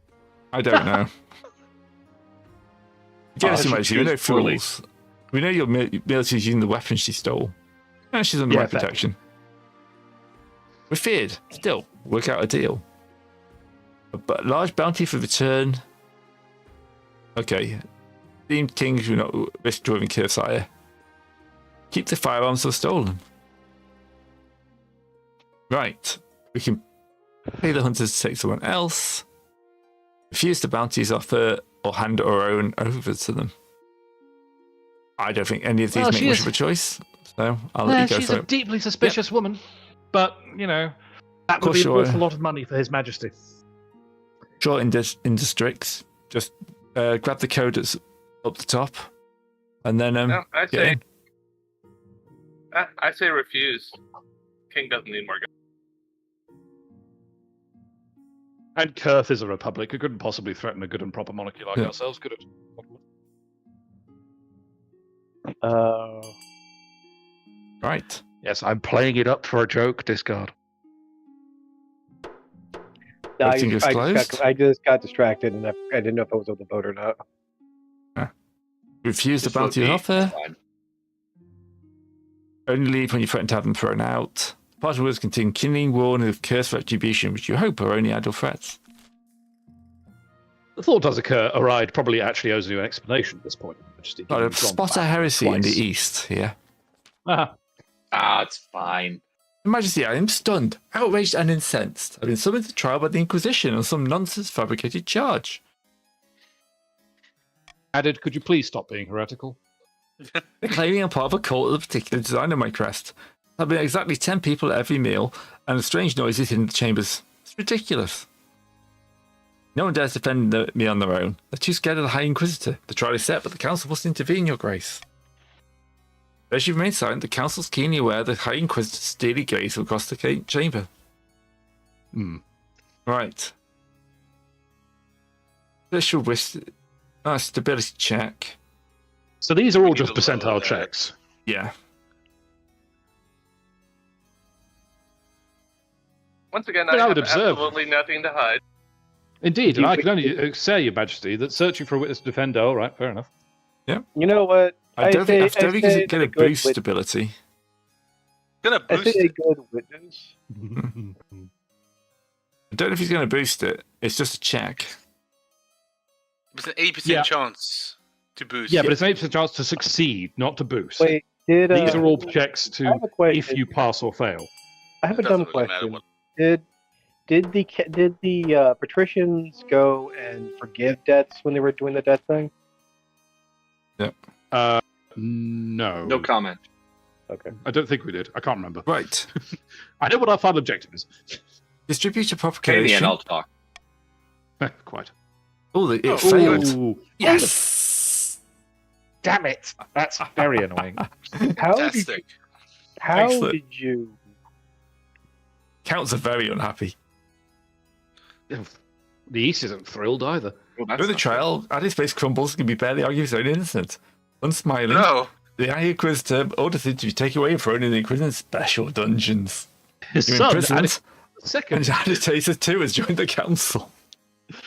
Speaker 4: I don't know. Yes,
Speaker 6: she
Speaker 4: imagine, we know
Speaker 6: choose poorly.
Speaker 4: fools. We know your military's using the weapons she stole. And she's under
Speaker 1: Yeah,
Speaker 4: my
Speaker 1: fair.
Speaker 4: protection. We're feared. Still, work out a deal. But large bounty for return. Okay. Deemed kings who not risk drawing Kirsire. Keep the firearms that were stolen. Right. We can pay the hunters to take someone else. Refuse the bounties offer or hand our own over to them. I don't think any of these
Speaker 1: Well,
Speaker 4: make
Speaker 1: she
Speaker 4: much
Speaker 1: is-
Speaker 4: of a choice. So I'll
Speaker 1: Well,
Speaker 4: let you go
Speaker 1: she's
Speaker 4: for
Speaker 1: a
Speaker 4: it.
Speaker 1: deeply suspicious woman. But, you know, that would
Speaker 4: course
Speaker 1: be an
Speaker 4: you are.
Speaker 1: awful lot of money for His Majesty.
Speaker 4: Sure, in districts. Just grab the code that's up the top. And then
Speaker 5: No, I
Speaker 4: get
Speaker 5: say
Speaker 4: in.
Speaker 5: I say refuse. King doesn't need more guns.
Speaker 1: And Kurth is a republic. It couldn't possibly threaten a good and proper monarchy like
Speaker 4: Yeah.
Speaker 1: ourselves, could it?
Speaker 4: Right.
Speaker 1: Yes, I'm playing it up for a joke, discard.
Speaker 4: Voting is closed.
Speaker 2: I just got distracted and I didn't know if I was on the boat or not.
Speaker 4: Refuse the
Speaker 6: Just vote
Speaker 4: bounty
Speaker 6: me.
Speaker 4: offer.
Speaker 6: Fine.
Speaker 4: Only leave when you threaten to have them thrown out. Party words contain killing, warning of cursed retribution, which you hope are only idle threats.
Speaker 1: The thought does occur, Aride probably actually owes you an explanation at this point, Your Majesty.
Speaker 4: Got
Speaker 1: given
Speaker 4: a
Speaker 1: you've gone
Speaker 4: spot of
Speaker 1: back
Speaker 4: heresy in the
Speaker 1: twice.
Speaker 4: east here.
Speaker 1: Ah,
Speaker 6: It's fine.
Speaker 4: Your Majesty, I am stunned, outraged, and incensed. I've been summoned to trial by the Inquisition on some nonsense fabricated charge.
Speaker 1: added, could you please stop being heretical?
Speaker 4: They're claiming I'm part of a cult of the particular design of my crest. There have been exactly 10 people at every meal, and strange noises in the chambers. It's ridiculous. No one dares defend me on their own. They're too scared of the High Inquisitor. The trial is set, but the Council must intervene, Your Grace. As you remain silent, the Council's keenly aware of the High Inquisitor's steely gaze across the chamber. Right. Special risk. Stability check.
Speaker 1: So these are all
Speaker 3: need
Speaker 1: just
Speaker 3: to lower
Speaker 1: percentile
Speaker 3: that.
Speaker 1: checks.
Speaker 4: Yeah.
Speaker 5: Once again,
Speaker 1: But
Speaker 5: I
Speaker 1: I would
Speaker 5: have
Speaker 1: observe.
Speaker 5: absolutely nothing to hide.
Speaker 1: Indeed, and
Speaker 2: You
Speaker 1: I
Speaker 2: could-
Speaker 1: can only say, Your Majesty, that searching for a witness to defend, all right, fair enough.
Speaker 2: You know what?
Speaker 4: I don't think it's
Speaker 2: say
Speaker 4: going
Speaker 2: that
Speaker 4: to
Speaker 2: a good
Speaker 4: boost
Speaker 2: wit-
Speaker 4: stability.
Speaker 3: Gonna
Speaker 2: I
Speaker 3: boost
Speaker 2: say a
Speaker 3: it.
Speaker 2: good witness.
Speaker 4: I don't know if he's going to boost it. It's just a check.
Speaker 3: It's an 80%
Speaker 1: Yeah.
Speaker 3: chance To boost.
Speaker 1: Yeah, but it's an 8% chance to succeed, not to boost.
Speaker 2: Wait, did
Speaker 1: These are all checks
Speaker 2: I
Speaker 1: to
Speaker 2: have a question.
Speaker 1: if you pass or fail.
Speaker 2: I have
Speaker 3: It
Speaker 2: a dumb
Speaker 3: doesn't really matter
Speaker 2: question.
Speaker 3: what-
Speaker 2: Did the patricians go and forgive debts when they were doing the debt thing?
Speaker 1: No.
Speaker 6: No comment.
Speaker 2: Okay.
Speaker 1: I don't think we did. I can't remember.
Speaker 4: Right.
Speaker 1: I know what our final objective is.
Speaker 4: Distributor
Speaker 6: Pay me
Speaker 4: propagation.
Speaker 6: and I'll talk.
Speaker 1: Quite.
Speaker 4: Oh, it
Speaker 1: Ooh.
Speaker 4: failed. Yes.
Speaker 1: Damn it! That's very annoying.
Speaker 3: Fantastic.
Speaker 2: How
Speaker 4: Excellent.
Speaker 2: did you?
Speaker 4: Counts are very unhappy.
Speaker 1: The East isn't thrilled either.
Speaker 6: Well, that's
Speaker 4: During the
Speaker 6: not
Speaker 4: trial, Addy's face crumbles and can be barely argue his own innocence. Unsmiling,
Speaker 3: No.
Speaker 4: the High Inquisitor orders him to be taken away and thrown in the Inquisitor's special dungeons.
Speaker 1: His
Speaker 4: You're
Speaker 1: son,
Speaker 4: imprisoned,
Speaker 1: and second.
Speaker 4: and Agitator too has joined the council.
Speaker 6: good.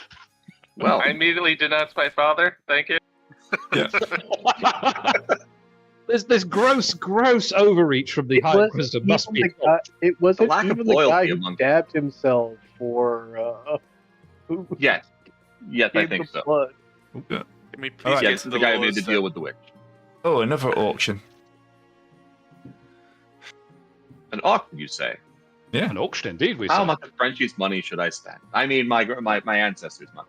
Speaker 6: Well,
Speaker 5: I immediately denounce my father. Thank you.
Speaker 4: Yeah.
Speaker 1: There's gross overreach from the
Speaker 2: It
Speaker 1: High
Speaker 2: was
Speaker 1: Inquisitor.
Speaker 2: even
Speaker 1: Must be.
Speaker 2: the guy, it wasn't
Speaker 6: lack of
Speaker 2: even the guy
Speaker 6: loyalty
Speaker 2: who
Speaker 6: among-
Speaker 2: stabbed himself for who
Speaker 6: yes. Yes, I
Speaker 2: gave
Speaker 6: think
Speaker 2: the
Speaker 6: so.
Speaker 2: blood.
Speaker 3: Can we please
Speaker 4: Alright.
Speaker 3: get
Speaker 6: Yes,
Speaker 3: to
Speaker 6: the guy who made the
Speaker 3: laws
Speaker 6: deal with the witch.
Speaker 4: Oh, another auction.
Speaker 6: An auction, you say?
Speaker 1: An auction, indeed. We
Speaker 6: How
Speaker 1: say.
Speaker 6: much of Frenchie's money should I spend? I mean, my ancestors' money.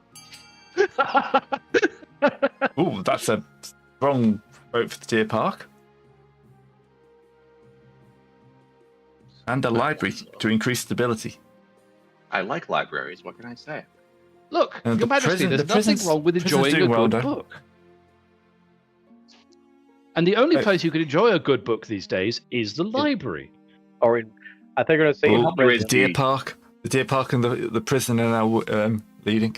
Speaker 4: Ooh, that's a strong vote for the Deer Park. And a library to increase stability.
Speaker 6: I like libraries. What can I say?
Speaker 1: Look,
Speaker 4: And
Speaker 1: Your
Speaker 4: the
Speaker 1: Majesty,
Speaker 4: prison-
Speaker 1: there's
Speaker 4: the
Speaker 1: nothing
Speaker 4: prison's-
Speaker 1: wrong with
Speaker 4: prison's
Speaker 1: enjoying a
Speaker 4: doing well,
Speaker 1: good
Speaker 4: though.
Speaker 1: book. And the only
Speaker 4: Hey.
Speaker 1: place you can enjoy a good book these days is the library.
Speaker 2: Or in, I think you're gonna say
Speaker 4: Oh,
Speaker 2: in
Speaker 4: the
Speaker 2: prison.
Speaker 4: Deer Park. The Deer Park and the prison are now leading.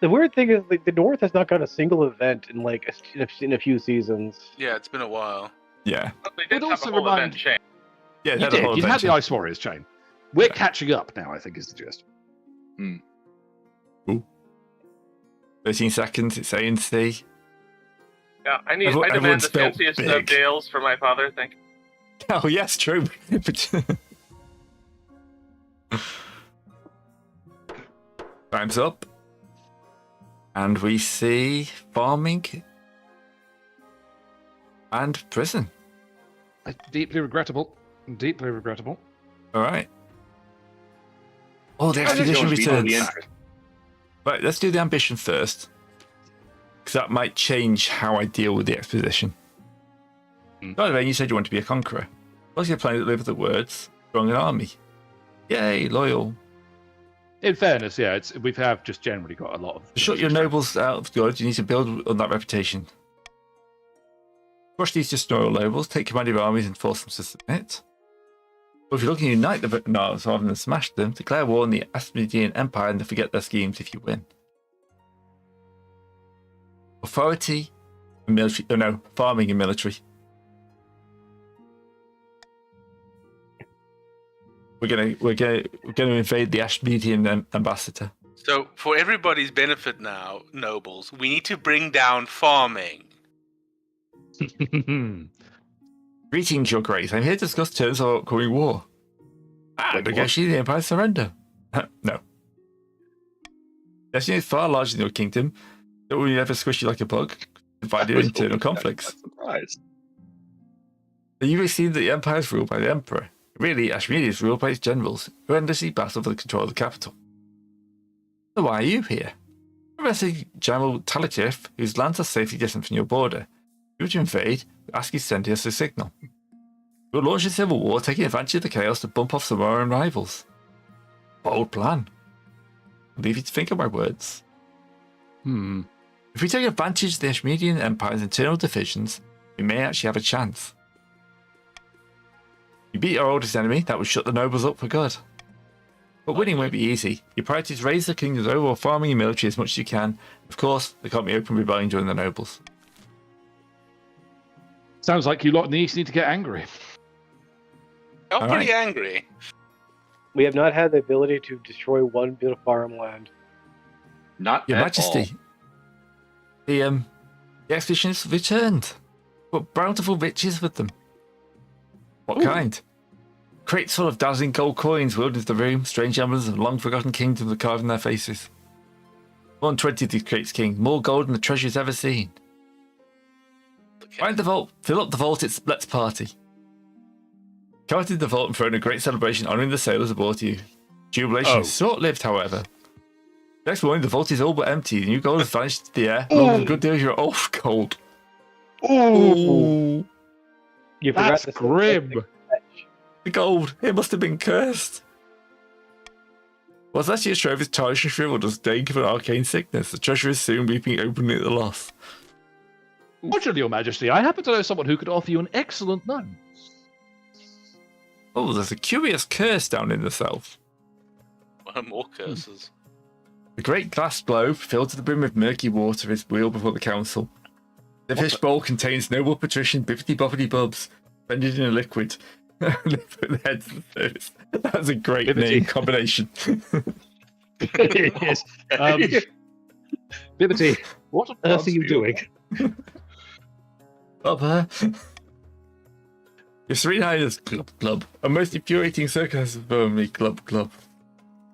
Speaker 2: The weird thing is, like, the North has not got a single event in like in a few seasons.
Speaker 3: Yeah, it's been a while.
Speaker 4: Yeah.
Speaker 5: But they did
Speaker 1: It
Speaker 5: have
Speaker 1: also
Speaker 5: a whole
Speaker 1: remind-
Speaker 5: event chain.
Speaker 4: Yeah,
Speaker 1: You
Speaker 4: they had a
Speaker 1: did.
Speaker 4: whole
Speaker 1: You had the
Speaker 4: adventure.
Speaker 1: Ice Warriors chain. We're catching up now, I think is the gist.
Speaker 4: 13 seconds, it's ANC.
Speaker 5: Yeah, I
Speaker 4: Everyone-
Speaker 5: demand
Speaker 4: everyone's
Speaker 5: the
Speaker 4: spelt
Speaker 5: fanciest
Speaker 4: big.
Speaker 5: of Dales for my father. Thank you.
Speaker 4: Oh, yes, true. Time's up. And we see farming and prison.
Speaker 1: Deeply regrettable. Deeply regrettable.
Speaker 4: All right. Oh, the
Speaker 6: I think
Speaker 4: expedition
Speaker 6: it would be the
Speaker 4: returns.
Speaker 6: interest.
Speaker 4: Right, let's do the ambition first. Because that might change how I deal with the expedition. By the way, you said you want to be a conqueror. What's your plan to live with the words? Strong an army. Yay, loyal.
Speaker 1: In fairness, yeah, we have just generally got a lot of.
Speaker 4: To shut your nobles out of good, you need to build on that reputation. Crush these disloyal nobles, take command of your armies and force them to submit. Or if you're looking to unite the nobles rather than smash them, declare war on the Asmodean Empire and forget their schemes if you win. Authority and military. Oh no, farming and military. We're gonna invade the Ashmedian ambassador.
Speaker 3: So, for everybody's benefit now, nobles, we need to bring down farming.
Speaker 4: Greetings, Your Grace. I'm here to discuss terms of our upcoming war. Negotiate the Empire's surrender. No. Destiny is far larger than your kingdom. Don't we ever squish you like a bug? Divide your internal conflicts.
Speaker 6: Surprise.
Speaker 4: You may see that the Empire is ruled by the Emperor. Really, Ashmedia is ruled by its generals, who endlessly battle for the control of the capital. So why are you here? Arresting General Talatif, whose lands are safely distant from your border. If you were to invade, we ask you to send us a signal. We'll launch a civil war, taking advantage of the chaos to bump off some of our own rivals. Bold plan. I'll leave you to think of my words. If we take advantage of the Ashmedian Empire's internal divisions, we may actually have a chance. You beat our oldest enemy, that would shut the nobles up for good. But winning won't be easy. Your priority is raise the kingdom's overall farming and military as much as you can. Of course, there can't be open rebellion during the nobles.
Speaker 1: Sounds like you lot in the East need to get angry.
Speaker 3: I'm
Speaker 4: All
Speaker 3: pretty
Speaker 4: right.
Speaker 3: angry.
Speaker 2: We have not had the ability to destroy one bit of farmland.
Speaker 6: Not
Speaker 4: Your
Speaker 6: at
Speaker 4: Majesty, the expedition has returned. But bountiful riches with them. What kind? Crates full of dazzling gold coins wheeled into the room, strange emblems of long forgotten kingdoms are carved in their faces. 120 decrees king. More gold than the treasury's ever seen. Find the vault. Fill up the vault. Let's party. Come out in the vault and throw in a great celebration honouring the sailors aboard you. Jubilation is short-lived, however. Next morning, the vault is all but empty. The new gold has vanished into the air. Along with a good deal of your old gold.
Speaker 2: Ooh. You forgot
Speaker 1: That's
Speaker 2: to say
Speaker 1: grim.
Speaker 4: The gold. It must have been cursed. Was last year's trove is tarnished and shriveled as dank of an arcane sickness. The treasure is soon weeping openly at the loss.
Speaker 1: Fortunately, Your Majesty, I happen to know someone who could offer you an excellent loan.
Speaker 4: Oh, there's a curious curse down in the south.
Speaker 3: More curses.
Speaker 4: The great glass globe, filled to the brim with murky water, is wheeled before the council. The fishbowl contains noble patrician bibbidi-bobbidi-bubs, blended in a liquid. They put their heads to the surface. That's a great name combination.
Speaker 1: Yes. Bibbity, what on earth are you doing?
Speaker 4: Bubba. Your Serene Highness, glub glub. A most infuriating circus has burned me, glub glub.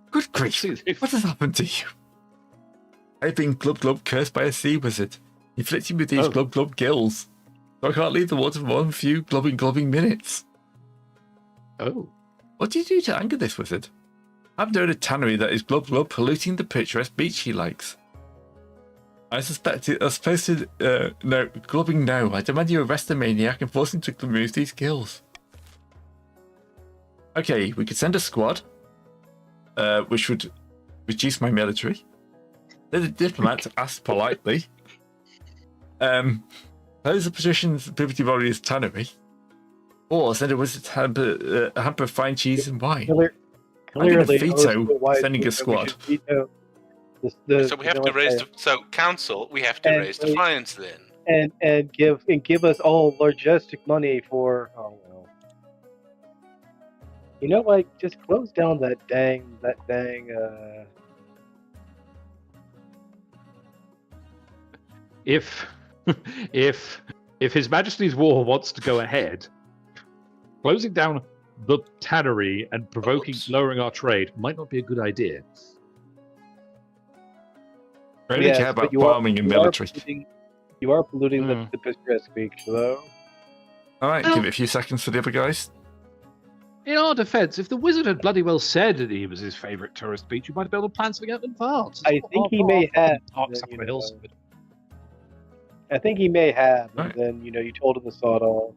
Speaker 4: Good grief, what has happened to you? I've been glub glub cursed by a sea wizard, inflicting with these glub glub gills. So I can't leave the water for more than a few glubbing minutes.
Speaker 1: Oh.
Speaker 4: What did you do to anger this wizard? I've known a tannery that is glub glub polluting the picturesque beach he likes. I suspect it. I'm supposed to no glubbing. No, I demand you arrest the maniac and force him to remove these gills. Okay, we could send a squad, which would reduce my military. There's a diplomat asked politely. Those are positions Bibbidi Bobbidi tannery, or send a wizard to hamper of fine cheese and wine. I'm going to veto sending a squad.
Speaker 3: So we have to raise. So council, we have to raise defiance then.
Speaker 2: And give us all logistic money for. Oh well. You know, like just close down that dang.
Speaker 1: If His Majesty's War wants to go ahead, closing down the tannery and lowering our trade might not be a good idea.
Speaker 4: I really care about farming and military.
Speaker 2: You are polluting the picturesque beach, though.
Speaker 4: Alright, give it a few seconds for the other guys.
Speaker 1: In our defence, if the wizard had bloody well said that he was his favourite tourist beach, you might have been able to plan something out in advance.
Speaker 2: I think he may have.
Speaker 1: Parks up the hills.
Speaker 2: I think he may have,
Speaker 4: Right.
Speaker 2: and then you told him to saw it all.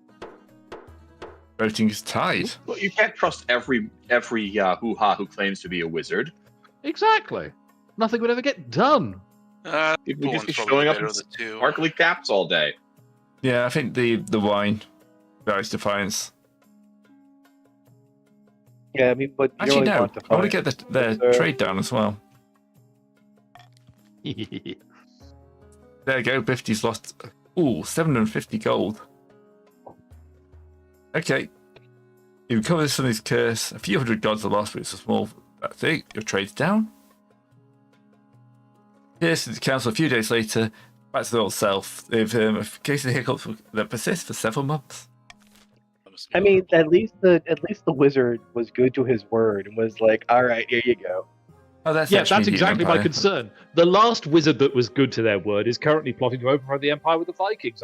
Speaker 4: Voting is tied.
Speaker 6: Well, you can't trust every hoo-ha who claims to be a wizard.
Speaker 1: Exactly. Nothing would ever get done.
Speaker 6: People just be showing up in sparkly caps all day.
Speaker 4: Yeah, I think the wine varies defiance.
Speaker 2: Yeah, I mean, but you
Speaker 4: Actually,
Speaker 2: only
Speaker 4: no.
Speaker 2: want to
Speaker 4: I want
Speaker 2: find
Speaker 4: to get their trade down as well. There you go. Bifty's lost. 750 gold. Okay. You recover some of his curse. A few hundred gods are lost, but it's a small. That's it. Your trade's down. Here's to the council a few days later. Back to the old self. They've a case of hiccups that persist for several months.
Speaker 2: I mean, at least the wizard was good to his word and was like, "All right, here you go."
Speaker 4: Oh, that's
Speaker 1: exactly my concern. The last wizard that was good to their word is currently plotting to overthrow the empire with the Vikings.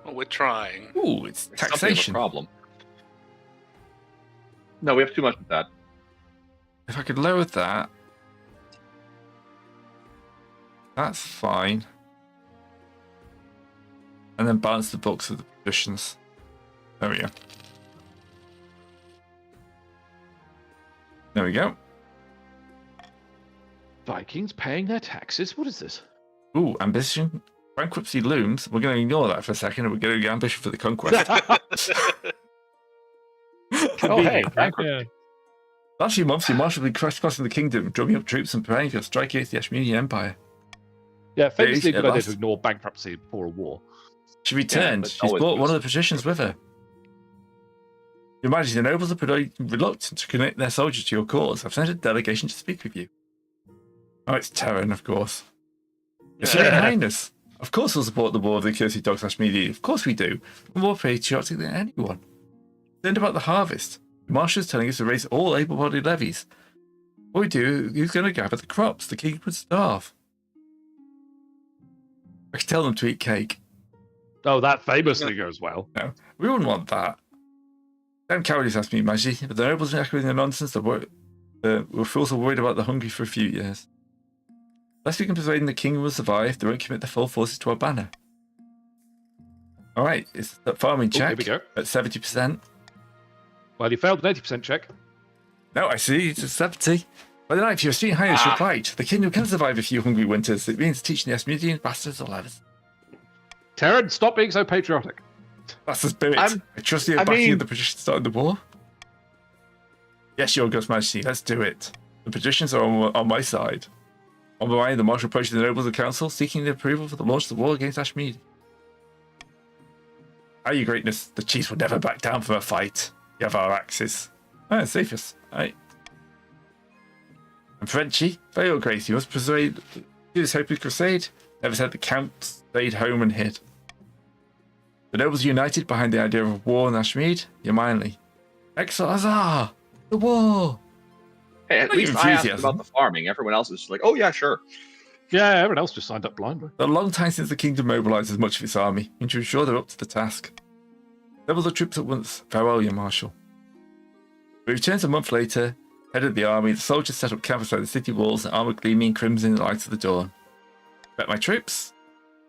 Speaker 3: Well, we're trying.
Speaker 4: Ooh, it's
Speaker 6: Something of a
Speaker 4: taxation.
Speaker 6: problem. No, we have too much of that.
Speaker 4: If I could lower that, that's fine. And then balance the books with the positions. There we go. There we go.
Speaker 1: Vikings paying their taxes? What is this?
Speaker 4: Ooh, ambition. Bankruptcy looms. We're going to ignore that for a second and we're going to go ambition for the conquest.
Speaker 1: Hey,
Speaker 4: Last few months, you marshaled crossing the kingdom, drumming up troops and preparing for a strike against the Ashmenian Empire.
Speaker 1: Yeah, famously a
Speaker 4: At
Speaker 1: good idea
Speaker 4: last.
Speaker 1: to ignore bankruptcy before a war.
Speaker 4: She returned.
Speaker 6: but
Speaker 4: She's
Speaker 6: always
Speaker 4: brought one
Speaker 6: was.
Speaker 4: of the positions with her. Your Majesty, the nobles are pretty reluctant to connect their soldiers to your cause. I've sent a delegation to speak with you. Oh, it's Terran, of course. Your Serene Highness. Of course we'll support the war of the Cursed Dog / Of course we do. We're more patriotic than anyone. Concerned about the harvest. The Marshal's telling us to raise all able-bodied levies. What we do, who's going to gather the crops? The king would starve. I could tell them to eat cake.
Speaker 1: Oh, that famously goes well.
Speaker 4: No, we wouldn't want that. Damn cowardice asked me, Maggie, but the nobles are echoing their nonsense. We're fools are worried about the hungry for a few years. Unless we can persuade them the king will survive, they won't commit their full forces to our banner. Alright, it's the farming check
Speaker 1: here we go.
Speaker 4: at 70%.
Speaker 1: Well, you failed an 80% check.
Speaker 4: No, I see, it's at 70. By the night, if you're student hires, you're right. The kingdom can survive a few hungry winters. It means teaching the Asmodean bastards all others.
Speaker 1: Terran, stop being so patriotic.
Speaker 4: That's the spirit. I trust you backing of the patricians starting the war. Yes, your Ghost Majesty, let's do it. The patricians are on my side. On the way, the marshal approached the nobles of the council, seeking the approval for the launch of the war against Ashmead. Are your greatness, the chiefs will never back down from a fight. You have our axes. Ah, safest. Aye. And Frenchie, by your grace, you must persuade this hopeless crusade. Never said the count stayed home and hid. The nobles united behind the idea of war in Ashmead. Yomanli. Excellent huzzah! The war!
Speaker 6: Hey, at
Speaker 4: Not
Speaker 6: least
Speaker 4: your
Speaker 6: I asked
Speaker 4: enthusiasm.
Speaker 6: about the farming. Everyone else is just like, oh yeah, sure.
Speaker 1: Yeah, everyone else just signed up blindly.
Speaker 4: A long time since the kingdom mobilised as much of its army, and to ensure they're up to the task. Double the troops at once. Farewell, your marshal. We returned a month later. Head of the army, the soldiers set up camp outside the city walls, and armour gleaming crimson in the light of the dawn. Bet my troops.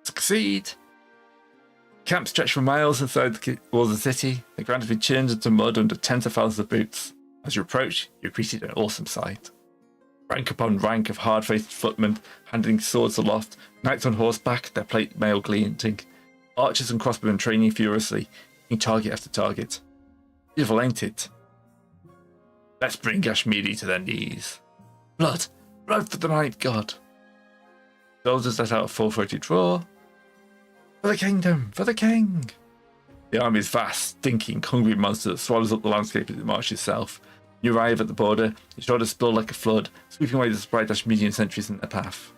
Speaker 4: Succeed. Camp stretched for miles inside the walls of the city. The ground had been churned into mud under tens of thousands of boots. As you approached, you greeted an awesome sight. Rank upon rank of hard-faced footmen, handling swords aloft, knights on horseback, their plate mail glinting, archers and crossbowmen training furiously, hitting target after target. Beautiful, ain't it? Let's bring Ashmeadi to their knees. Blood! Blood for the night god! Soldiers let out a full-throated roar. For the kingdom! For the king! The army is vast, stinking, hungry monster that swallows up the landscape as it marches south. You arrive at the border, your shoulders spill like a flood, sweeping away the surprised Ashmeadian sentries in their path.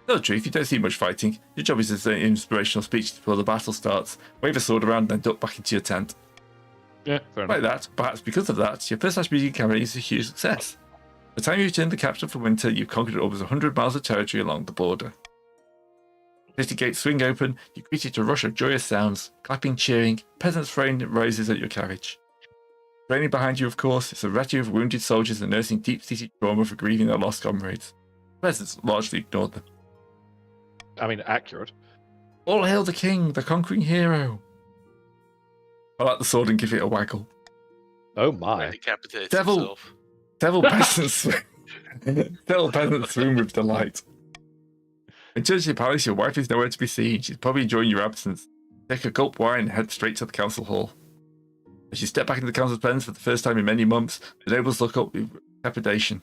Speaker 4: Tell the truth, you don't see much fighting. Your job is to say an inspirational speech before the battle starts, wave a sword around, and then duck back into your tent.
Speaker 1: Yeah, fair enough.
Speaker 4: Like that, perhaps because of that, your first Ashmeadian campaign is a huge success. By the time you return the capital for winter, you've conquered almost 100 miles of territory along the border. City gates swing open, you greet it to a rush of joyous sounds, clapping, cheering, peasants throwing roses at your carriage. Training behind you, of course, is a retinue of wounded soldiers and nursing deep-seated trauma for grieving their lost comrades. Peasants largely ignored them.
Speaker 1: I mean, accurate.
Speaker 4: All hail the king, the conquering hero! I like the sword and give it a waggle.
Speaker 1: Oh my.
Speaker 3: Decapitates
Speaker 4: Devil.
Speaker 3: himself.
Speaker 4: Several peasants swoon with delight. In Churchill Palace, your wife is nowhere to be seen. She's probably enjoying your absence. Take a gulp wine and head straight to the council hall. As you step back into the council's presence for the first time in many months, the nobles look up with trepidation.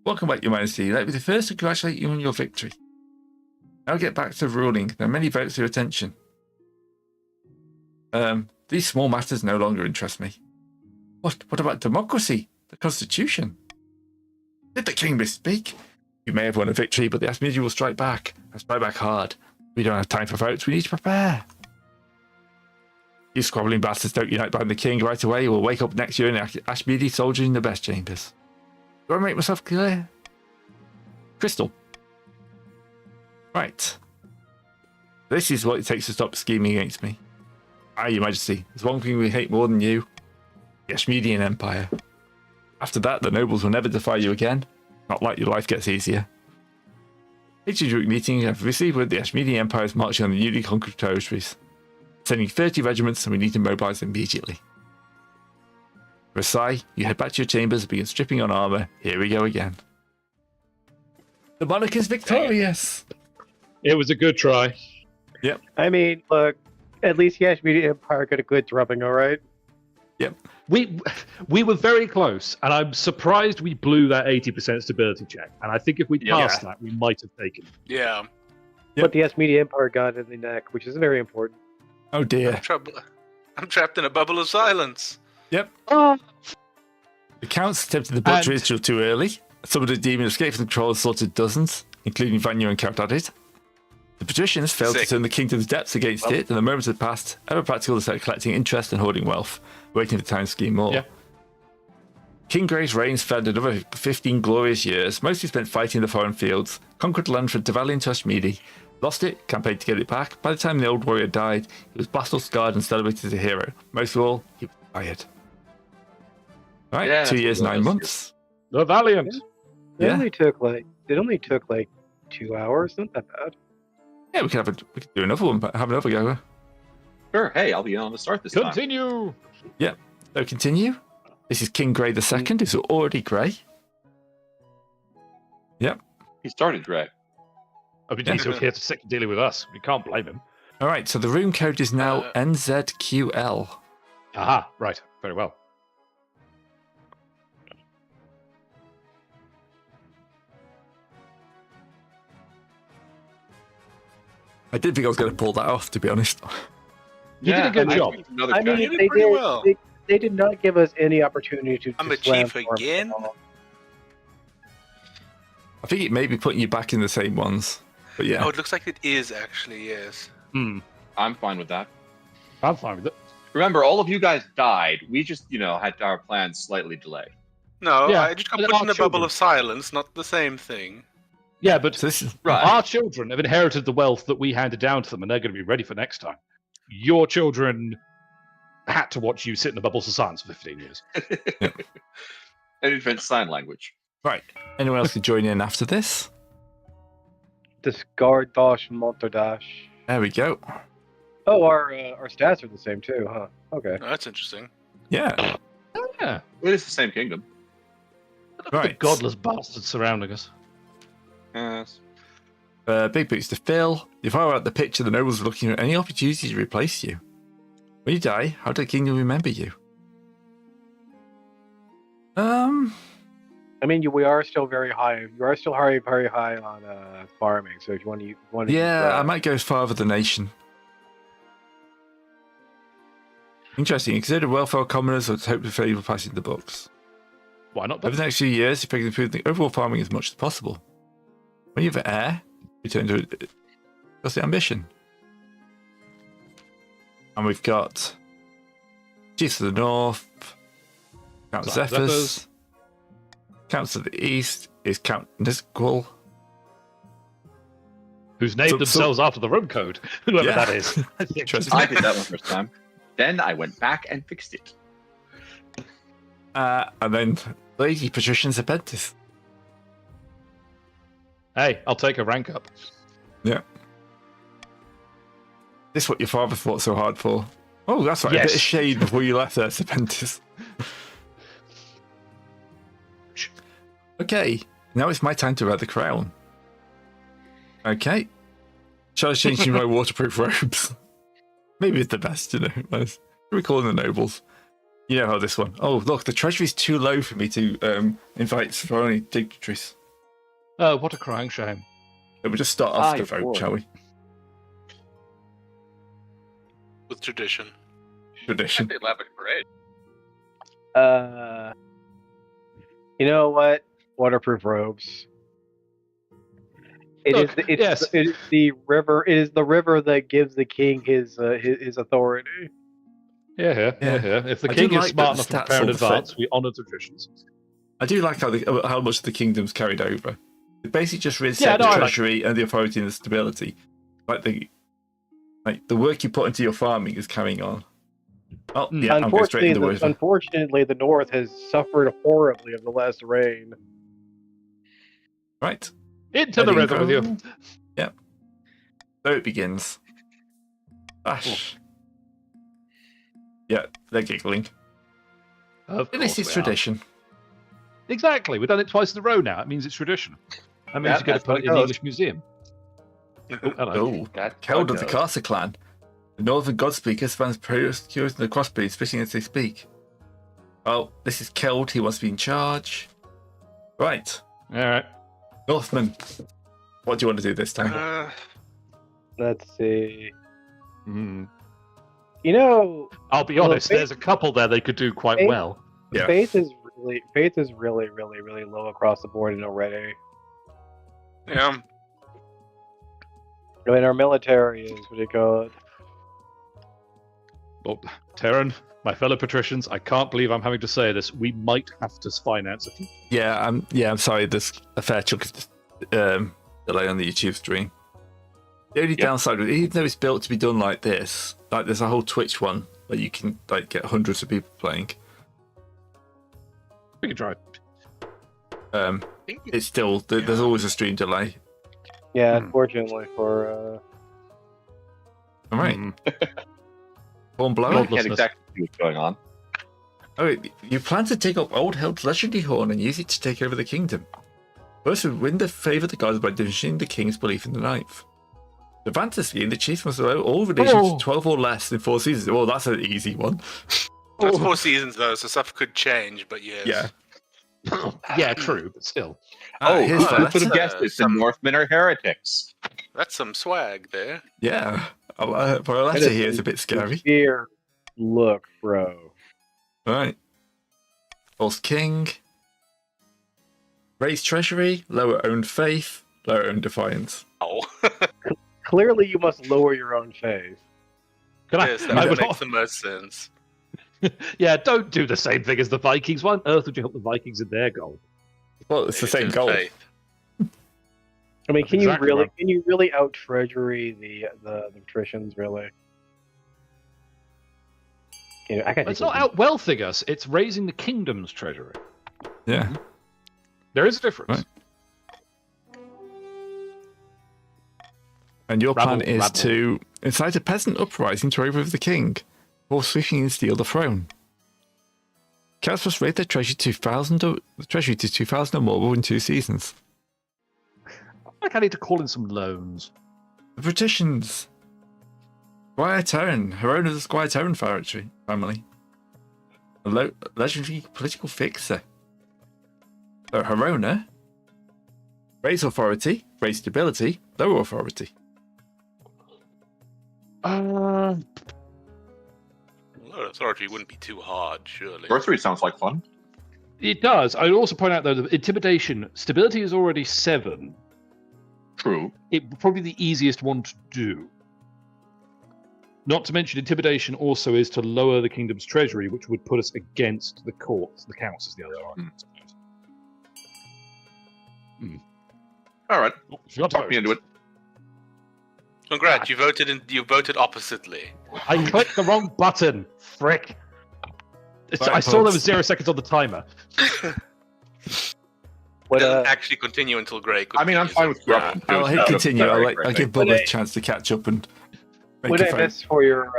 Speaker 4: Welcome back, your majesty. Let me first congratulate you on your victory. Now get back to ruling. There are many votes for your attention. These small matters no longer interest me. What about democracy? The constitution? Did the king misspeak? You may have won a victory, but the Asmodean will strike back. And strike back hard. We don't have time for votes. We need to prepare. You squabbling bastards don't unite behind the king right away. We'll wake up next year in Ashmeadi soldiers in the best chambers. Do I make myself clear? Crystal. Right. This is what it takes to stop scheming against me. Aye, your majesty. There's one thing we hate more than you. The Ashmeadian Empire. After that, the nobles will never defy you again. Not like your life gets easier. HG meeting, I've received word the Ashmeadian Empire is marching on the newly conquered territories. Sending 30 regiments and we need to mobilise immediately. Versailles, you head back to your chambers and begin stripping on armour. Here we go again. The monarch is victorious!
Speaker 1: It was a good try.
Speaker 4: Yep.
Speaker 2: I mean, look, at least the Ashmeadian Empire got a good drubbing, all right?
Speaker 4: Yep.
Speaker 1: We were very close, and I'm surprised we blew that 80% stability check. And I think if we'd passed that, we might have taken it.
Speaker 3: Yeah.
Speaker 4: Yep.
Speaker 2: But the Ashmeadian Empire got in the neck, which is very important.
Speaker 4: Oh dear.
Speaker 3: I'm trapped in a bubble of silence.
Speaker 4: Yep.
Speaker 2: Oh.
Speaker 4: The counts attempted the butcher ritual too early. Some of the demons escaped from control and slaughtered dozens, including Vanya and Count Adit. The patricians failed to turn the kingdom's debts against it, and the moments had passed. Ever practical, they started collecting interest and hoarding wealth, waiting for time to scheme more.
Speaker 1: Yeah.
Speaker 4: King Grey's reign spanned another 15 glorious years, mostly spent fighting the foreign fields, conquered land from Tavalian to Ashmeadi, Lost it, campaigned to get it back. By the time the old warrior died, he was battle-scarred and celebrated as a hero. Most of all, he was tired. All right,
Speaker 6: Yeah,
Speaker 4: 2 years,
Speaker 6: that's what
Speaker 4: 9
Speaker 6: it was.
Speaker 4: months.
Speaker 1: The Valiant.
Speaker 2: It
Speaker 4: Yeah.
Speaker 2: only took like 2 hours. Not that bad.
Speaker 4: Yeah, we could do another one, but have another go.
Speaker 6: Sure. Hey, I'll be on the start this time.
Speaker 1: Continue.
Speaker 4: So continue. This is King Grey II. It's already grey.
Speaker 6: He started Greg.
Speaker 1: I mean, he's here to sick dealing with us. We can't blame him.
Speaker 4: All right, so the room code is now NZQL.
Speaker 1: Aha, right. Very well.
Speaker 4: I didn't think I was going to pull that off, to be honest.
Speaker 1: You did a good job.
Speaker 6: Another
Speaker 2: I
Speaker 6: guy.
Speaker 2: mean,
Speaker 3: did
Speaker 2: they
Speaker 3: pretty
Speaker 2: did.
Speaker 3: well.
Speaker 2: They did not give us any opportunity to.
Speaker 3: I'm
Speaker 2: to
Speaker 3: a
Speaker 2: slam
Speaker 3: chief
Speaker 2: for him
Speaker 3: again?
Speaker 2: at all.
Speaker 4: I think it may be putting you back in the same ones. But yeah.
Speaker 3: Oh, it looks like it is actually, yes.
Speaker 6: I'm fine with that.
Speaker 1: I'm fine with it.
Speaker 6: Remember, all of you guys died. We just, had our plans slightly delayed.
Speaker 3: No,
Speaker 1: Yeah,
Speaker 3: I just got
Speaker 1: but
Speaker 3: put
Speaker 1: our
Speaker 3: in a bubble
Speaker 1: children-
Speaker 3: of silence, not the same thing.
Speaker 1: Yeah, but
Speaker 4: So this is
Speaker 6: Right.
Speaker 1: our children have inherited the wealth that we handed down to them, and they're going to be ready for next time. Your children had to watch you sit in a bubble of silence for 15 years.
Speaker 6: And invent sign language.
Speaker 4: right. Anyone else can join in after this?
Speaker 2: Discard dash monster dash.
Speaker 4: There we go.
Speaker 2: Oh, our stats are the same too, huh? Okay.
Speaker 3: Oh, that's interesting.
Speaker 4: Yeah.
Speaker 1: Yeah.
Speaker 6: It is the same kingdom.
Speaker 1: The
Speaker 4: Right.
Speaker 1: godless bastards surrounding us.
Speaker 6: Yes.
Speaker 4: Big boots to fill. If I were at the picture, the nobles are looking at any opportunity to replace you. When you die, how does the kingdom remember you?
Speaker 2: I mean, we are still very high. You are still very, very high on farming. So if you want to,
Speaker 4: Yeah, I might go as far as the nation. Interesting. You consider welfare commoners or hope to favour passing the books.
Speaker 1: Why not?
Speaker 4: Over the next few years, if you can improve the overall farming as much as possible. When you have an heir, return to it. That's the ambition. And we've got Chiefs of the North, Count
Speaker 1: Zephyrs.
Speaker 4: Zephyrs. Counts of the East is Count Nisqual.
Speaker 1: Who's named
Speaker 4: So-
Speaker 1: themselves after the room code, whoever
Speaker 4: Yeah.
Speaker 1: that is.
Speaker 4: Interesting.
Speaker 6: I did that one first time. Then I went back and fixed it.
Speaker 4: And then Lady Patrician Serpentis.
Speaker 1: Hey, I'll take a rank up.
Speaker 4: Yeah. This is what your father fought so hard for. Oh, that's right. A
Speaker 1: Yes.
Speaker 4: bit of shade before you left there, Serpentis. Okay, now it's my time to wear the crown. Okay. Shall I change to my waterproof robes? Maybe it's the best, Nice. What are we calling the nobles? You know how this one. Oh, look, the treasury's too low for me to invite foreign dignitaries.
Speaker 1: Oh, what a crying shame.
Speaker 4: So we'll just start off the
Speaker 6: you're
Speaker 4: vote,
Speaker 6: bored.
Speaker 4: shall we?
Speaker 3: With tradition.
Speaker 4: Tradition.
Speaker 6: Elaborate parade.
Speaker 2: You know what? Waterproof robes.
Speaker 1: Look,
Speaker 2: It
Speaker 1: yes.
Speaker 2: is the river. It is the river that gives the king his authority.
Speaker 1: Yeah. If the
Speaker 4: I do
Speaker 1: king is
Speaker 4: like
Speaker 1: smart
Speaker 4: that
Speaker 1: enough to
Speaker 4: the stats
Speaker 1: prepare in
Speaker 4: all fit.
Speaker 1: advance, we honour traditions.
Speaker 4: I do like how much the kingdom's carried over. It basically just reset
Speaker 1: Yeah, no,
Speaker 4: the
Speaker 1: I like
Speaker 4: treasury and the authority and the stability. Like the work you put into your farming is carrying on. Oh, yeah, I'm going straight into the word.
Speaker 2: Unfortunately, the North has suffered horribly of the last rain.
Speaker 4: Right.
Speaker 1: Into the
Speaker 4: Letting
Speaker 1: river with you.
Speaker 4: go. Yep. So it begins. Ash. Yeah, they're giggling.
Speaker 1: Of
Speaker 4: This
Speaker 1: course
Speaker 4: is
Speaker 1: we are.
Speaker 4: tradition.
Speaker 1: Exactly. We've done it twice in a row now. It means it's tradition. That means
Speaker 6: Yeah,
Speaker 1: you get to
Speaker 6: that's
Speaker 1: put
Speaker 6: what
Speaker 1: it
Speaker 6: it
Speaker 1: in the
Speaker 6: goes.
Speaker 1: English Museum. Oh, hello.
Speaker 4: Oh,
Speaker 6: That's
Speaker 4: Keld
Speaker 6: how
Speaker 4: of the
Speaker 6: it
Speaker 4: Casa clan. The northern god speaker spans curious in the crossbreeds, fishing as they speak. Oh, this is Keld. He wants to be in charge. Right.
Speaker 1: All right.
Speaker 4: Northman, what do you want to do this time?
Speaker 2: Let's see.
Speaker 1: Mm.
Speaker 2: You know,
Speaker 1: I'll be
Speaker 2: Well,
Speaker 1: honest.
Speaker 2: Faith-
Speaker 1: There's a couple there they could do quite
Speaker 2: Faith-
Speaker 1: well.
Speaker 4: Yeah.
Speaker 2: faith is really, really low across the board already.
Speaker 3: Yeah.
Speaker 2: I mean, our military is pretty good.
Speaker 1: Well, Terran, my fellow patricians, I can't believe I'm having to say this. We might have to finance it.
Speaker 4: Yeah, I'm sorry. There's a fair chunk of delay on the YouTube stream. The only downside, even though it's built to be done like this, like there's a whole Twitch one where you can like get hundreds of people playing.
Speaker 1: We can try.
Speaker 4: It's still there's always a stream delay.
Speaker 2: Yeah, unfortunately for.
Speaker 4: All right. Horn
Speaker 6: I
Speaker 4: blower.
Speaker 6: can't exactly see what's going on.
Speaker 4: Oh, you plan to take up Old Held's legendary horn and use it to take over the kingdom. First, would win the favour of the gods by diminishing the king's belief in the ninth. The advantage scheme, the chiefs must allow all relations to 12 or less in 4 seasons. Oh, that's an easy one.
Speaker 3: That's 4 seasons though, so stuff could change. But yes.
Speaker 4: Yeah.
Speaker 1: Yeah, true, but still.
Speaker 4: Here's
Speaker 6: Who
Speaker 4: that.
Speaker 6: could have guessed it? The Northmen are heretics.
Speaker 3: That's some swag there.
Speaker 4: Yeah. For a letter here is a bit scary.
Speaker 2: Here, look, bro.
Speaker 4: Right. False king. Raise treasury, lower own faith, lower own defiance.
Speaker 3: Oh.
Speaker 2: Clearly, you must lower your own faith.
Speaker 1: Can
Speaker 3: Yes,
Speaker 1: I
Speaker 3: that
Speaker 1: would
Speaker 3: makes the most sense.
Speaker 1: Yeah, don't do the same thing as the Vikings. Why on earth would you help the Vikings in their goal?
Speaker 4: Well, it's the
Speaker 3: It's
Speaker 4: same
Speaker 3: in
Speaker 4: goal.
Speaker 3: faith.
Speaker 2: I mean, can
Speaker 1: Exactly
Speaker 2: you
Speaker 1: right.
Speaker 2: really out treasury the patricians? Really? You know, I
Speaker 1: It's not out wealthing us, it's raising the kingdom's treasury.
Speaker 4: Yeah.
Speaker 1: There is a difference.
Speaker 4: Right. And your plan is to incite a peasant uprising to overthrow the king, or seeking and steal the throne. Counts must raise their treasury to 2,000 or more within 2 seasons.
Speaker 1: I need to call in some loans.
Speaker 4: The patricians. Squire Terran, her own of the Squire Terran family. A legendary political fixer. So her owner. Raise authority, raise stability, lower authority.
Speaker 3: Low authority wouldn't be too hard, surely.
Speaker 6: Sorcery sounds like fun.
Speaker 1: It does. I'd also point out, though, that intimidation, stability is already 7.
Speaker 6: True.
Speaker 1: It probably the easiest one to do. Not to mention, intimidation also is to lower the kingdom's treasury, which would put us against the courts. The counts is the other argument.
Speaker 6: All right.
Speaker 1: Forgot
Speaker 6: Talk me into it.
Speaker 3: Congrats, you voted oppositely.
Speaker 1: I clicked the wrong button. Frick.
Speaker 4: Sorry,
Speaker 1: I saw there
Speaker 4: folks.
Speaker 1: was 0 seconds on the timer.
Speaker 2: What,
Speaker 3: Doesn't actually continue until Greg.
Speaker 6: I mean, I'm fine with corruption. too.
Speaker 4: I'll
Speaker 6: It's
Speaker 4: hit
Speaker 6: not a
Speaker 4: continue.
Speaker 6: very
Speaker 4: I'll
Speaker 6: great
Speaker 4: give
Speaker 6: thing.
Speaker 4: Bubba a chance to catch up and make
Speaker 2: what
Speaker 4: a
Speaker 2: I
Speaker 4: vote.
Speaker 2: miss for your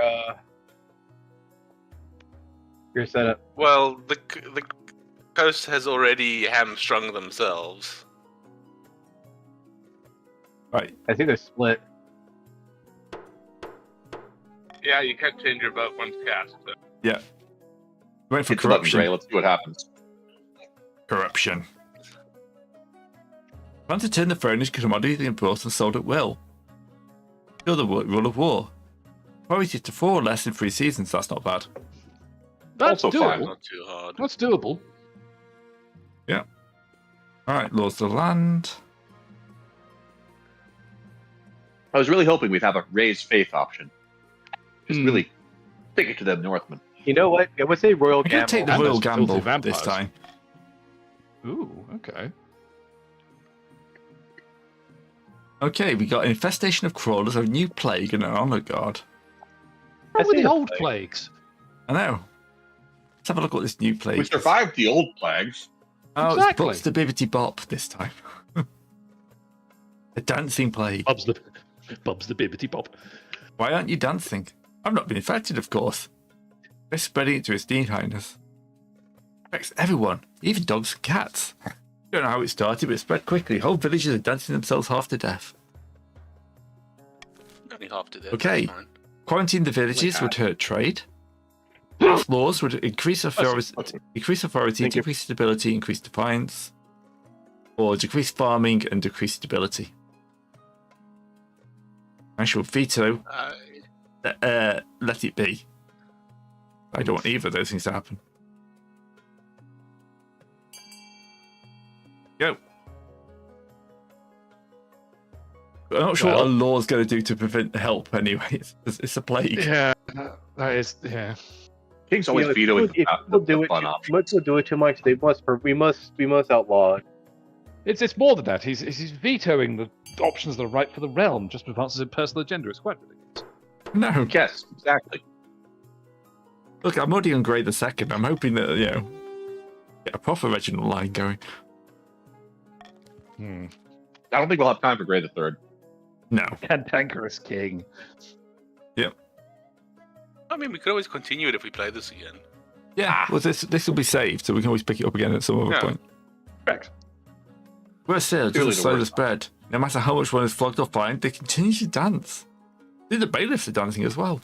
Speaker 2: setup?
Speaker 3: Well, the coast has already hamstrung themselves.
Speaker 4: Right.
Speaker 2: I think they're split.
Speaker 5: Yeah, you can't change your vote once cast. So.
Speaker 4: Yeah. Went for
Speaker 6: It's 11
Speaker 4: corruption.
Speaker 6: gray. Let's see what happens.
Speaker 4: Corruption. Plan to turn the throne into commodity and brought and sold at will. Still the rule of war. Priority to 4 or less in 3 seasons. That's not bad.
Speaker 1: That's
Speaker 6: Also fine.
Speaker 1: doable.
Speaker 3: Not too hard.
Speaker 1: That's doable.
Speaker 4: All right, laws of the land.
Speaker 6: I was really hoping we'd have a raised faith option. Just really stick it to them Northmen.
Speaker 2: You know what? I would say royal
Speaker 4: I'm going
Speaker 2: gamble.
Speaker 4: to take the
Speaker 1: And
Speaker 4: royal
Speaker 1: those filthy
Speaker 4: gamble
Speaker 1: vampires.
Speaker 4: this time.
Speaker 1: Ooh, okay.
Speaker 4: Okay, we got infestation of crawlers, a new plague, and an honor guard.
Speaker 1: What were
Speaker 2: seen
Speaker 1: the
Speaker 2: a
Speaker 1: old
Speaker 2: plague.
Speaker 1: plagues?
Speaker 4: I know. Let's have a look at this new plague.
Speaker 6: We survived the old plagues.
Speaker 4: Oh,
Speaker 1: Exactly.
Speaker 4: it's Bob's the Bibbity Bop this time. A dancing plague.
Speaker 1: Bub's the bibbity bob.
Speaker 4: Why aren't you dancing? I've not been infected, of course. They're spreading it to His Dean Highness. Affects everyone, even dogs and cats. Don't know how it started, but it spread quickly. Whole villages are dancing themselves half to death.
Speaker 3: Only half to that.
Speaker 4: Okay.
Speaker 3: That's fine.
Speaker 4: Quarantine the villages
Speaker 6: God.
Speaker 4: would hurt trade. Draft laws would increase authority,
Speaker 2: Thank you.
Speaker 4: decrease stability, increase defiance, or decrease farming and decrease stability. I shall veto. Let it be. I don't want either of those things to happen. Go. I'm not sure what a law's going to do to prevent help anyway. It's a plague.
Speaker 1: Yeah, that is. Yeah.
Speaker 6: King's always
Speaker 2: You know,
Speaker 6: vetoing
Speaker 2: if people do
Speaker 6: the
Speaker 2: it,
Speaker 6: fun
Speaker 2: too,
Speaker 6: option.
Speaker 2: if people do it too much, we must outlaw it.
Speaker 1: It's more than that. He's vetoing the options that are right for the realm just to advance his personal agenda. It's quite ridiculous.
Speaker 4: No.
Speaker 6: Yes, exactly.
Speaker 4: Look, I'm already on grade the second. I'm hoping that, get a proper Reginald line going.
Speaker 1: Hmm.
Speaker 6: I don't think we'll have time for Gray the Third.
Speaker 4: No.
Speaker 1: Cantankerous king.
Speaker 3: I mean, we could always continue it if we play this again.
Speaker 4: Yeah, well, this will be saved, so we can always pick it up again at some other
Speaker 3: Yeah.
Speaker 4: point.
Speaker 1: Correct.
Speaker 4: Worse still, it
Speaker 6: Clearly
Speaker 4: doesn't
Speaker 6: the
Speaker 4: slow the
Speaker 6: worst
Speaker 4: spread. No matter how much one is flogged or fined, they continue to dance. The bailiffs are dancing as well.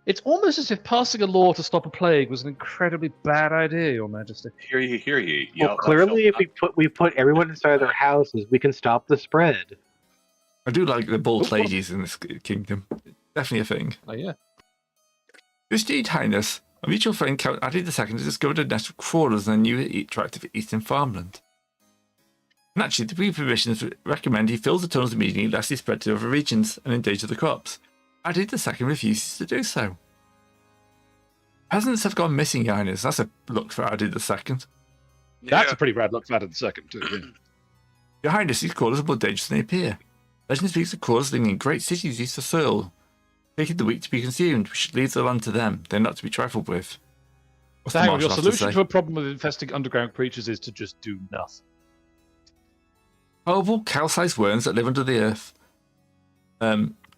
Speaker 1: It's almost as if passing a law to stop a plague was an incredibly bad idea, Your Majesty.
Speaker 6: Hear ye, hear ye.
Speaker 2: Well, clearly, if we put everyone inside their houses, we can stop the spread.
Speaker 4: I do like the bald ladies in this kingdom. Definitely a thing.
Speaker 1: Oh, yeah.
Speaker 4: Your deed, Highness, a mutual friend, Count Addy II, has discovered a nest of crawlers in a new tract of eastern farmland. Naturally, the pre-provisions recommend he fills the tunnels immediately lest he spread to other regions and endanger the crops. Addy II refuses to do so. Peasants have gone missing, Your Highness. That's a look for Addy II.
Speaker 1: That's
Speaker 3: Yeah.
Speaker 1: a pretty rad look for that in the second, too. Yeah.
Speaker 4: Your Highness, these crawlers are more dangerous than they appear. Legend speaks of crawlers living in great cities east of Seoul, taking the weak to be consumed. We should leave the land to them. They're not to be trifled with. What's
Speaker 1: So
Speaker 4: the
Speaker 1: hang on, your
Speaker 4: marshal have to
Speaker 1: solution
Speaker 4: say?
Speaker 1: to a problem with infesting underground creatures is to just do nothing.
Speaker 4: Horrible cow-sized worms that live under the earth,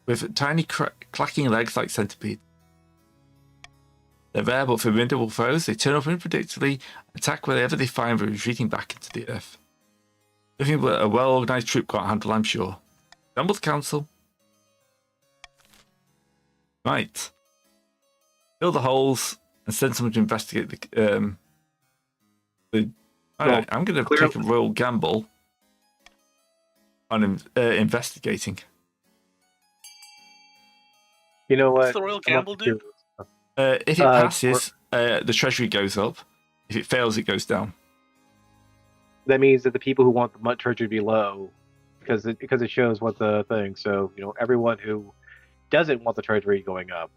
Speaker 4: with tiny clacking legs like centipedes. They're rare but formidable foes. They turn up unpredictably, attack wherever they find, retreating back into the earth. Nothing but a well-organised troop can't handle, I'm sure. Assemble the council. Right. Fill the holes and send someone to investigate the.
Speaker 2: Well,
Speaker 4: I'm going to
Speaker 2: clearly-
Speaker 4: take a royal gamble on investigating.
Speaker 2: You know
Speaker 3: What's
Speaker 2: what?
Speaker 3: the Royal
Speaker 2: I'm up
Speaker 3: Gamble
Speaker 2: to
Speaker 3: do?
Speaker 4: If it passes, the treasury goes up. If it fails, it goes down.
Speaker 2: That means that the people who want the treasury to be low, because it shows what the thing. So everyone who doesn't want the treasury going up.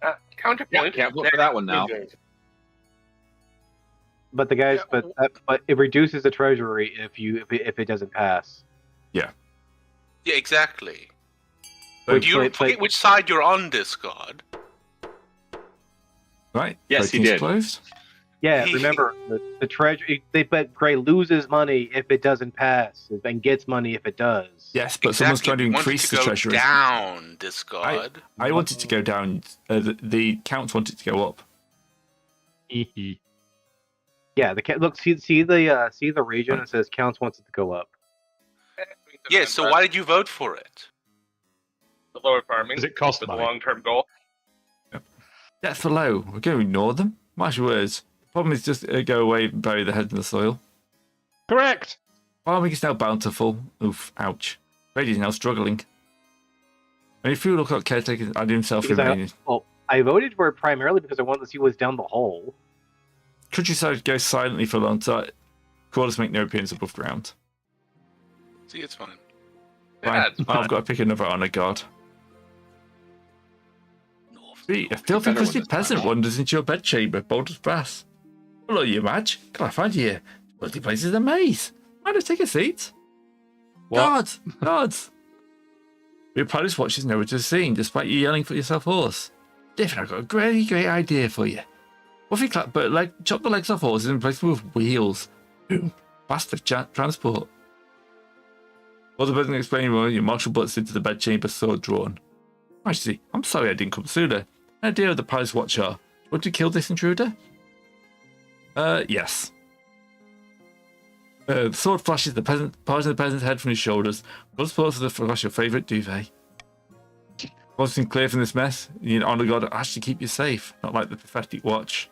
Speaker 6: Yeah,
Speaker 5: Counterpoint.
Speaker 6: can't vote for that one now.
Speaker 2: But the guys,
Speaker 3: Yeah,
Speaker 2: but it reduces the treasury if it doesn't pass.
Speaker 3: Yeah, exactly.
Speaker 4: So,
Speaker 3: Do you
Speaker 2: Play-
Speaker 3: forget which side you're on, Discard?
Speaker 4: right?
Speaker 6: Yes, he
Speaker 4: voting's
Speaker 6: did.
Speaker 4: Closed.
Speaker 2: Yeah, remember the treasury. But Gray loses money if it doesn't pass, and gets money if it does.
Speaker 4: Yes, but someone's trying to
Speaker 3: You want it
Speaker 4: increase
Speaker 3: to
Speaker 4: the
Speaker 3: go
Speaker 4: treasury.
Speaker 3: down, Discard.
Speaker 4: I want it to go down. The counts want it to go up.
Speaker 2: Yeah. Look, see the region. It says counts wants it to go up.
Speaker 3: Yeah, so why did you vote for it?
Speaker 5: The lower farming
Speaker 1: Does it cost
Speaker 5: for the
Speaker 1: money?
Speaker 5: long-term goal?
Speaker 4: That's for low. We're going to ignore them. Marsh your words. The problem is just go away and bury the head in the soil.
Speaker 1: Correct.
Speaker 4: Farming is now bountiful. Oof, ouch. Brady is now struggling. And if you look at caretaker and himself
Speaker 2: Because
Speaker 4: remaining.
Speaker 2: I voted for it primarily because I wanted to see what's down the hole.
Speaker 4: Countryside goes silently for a long time. Crawlers make no appearance above ground.
Speaker 3: See, it's fine.
Speaker 4: Fine.
Speaker 5: Yeah, it's
Speaker 4: I've got to pick another honor guard.
Speaker 3: North.
Speaker 4: See, a filthy
Speaker 6: Better one
Speaker 4: crusty
Speaker 6: this time.
Speaker 4: peasant wanders into your bedchamber, bold as brass. Hello, you Madge. Can I find you here? Multi places a maze. Mind if I take a seat?
Speaker 1: What?
Speaker 4: Guards! Guards! Your pilot's watch is nowhere to be seen, despite you yelling for yourself horse. Diffin, I've got a great idea for you. What if you chop the legs off horses and replace them with wheels? Boom. Faster transport. While the person explaining more, your marshal butts into the bedchamber, sword drawn. Majesty, I'm sorry I didn't come sooner. An idea of the pilot's watch are. Want to kill this intruder? Yes. The sword flashes the peasant's head from his shoulders. Blood spurts to the flash your favourite duvet. Once been clear from this mess, you need honor God to actually keep you safe, not like the pathetic watch.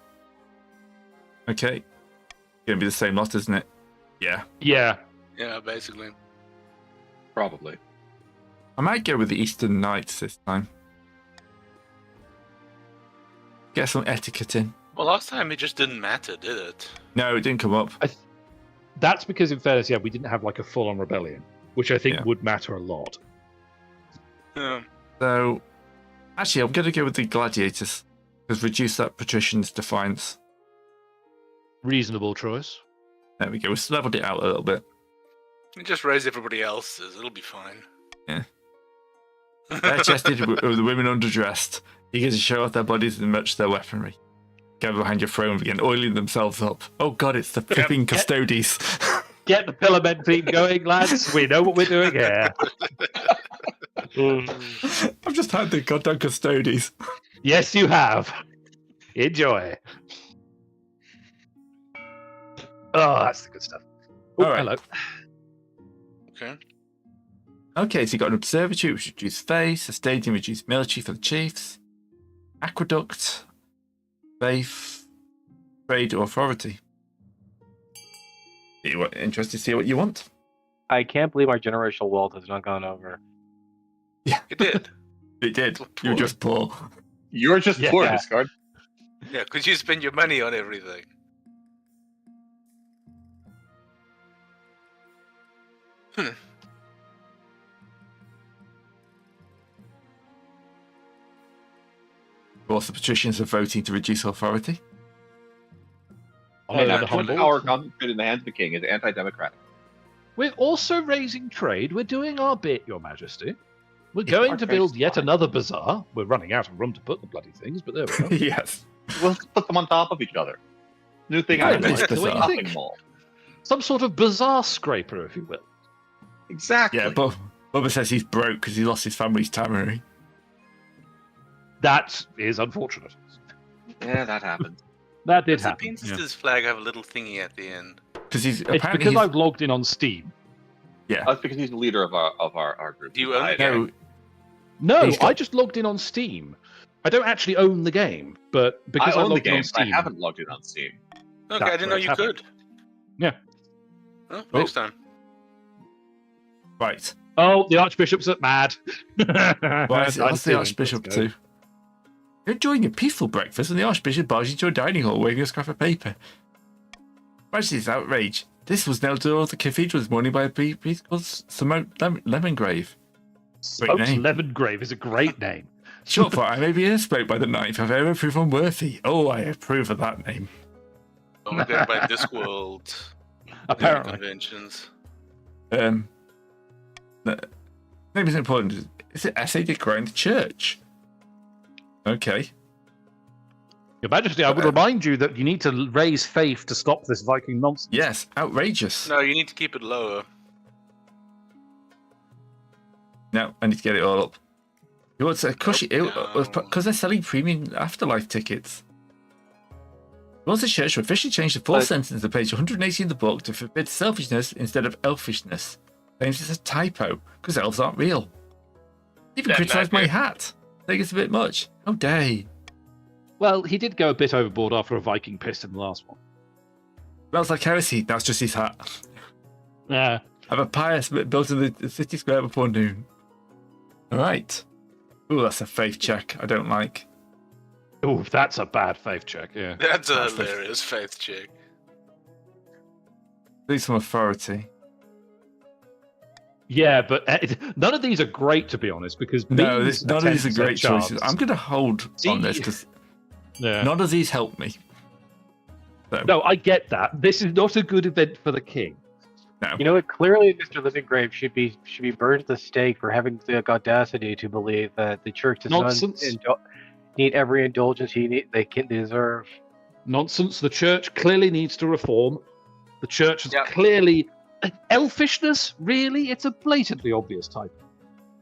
Speaker 4: Okay. Gonna be the same lot, isn't it? Yeah.
Speaker 1: Yeah.
Speaker 3: Yeah, basically.
Speaker 6: Probably.
Speaker 4: I might go with the Eastern Knights this time. Get some etiquette in.
Speaker 3: Well, last time it just didn't matter, did it?
Speaker 4: No, it didn't come up.
Speaker 1: That's because, in fairness, we didn't have like a full-on rebellion, which I think
Speaker 4: Yeah.
Speaker 1: would matter a lot.
Speaker 3: Yeah.
Speaker 4: So, actually, I'm going to go with the gladiators because reduce that patrician's defiance.
Speaker 1: Reasonable choice.
Speaker 4: There we go. We've leveled it out a little bit.
Speaker 3: Just raise everybody else's. It'll be fine.
Speaker 4: Yeah. Bare-chested with the women underdressed, eager to show off their bodies and match their weaponry. Gather behind your throne again, oiling themselves up. Oh god, it's the flipping custodies.
Speaker 1: Get the pillar men theme going, lads. We know what we're doing here.
Speaker 4: I've just had the goddamn custodies.
Speaker 1: Yes, you have. Enjoy. Oh, that's the good stuff. Oh,
Speaker 4: All right.
Speaker 1: hello.
Speaker 3: Okay.
Speaker 4: Okay, so you got an observatory which reduced face, a stadium reduced military for the chiefs, aqueduct, faith, trade, or authority. Are you interested to see what you want?
Speaker 2: I can't believe our generational wealth has not gone over.
Speaker 4: Yeah,
Speaker 3: It did.
Speaker 4: it did.
Speaker 3: Poor.
Speaker 4: You're just poor.
Speaker 6: You're just poor,
Speaker 2: Yeah.
Speaker 6: Discard.
Speaker 3: Yeah, because you spend your money on everything.
Speaker 4: Of course, the patricians are voting to reduce authority.
Speaker 1: Honor the
Speaker 6: Put
Speaker 1: humble.
Speaker 6: power concentrated in the hands of the king is anti-democratic.
Speaker 1: We're also raising trade. We're doing our bit, Your Majesty. We're going to build yet another bazaar. We're running out of room to put the bloody things, but there we go.
Speaker 4: Yes.
Speaker 6: We'll put them on top of each other. New thing
Speaker 4: Yeah,
Speaker 6: I
Speaker 4: it's
Speaker 6: invented.
Speaker 4: the way you
Speaker 6: Nothing
Speaker 1: think.
Speaker 6: more.
Speaker 1: Some sort of bazaar scraper, if you will.
Speaker 6: Exactly.
Speaker 4: Yeah, but Bubba says he's broke because he lost his family's tannery.
Speaker 1: That is unfortunate.
Speaker 6: Yeah, that happened.
Speaker 1: That did
Speaker 3: Does the
Speaker 1: happen.
Speaker 3: Princess's flag have a little thingy at the end?
Speaker 4: Because he's
Speaker 1: It's
Speaker 4: apparently
Speaker 1: because
Speaker 4: he's-
Speaker 1: I've logged in on Steam.
Speaker 6: That's because he's the leader of our group.
Speaker 3: Do you own
Speaker 6: I-
Speaker 3: the game?
Speaker 1: No,
Speaker 4: He's got-
Speaker 1: I just logged in on Steam. I don't actually own the game, but because
Speaker 6: I
Speaker 1: I,
Speaker 6: own the
Speaker 1: logged in
Speaker 6: game,
Speaker 1: on
Speaker 6: but I
Speaker 1: Steam,
Speaker 6: haven't logged in on Steam.
Speaker 3: Okay,
Speaker 1: That's
Speaker 3: I didn't know
Speaker 1: where
Speaker 3: you
Speaker 1: it's
Speaker 3: could.
Speaker 1: Yeah.
Speaker 3: Oh, next time.
Speaker 4: right.
Speaker 1: Oh, the Archbishop's mad.
Speaker 4: What's the Archbishop to? You're enjoying a peaceful breakfast, and the Archbishop barges into a dining hall waving a scrap of paper. Majesty's outrage. This was nailed to the cathedral this morning by a priest called Smoke Lemongrave. Great name.
Speaker 1: Lemongrave is a great name.
Speaker 4: Short for I may be spoke by the night if I've ever proved unworthy. Oh, I approve of that name.
Speaker 3: Only going by Discworld
Speaker 1: Apparently.
Speaker 3: conventions.
Speaker 4: Name is important. Is it essay decrying the church? Okay.
Speaker 1: Your Majesty, I would remind you that you need to raise faith to stop this Viking nonsense.
Speaker 4: Yes, outrageous.
Speaker 3: No, you need to keep it lower.
Speaker 4: No, I need to get it all up. He wants a cushy
Speaker 3: No.
Speaker 4: because they're selling premium afterlife tickets. He wants the church to officially change the fourth sentence of page 180 in the book to forbid selfishness instead of elfishness. Claims it's a typo because elves aren't real. Even
Speaker 5: Damn
Speaker 4: criticised my
Speaker 5: nightmare.
Speaker 4: hat. I think it's a bit much. How dare he?
Speaker 1: Well, he did go a bit overboard after a Viking pissed in the last one.
Speaker 4: Smells like heresy. That's just his hat.
Speaker 1: Yeah.
Speaker 4: I have a pious built in the city square before noon. All right. Ooh, that's a faith check. I don't like.
Speaker 1: Oh, that's a bad faith check, yeah.
Speaker 3: That's a
Speaker 4: That's the-
Speaker 3: hilarious faith check.
Speaker 4: Do some authority.
Speaker 1: Yeah, but none of these are great, to be honest, because
Speaker 4: No,
Speaker 1: means
Speaker 4: none of these are
Speaker 1: 10%
Speaker 4: great
Speaker 1: chance.
Speaker 4: choices. I'm going to hold
Speaker 1: See-
Speaker 4: on this because
Speaker 1: Yeah.
Speaker 4: none of these help me. So,
Speaker 1: No, I get that. This is not a good event for the king.
Speaker 4: no.
Speaker 2: You know what? Clearly, Mr. Livinggrave should be burned at the stake for having the audacity to believe that the church does
Speaker 1: Nonsense.
Speaker 2: not need every indulgence they can deserve.
Speaker 1: Nonsense. The church clearly needs to reform. The church is
Speaker 3: Yep.
Speaker 1: clearly... Elfishness? Really? It's a blatantly obvious type.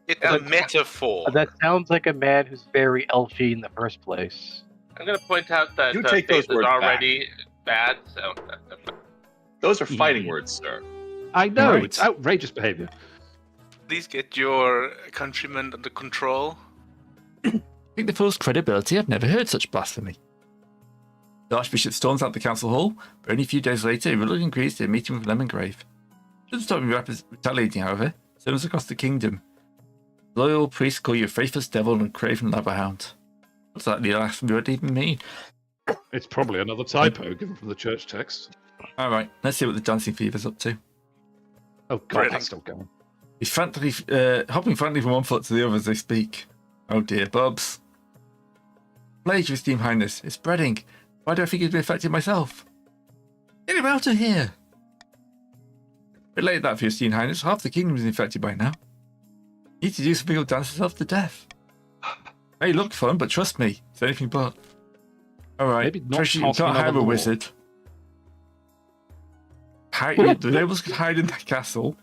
Speaker 3: It's a metaphor.
Speaker 2: That sounds like a man who's very elfy in the first place.
Speaker 5: I'm going to point out that
Speaker 6: You take those
Speaker 5: faith is
Speaker 6: words back.
Speaker 5: already bad. So
Speaker 6: Those are fighting words, sir.
Speaker 1: I know,
Speaker 4: Right.
Speaker 1: it's outrageous behavior.
Speaker 3: Please get your countrymen under control.
Speaker 4: I think the fullest credibility. I've never heard such blasphemy. The Archbishop storms out the council hall, but only a few days later, he reluctantly agrees to a meeting with Lemongrave. Doesn't stop me retaliating, however. Sends across the kingdom. Loyal priests call you a faithless devil and craven lavahound. What's that last word even mean?
Speaker 1: It's probably another typo given from the church text.
Speaker 4: All right, let's see what the dancing fever's up to.
Speaker 1: Oh, God,
Speaker 3: Really?
Speaker 1: that's still going.
Speaker 4: He's frantically hopping frantically from one foot to the other as they speak. Oh dear, Bubs. Plague, your esteemed highness, it's spreading. Why do I think it's been affected myself? Get him out of here! Relate that for your Steen Highness. Half the kingdom is infected by now. You need to do something or dance yourself to death. Hey, look fun, but trust me, it's anything but. Alright,
Speaker 1: Maybe not
Speaker 4: Trish, you
Speaker 1: casting
Speaker 4: can't hire
Speaker 1: another
Speaker 4: a
Speaker 1: law.
Speaker 4: wizard. The nobles could hide in that castle.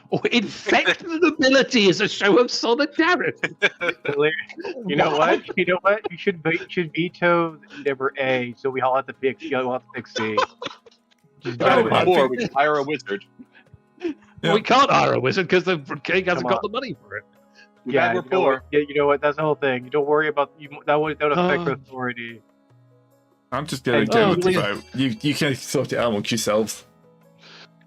Speaker 1: Or infect the nobility as a show of solidarity.
Speaker 2: You know what? You know what? You should veto number A, so we all have to pick. You all have to pick C. Just
Speaker 1: Oh,
Speaker 2: gotta
Speaker 1: I
Speaker 2: go.
Speaker 6: Or
Speaker 1: think-
Speaker 6: we can hire a wizard.
Speaker 4: Yeah.
Speaker 1: We can't hire a wizard because the king hasn't
Speaker 2: Come
Speaker 1: got
Speaker 2: on.
Speaker 1: the money for it.
Speaker 6: We've
Speaker 2: Yeah,
Speaker 6: had
Speaker 2: you know
Speaker 6: rapport.
Speaker 2: what? Yeah, you know what? That's the whole thing. You don't worry about that would affect
Speaker 1: Oh.
Speaker 2: authority.
Speaker 4: I'm just gonna
Speaker 2: And
Speaker 4: go with the
Speaker 1: dear.
Speaker 4: vote. You can sort it out amongst yourselves.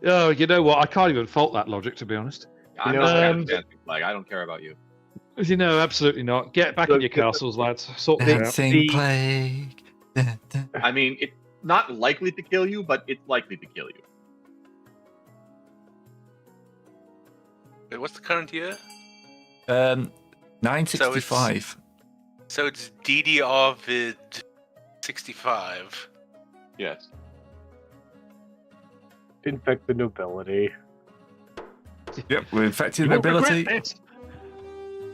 Speaker 1: Oh, you know what? I can't even fault that logic, to be honest.
Speaker 6: I'm
Speaker 2: You
Speaker 6: not
Speaker 2: know,
Speaker 6: a dancing flag. I don't care about you.
Speaker 1: You know, absolutely not. Get back in
Speaker 2: Look,
Speaker 1: your
Speaker 2: the-
Speaker 1: castles, lads. Sort this out.
Speaker 4: Dancing
Speaker 2: The-
Speaker 4: plague. Dun, dun.
Speaker 6: I mean, it's not likely to kill you, but it's likely to kill you.
Speaker 3: Wait, what's the current year?
Speaker 4: 965.
Speaker 3: So it's DDR vid 65.
Speaker 6: Yes.
Speaker 2: Infect the nobility.
Speaker 4: Yep, we're infecting
Speaker 1: You
Speaker 4: the
Speaker 1: won't regret
Speaker 4: nobility.
Speaker 1: this.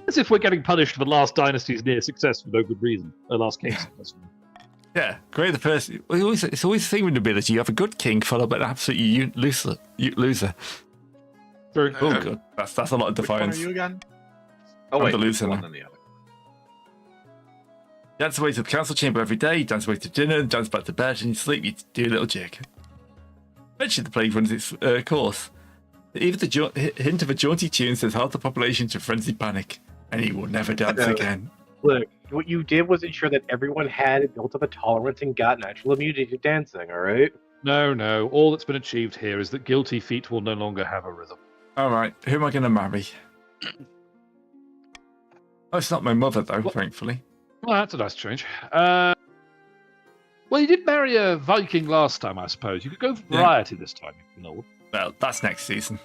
Speaker 1: As if we're getting punished for the last dynasty's near success for no good reason. The last king's success.
Speaker 4: Yeah, great. The person. Well, it's always the thing with nobility. You have a good king followed by an absolute loser.
Speaker 1: True.
Speaker 4: Oh, good. That's a lot of
Speaker 6: Which one are
Speaker 4: defiance.
Speaker 6: you again? Oh,
Speaker 4: I'm
Speaker 6: wait.
Speaker 4: the loser
Speaker 6: one
Speaker 4: now.
Speaker 6: than the other.
Speaker 4: Dance away to the council chamber every day, dance away to dinner, dance back to bed, and you sleep, you do a little jig. Eventually the plague runs its course. Even the hint of a jaunty tune sends half the population to frenzied panic, and he will never dance
Speaker 2: No.
Speaker 4: again.
Speaker 2: Look, what you did was ensure that everyone had built up a tolerance and got natural immunity to dancing. All right.
Speaker 1: No. All that's been achieved here is that guilty feet will no longer have a rhythm.
Speaker 4: Alright, who am I going to marry? Oh, it's not my mother, though,
Speaker 1: What?
Speaker 4: thankfully.
Speaker 1: Well, that's a nice change. Well, you did marry a Viking last time, I suppose. You could go for
Speaker 4: Yeah.
Speaker 1: variety this time, you know.
Speaker 4: Well, that's next season.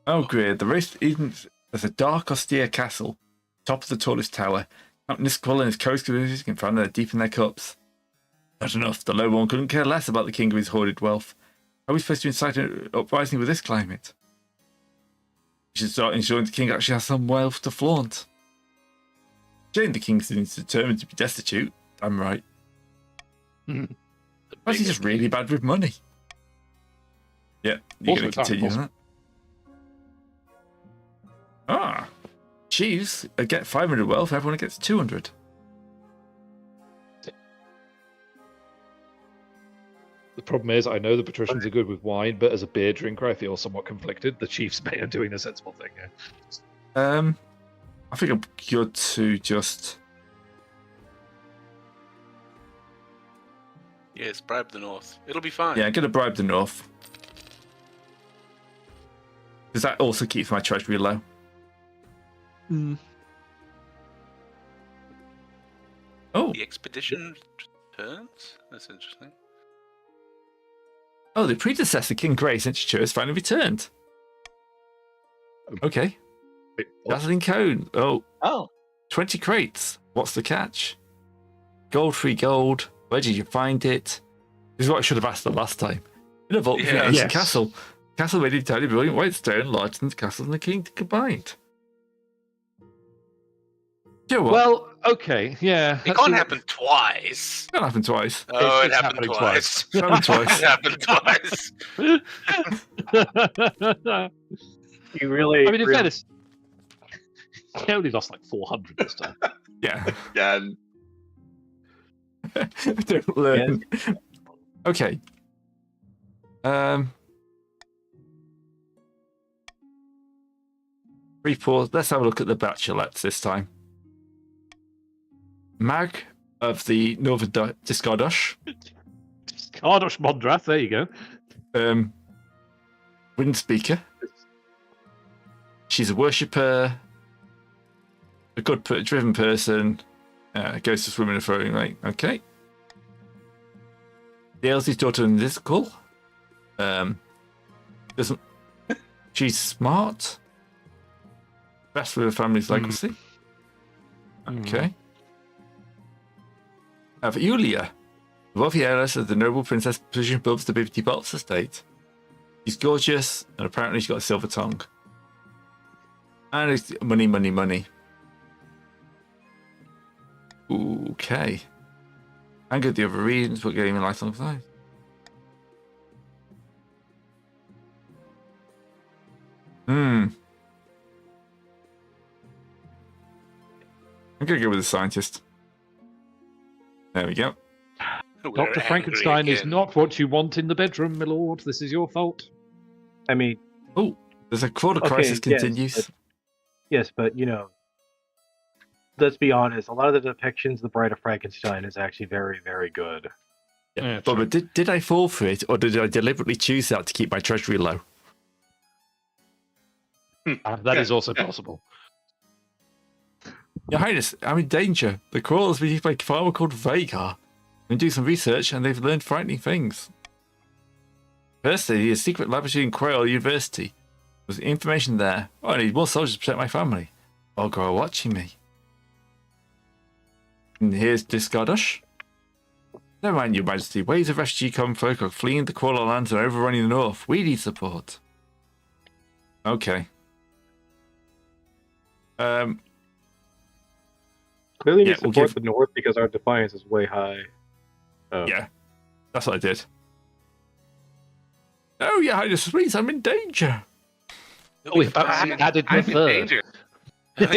Speaker 4: Oh, great. There's a dark, austere castle, top of the tallest tower. Captain Nisqual and his coast communities can find they're deep in their cups. Not enough. The lowborn couldn't care less about the king of his hoarded wealth. How are we supposed to incite an uprising with this climate? We should start ensuring the king actually has some wealth to flaunt. Jane, the king seems determined to be destitute. I'm right. Why is he just really bad with money? Yeah, you're
Speaker 1: Also
Speaker 4: going to
Speaker 1: time,
Speaker 4: continue
Speaker 1: also.
Speaker 4: that. Ah, chiefs get 500 wealth, everyone gets 200.
Speaker 1: The problem is, I know the patricians are good with wine, but as a beer drinker, I feel somewhat conflicted. The chiefs may are doing the sensible thing here.
Speaker 4: I think I'm good to just...
Speaker 3: Yes, bribe the North. It'll be fine.
Speaker 4: Yeah, I'm going to bribe the North. Because that also keeps my treasury low. Oh,
Speaker 3: The expedition returns? That's interesting.
Speaker 4: oh, the predecessor, King Grace, has finally returned. Okay.
Speaker 1: Wait, what?
Speaker 4: Dazzling Cone. Oh,
Speaker 6: Oh,
Speaker 4: 20 crates. What's the catch? Gold, free gold. Where did you find it? This is what I should have asked the last time. In a vault
Speaker 3: Yeah.
Speaker 4: from the ancient
Speaker 1: Yes.
Speaker 4: castle. Castle made entirely brilliant white stone, larger than the castle and the king combined. You know what?
Speaker 1: Well, okay, yeah.
Speaker 3: It can't happen twice.
Speaker 4: That happened twice.
Speaker 3: Oh,
Speaker 1: It's
Speaker 3: it happened
Speaker 1: happening
Speaker 3: twice.
Speaker 4: It happened twice.
Speaker 3: It happened twice.
Speaker 2: You really.
Speaker 1: I mean, in
Speaker 2: really-
Speaker 1: fairness, he only lost like 400 this time.
Speaker 4: Yeah.
Speaker 6: again.
Speaker 4: Don't learn. Okay. Report. Let's have a look at the bachelorettes this time. Mag of the Northern Discardush.
Speaker 1: Cardosh Mondrath, there you go.
Speaker 4: Wind Speaker. She's a worshipper, a good driven person, goes to swim in a throwing lake. Okay. The Elsie's daughter in this call. Doesn't. She's smart. Best for the family's legacy. Okay. Have Yulia. The wealthy heiress of the noble princess position above the Bibbity Bots estate. She's gorgeous, and apparently she's got a silver tongue. And it's money, money, money. Okay. And get the other reasons, but getting light on size. I'm gonna go with the scientist. There we go.
Speaker 3: We're
Speaker 1: Dr.
Speaker 3: angry
Speaker 1: Frankenstein is
Speaker 3: again.
Speaker 1: not what you want in the bedroom, my lord. This is your fault.
Speaker 2: I mean,
Speaker 4: Oh, there's a quarter
Speaker 2: Okay,
Speaker 4: crisis
Speaker 2: yes,
Speaker 4: continues.
Speaker 2: yes, but let's be honest. A lot of the depictions of the Bride of Frankenstein is actually very, very good.
Speaker 1: Yeah,
Speaker 4: But did I fall for it, or did I deliberately choose that to keep my treasury low?
Speaker 1: that is also possible.
Speaker 4: Your Highness, I'm in danger. The crawlers were used by a farmer called Vagar. And do some research, and they've learned frightening things. Firstly, a secret laboratory in Quail University. There's information there. Oh, I need more soldiers to protect my family. Ogre are watching me. And here's Discardush. Never mind, Your Majesty. Waves of refugee common folk are fleeing the Quail lands and overrunning the north. We need support. Okay.
Speaker 2: Clearly,
Speaker 4: Yeah,
Speaker 2: need to
Speaker 4: we'll
Speaker 2: support
Speaker 4: give-
Speaker 2: the North because our defiance is way high. Oh.
Speaker 4: Yeah, that's what I did. Oh, Your Highness, please, I'm in danger.
Speaker 3: You'll be
Speaker 1: we've about
Speaker 3: fine.
Speaker 1: added the
Speaker 5: I'm in
Speaker 1: third.
Speaker 5: danger.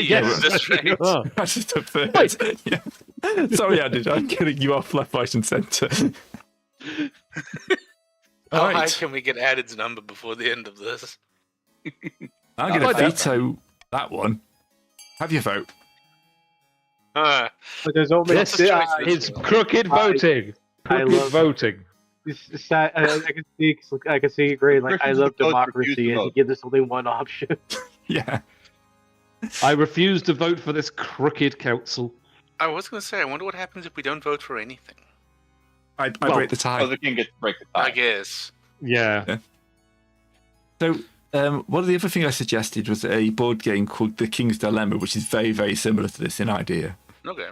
Speaker 3: Yes, that's right.
Speaker 1: Oh.
Speaker 4: That's just a third. Yeah. Sorry, I'm getting you off left, right, and centre.
Speaker 3: How high
Speaker 4: Alright,
Speaker 3: can we get Added's number before the end of this?
Speaker 4: I'm going to veto that one. Have your vote.
Speaker 3: Uh,
Speaker 2: But there's only
Speaker 1: This
Speaker 3: choice
Speaker 1: is crooked voting.
Speaker 2: I
Speaker 1: Crooked
Speaker 2: love-
Speaker 1: voting.
Speaker 2: I can see great. Like I
Speaker 6: Christians
Speaker 2: love
Speaker 6: vote, refuse
Speaker 2: democracy,
Speaker 6: to
Speaker 2: and you
Speaker 6: vote.
Speaker 2: give this only one option.
Speaker 4: Yeah.
Speaker 1: I refuse to vote for this crooked council.
Speaker 3: I was going to say, I wonder what happens if we don't vote for anything.
Speaker 4: I
Speaker 1: Well,
Speaker 4: break the tie.
Speaker 6: Oh, the king gets to break the
Speaker 3: I
Speaker 6: tie.
Speaker 3: guess.
Speaker 1: Yeah.
Speaker 4: So, one of the other things I suggested was a board game called The King's Dilemma, which is very, very similar to this in idea.
Speaker 3: Okay.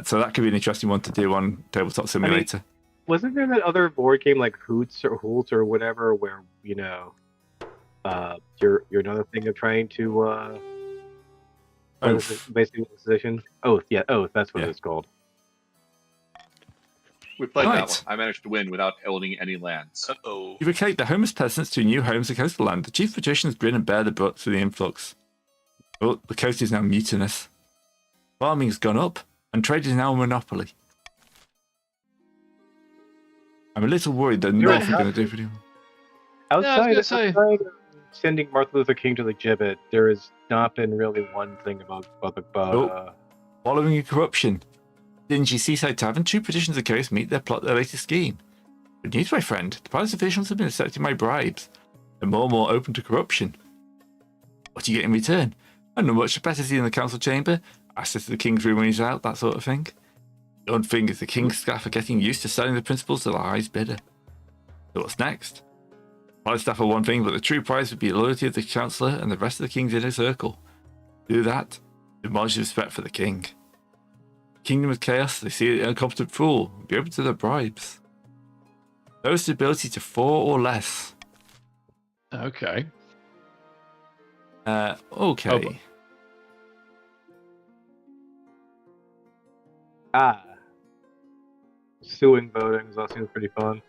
Speaker 4: So that could be an interesting one to do on Tabletop Simulator.
Speaker 2: Wasn't there that other board game like Hoots or whatever, where you're another thing of trying to
Speaker 4: Oath.
Speaker 2: basically position Oath. Yeah, Oath. That's what
Speaker 4: Yeah.
Speaker 2: it's called.
Speaker 6: We played that
Speaker 4: Right.
Speaker 6: one. I managed to win without owning any lands.
Speaker 3: Uh-oh.
Speaker 4: You relocate the homeless peasants to new homes in coastal land. The chief magicians grin and bear the brunt for the influx. Oh, the coast is now mutinous. Farming's gone up, and trade is now a monopoly. I'm a little worried that North are going to do pretty well.
Speaker 2: Outside,
Speaker 1: gonna say-
Speaker 2: outside of sending Martin Luther King to the gibbet, there has not been really one thing about
Speaker 4: Oh. Following a corruption. Dingy seaside tavern, two petitions of case meet their plot their latest scheme. Good news, my friend. The palace officials have been accepting my bribes. They're more and more open to corruption. What do you get in return? I know much better in the council chamber, access to the king's room when he's out, that sort of thing. The odd thing is the king's staff are getting used to selling the principals to the highest bidder. So what's next? Palace staff are one thing, but the true prize would be the loyalty of the councillor and the rest of the king's inner circle. Do that, demolish respect for the king. Kingdom of Chaos, they see an incompetent fool, be open to their bribes. No stability to 4 or less.
Speaker 1: Okay.
Speaker 4: Okay.
Speaker 2: Suing voting that seems pretty fun.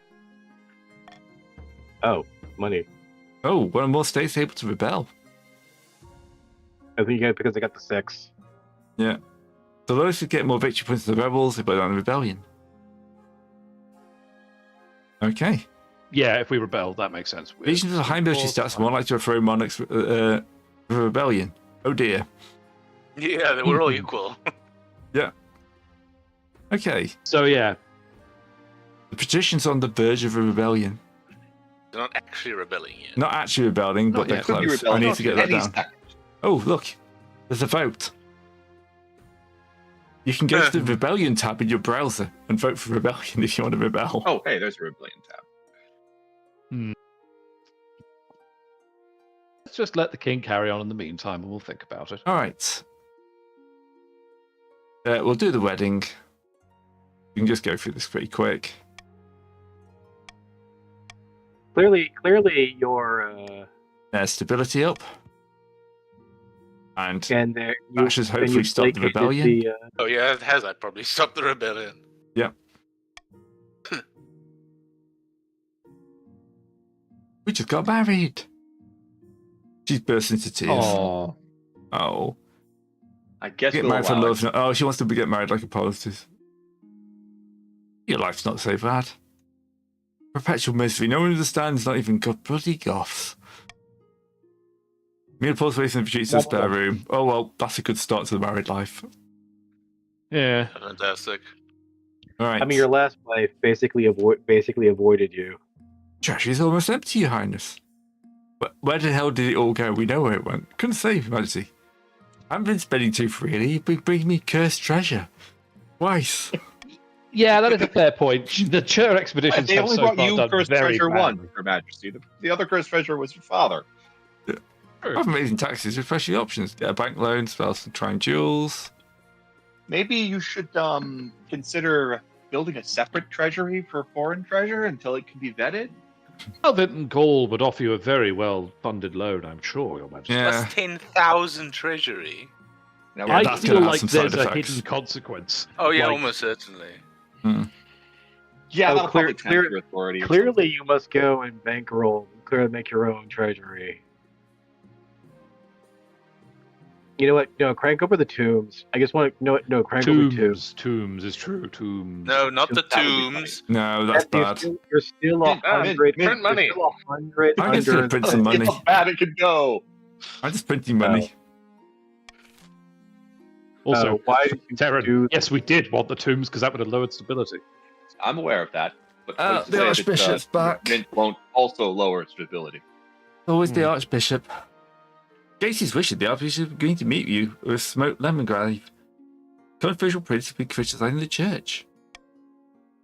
Speaker 2: Oh, money.
Speaker 4: Oh, one or more states able to rebel.
Speaker 2: I think you get because they got the 6.
Speaker 4: Yeah. So those who get more victory points than the rebels, they put down the rebellion. Okay.
Speaker 1: Yeah, if we rebel, that makes sense.
Speaker 4: Legions with high military stats are more likely to overthrow monarchs with a rebellion. Oh dear.
Speaker 3: Yeah, we're all equal.
Speaker 4: Okay.
Speaker 1: So yeah,
Speaker 4: The petition's on the verge of a rebellion.
Speaker 3: They're not actually rebelling yet.
Speaker 4: Not actually rebelling, but
Speaker 1: Not
Speaker 4: they're
Speaker 1: yet.
Speaker 6: Could be
Speaker 4: close. I
Speaker 6: rebellion
Speaker 4: need to get that
Speaker 6: any
Speaker 4: down.
Speaker 6: second.
Speaker 4: Oh, look. There's a vote. You can go to the rebellion tab in your browser and vote for rebellion if you want to rebel.
Speaker 6: Oh, hey, there's a rebellion tab.
Speaker 1: let's just let the king carry on in the meantime, and we'll think about it.
Speaker 4: All right. We'll do the wedding. We can just go through this pretty quick.
Speaker 2: Clearly, your
Speaker 4: Stability up. And
Speaker 2: and there
Speaker 4: that should hopefully stop the rebellion.
Speaker 3: Oh yeah, it has. That probably stopped the rebellion.
Speaker 4: Yep. We just got married. She's burst into tears. Oh.
Speaker 6: I guess
Speaker 4: Get
Speaker 6: we'll
Speaker 4: married for
Speaker 6: allow
Speaker 4: love.
Speaker 6: it.
Speaker 4: Oh, she wants to get married like a politician. Your life's not so bad. Perpetual misery. No one understands, not even bloody goths. Meal pulls face and retreats to the spare room. Oh well, that's a good start to the married life.
Speaker 1: Yeah.
Speaker 3: Fantastic.
Speaker 4: All right.
Speaker 2: I mean, your last wife basically avoided you.
Speaker 4: Trash is almost empty, Your Highness. But where the hell did it all go? We know where it went. Couldn't say, Your Majesty. I haven't been spending too freely. You've been bringing me cursed treasure. Twice.
Speaker 1: Yeah, that is a fair point. The Chur expeditions
Speaker 6: They
Speaker 1: have
Speaker 6: only
Speaker 1: so
Speaker 6: brought
Speaker 1: far
Speaker 6: you
Speaker 1: done
Speaker 6: cursed
Speaker 1: very
Speaker 6: treasure
Speaker 1: badly.
Speaker 6: one, Your Majesty. The other cursed treasure was your father.
Speaker 4: I've been raising taxes, especially options. Get a bank loan, spell some trying jewels.
Speaker 6: Maybe you should consider building a separate treasury for foreign treasure until it can be vetted.
Speaker 1: Alvinton Gall would offer you a very well-funded loan, I'm sure, Your Majesty.
Speaker 4: Yeah.
Speaker 3: Plus 10,000 treasury.
Speaker 6: Now,
Speaker 4: Yeah,
Speaker 1: I
Speaker 4: that's
Speaker 1: feel
Speaker 4: gonna have
Speaker 1: like
Speaker 4: some
Speaker 1: there's
Speaker 4: side
Speaker 1: a
Speaker 4: effects.
Speaker 1: hidden consequence.
Speaker 3: Oh yeah,
Speaker 1: Like-
Speaker 3: almost certainly.
Speaker 6: yeah,
Speaker 2: Oh,
Speaker 6: that'll
Speaker 2: clear-
Speaker 6: probably tempt
Speaker 2: clear-
Speaker 6: your authority.
Speaker 2: Clearly, you must go and bankroll. Clearly, make your own treasury. You know what? No, crank over the tombs. I just want to crank over the tombs.
Speaker 1: Tombs is true. Tombs.
Speaker 3: No, not the
Speaker 6: That would be
Speaker 3: tombs.
Speaker 4: No, that's bad.
Speaker 2: You're still
Speaker 6: Mint,
Speaker 2: 100.
Speaker 6: mint,
Speaker 5: print money.
Speaker 2: You're still 100
Speaker 4: I'm just gonna
Speaker 2: under.
Speaker 4: print some money.
Speaker 6: It's how bad it could go.
Speaker 4: I'm just printing money.
Speaker 1: Also,
Speaker 2: why did you
Speaker 1: Terran,
Speaker 2: do?
Speaker 1: yes, we did want the tombs because that would have lowered stability.
Speaker 6: I'm aware of that. But
Speaker 4: The
Speaker 6: who's to say that,
Speaker 4: Archbishop's back.
Speaker 6: Mint won't also lower stability.
Speaker 4: Always the Archbishop. Casey's wishing the Archbishop going to meet you with smoked lemongrave. Controversial prince have been criticizing the church.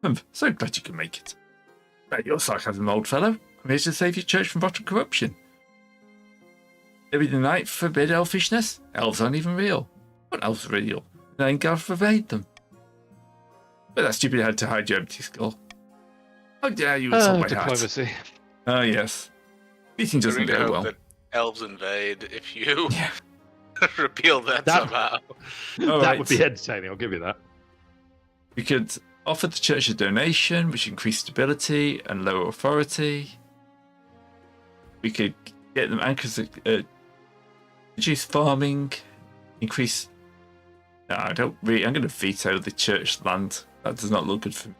Speaker 4: I'm so glad you can make it. But your sarcasm, old fellow. I'm here to save your church from rotten corruption. Every night forbid elfishness. Elves aren't even real. What elves are real? Then God forbade them. But that stupid had to hide your empty skull. How dare you insult my heart?
Speaker 1: Diplomacy.
Speaker 4: Oh yes. Meeting doesn't
Speaker 3: Really
Speaker 4: go
Speaker 3: hope
Speaker 4: well.
Speaker 3: that elves invade if you
Speaker 4: Yeah.
Speaker 3: repeal that
Speaker 1: That-
Speaker 3: somehow.
Speaker 4: All
Speaker 1: That
Speaker 4: right.
Speaker 1: would be entertaining, I'll give you that.
Speaker 4: We could offer the church a donation, which increase stability and lower authority. We could get them anchors, reduce farming, increase. No, I don't really. I'm going to veto the church land. That does not look good for me.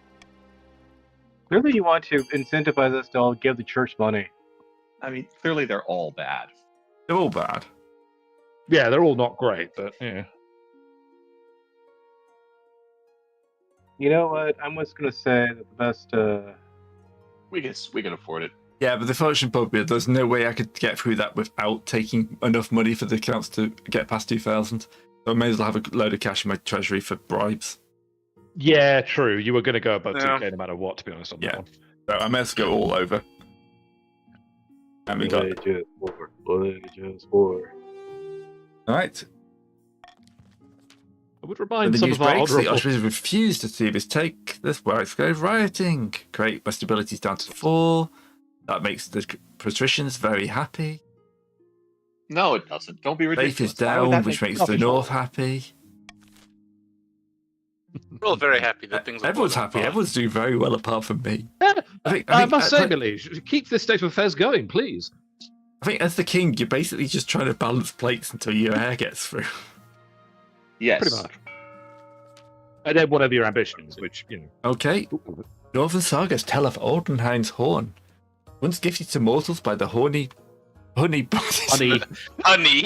Speaker 2: Clearly, you want to incentivize us to all give the church money.
Speaker 6: I mean, clearly they're all bad.
Speaker 4: They're all bad.
Speaker 1: Yeah, they're all not great, but yeah.
Speaker 2: You know what? I'm just gonna say that the best.
Speaker 6: We can afford it.
Speaker 4: Yeah, but the fortune public, there's no way I could get through that without taking enough money for the accounts to get past 2,000. So I may as well have a load of cash in my treasury for bribes.
Speaker 1: Yeah, true. You were going to go above
Speaker 3: Yeah.
Speaker 1: 2K no matter what, to be honest on that
Speaker 4: Yeah.
Speaker 1: one.
Speaker 4: So I may as well go all over. And we got.
Speaker 2: Just war.
Speaker 4: Alright.
Speaker 1: I would
Speaker 4: When
Speaker 1: remind
Speaker 4: the
Speaker 1: some
Speaker 4: news
Speaker 1: of our
Speaker 4: breaks, the
Speaker 1: honourable...
Speaker 4: Archbishop refused to see this take. This wives go rioting. Great, my stability's down to 4. That makes the patricians very happy.
Speaker 6: No, it doesn't. Don't be ridiculous.
Speaker 4: Faith is
Speaker 6: Why would
Speaker 4: down,
Speaker 6: that
Speaker 4: which
Speaker 6: make
Speaker 4: makes
Speaker 6: nothing
Speaker 4: the North
Speaker 6: wrong?
Speaker 4: happy.
Speaker 3: We're all very happy that things are
Speaker 4: Everyone's
Speaker 3: falling
Speaker 4: happy.
Speaker 3: apart.
Speaker 4: Everyone's doing very well apart from me.
Speaker 1: I must say, Billy, keep this state of affairs going, please.
Speaker 4: I think as the king, you're basically just trying to balance plates until your heir gets through.
Speaker 6: Yes.
Speaker 1: Pretty much. And then whatever your ambitions, which, you know...
Speaker 4: Okay. Northern sagas tell of Oldenhain's horn. Once gifted to mortals by the honey
Speaker 1: Honey.
Speaker 3: Honey,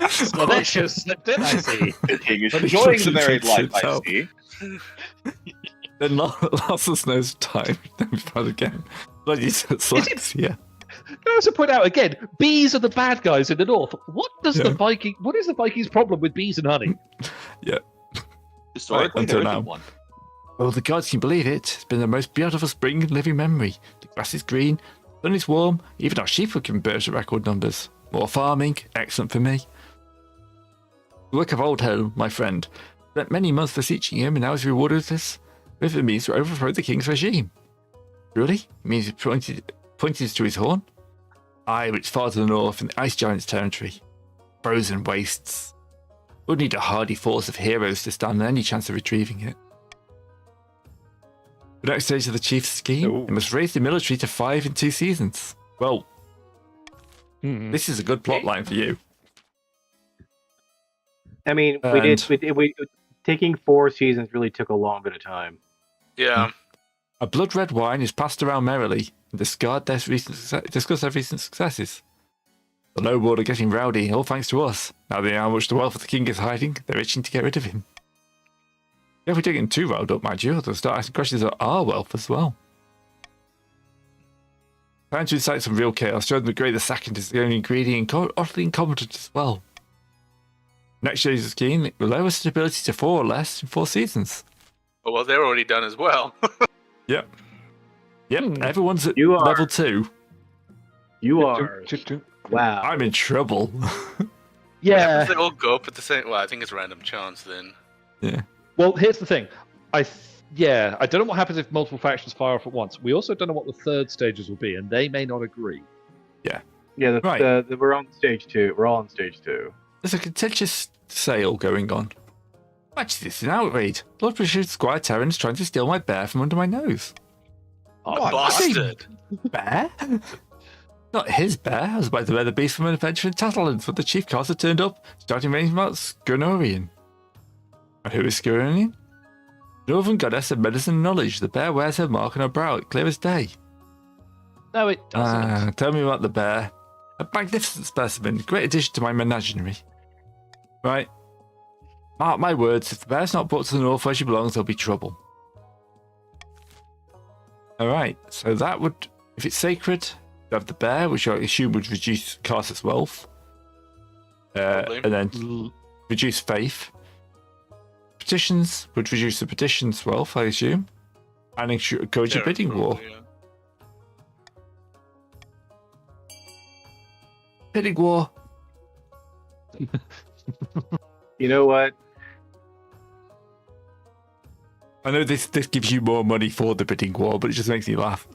Speaker 1: Slovakia slipped in, I see.
Speaker 6: The king is
Speaker 4: But he
Speaker 6: enjoying the
Speaker 4: doesn't
Speaker 6: married
Speaker 4: fix
Speaker 6: life, I
Speaker 4: himself.
Speaker 6: see.
Speaker 4: Then lots of snow's time. Then we fight again. Bloody dyslexia.
Speaker 1: Can I also point out again, bees are the bad guys in the north. What is the Vikings' problem with bees and honey?
Speaker 6: Historically,
Speaker 4: Right, until
Speaker 6: there
Speaker 4: now.
Speaker 6: isn't one.
Speaker 4: Well, the gods can believe it. It's been the most beautiful spring in living memory. The grass is green, the sun is warm, even our sheep have given birth to record numbers. More farming, excellent for me. The work of old home, my friend. Spent many months beseeching him, and now he's rewarded with the means to overthrow the king's regime. Really? It means he pointed to his horn? Aye, but it's far to the north in the Ice Giant's territory. Frozen wastes. We'll need a hardy force of heroes to stand any chance of retrieving it. The next stage of the chief's scheme, he must raise the military to 5 in 2 seasons. Well, this is a good plot line for you.
Speaker 2: I mean, we taking 4 seasons really took a long bit of time.
Speaker 3: Yeah.
Speaker 4: A blood red wine is passed around merrily and discuss their recent successes. The noble are getting rowdy, all thanks to us. Now they know how much the wealth of the king is hiding, they're itching to get rid of him. Yeah, if we're getting too riled up, mind you, they'll start asking questions of our wealth as well. Trying to incite some real chaos, show them the great the second is the only ingredient and utterly incompetent as well. Next year's scheme will lower stability to 4 or less in 4 seasons.
Speaker 3: Oh, well, they're already done as well.
Speaker 4: Yep. Everyone's at level 2.
Speaker 2: You are. Wow.
Speaker 4: I'm in trouble.
Speaker 2: Yeah.
Speaker 3: They all go up at the same. Well, I think it's random chance then.
Speaker 4: Yeah.
Speaker 1: Well, here's the thing. I don't know what happens if multiple factions fire off at once. We also don't know what the third stages will be, and they may not agree.
Speaker 4: Yeah.
Speaker 2: Yeah,
Speaker 4: Right.
Speaker 2: We're on stage 2. We're all on stage 2.
Speaker 4: There's a contentious sale going on. Actually, this is an outrage. Lord Bishop Squire Terran is trying to steal my bear from under my nose.
Speaker 3: Oh, bastard!
Speaker 4: Bear? Not his bear. I was about to bear the beast from an adventure in Tatterland, but the chief caster turned up, starting raining about Skurnorian. And who is Skurnorian? Northern goddess of medicine and knowledge. The bear wears her mark on her brow, clear as day.
Speaker 1: No, it doesn't.
Speaker 4: Tell me about the bear. A magnificent specimen, great addition to my menagerie. Right. Mark my words, if the bear's not brought to the north where she belongs, there'll be trouble. Alright, so that would, if it's sacred, you have the bear, which I assume would reduce caster's wealth. And then reduce faith. Petitions would reduce the petition's wealth, I assume. And encourage a bidding war.
Speaker 3: Yeah.
Speaker 4: Bidding war.
Speaker 2: You know what?
Speaker 4: I know this gives you more money for the bidding war, but it just makes me laugh.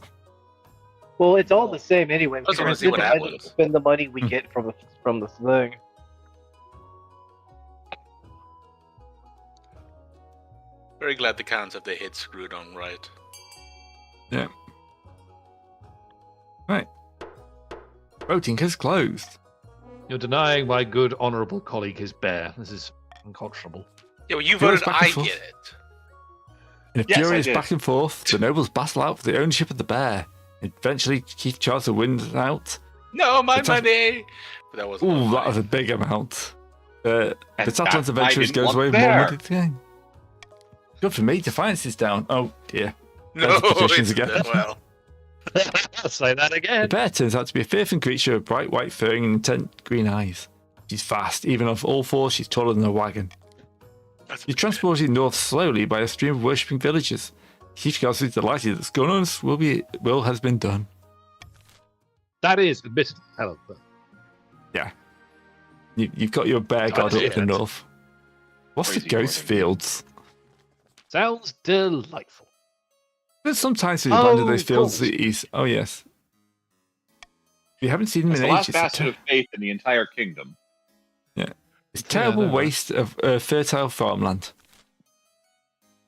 Speaker 2: Well, it's all the same anyway.
Speaker 3: I just
Speaker 2: We're
Speaker 3: wanna see what
Speaker 2: gonna
Speaker 3: happens.
Speaker 2: spend the money we get from the thing.
Speaker 3: Very glad the counts have their heads screwed on right.
Speaker 4: Yeah. Right. Voting has closed.
Speaker 1: You're denying my good, honourable colleague his bear. This is unconscionable.
Speaker 3: Yeah, well, you
Speaker 4: Furious
Speaker 3: voted
Speaker 4: back and
Speaker 3: I
Speaker 4: forth.
Speaker 3: get it.
Speaker 4: In a
Speaker 6: Yes, I
Speaker 4: furious
Speaker 6: did.
Speaker 4: back and forth, the nobles battle out for the ownership of the bear. Eventually, Chief Charter wins out.
Speaker 3: No, my
Speaker 4: It's a-
Speaker 3: money! But that wasn't
Speaker 4: Ooh,
Speaker 3: my
Speaker 4: that
Speaker 3: money.
Speaker 4: was a big amount. The
Speaker 6: And
Speaker 4: Tatlan's
Speaker 6: that- I
Speaker 4: adventurers
Speaker 6: didn't
Speaker 4: goes
Speaker 6: want
Speaker 4: away with
Speaker 6: the
Speaker 4: more
Speaker 6: bear.
Speaker 4: money to the game. Good for me, Defiance is down. Oh dear.
Speaker 3: No,
Speaker 4: There's the petitions
Speaker 3: it's
Speaker 4: again.
Speaker 3: well.
Speaker 1: Say that
Speaker 4: The
Speaker 1: again.
Speaker 4: bear turns out to be a fearsome creature with bright white fur and intent green eyes. She's fast, even of all 4, she's taller than a wagon.
Speaker 3: That's
Speaker 4: You're transported north slowly by a stream of worshipping villagers. Chief Castle is delighted that Scornus will has been done.
Speaker 1: That is admittedly hell of a thing.
Speaker 4: You've got your bear guard up
Speaker 3: it.
Speaker 4: in the north. What's the
Speaker 6: Crazy
Speaker 4: ghost
Speaker 6: morning.
Speaker 4: fields?
Speaker 1: Sounds delightful.
Speaker 4: There's sometimes we abandon
Speaker 1: Oh,
Speaker 4: those fields to
Speaker 1: cool.
Speaker 4: the east. Oh yes. You haven't seen them
Speaker 6: It's
Speaker 4: in
Speaker 6: the last
Speaker 4: ages.
Speaker 6: bastion of faith in the entire kingdom.
Speaker 4: It's a terrible
Speaker 1: no.
Speaker 4: waste of fertile farmland.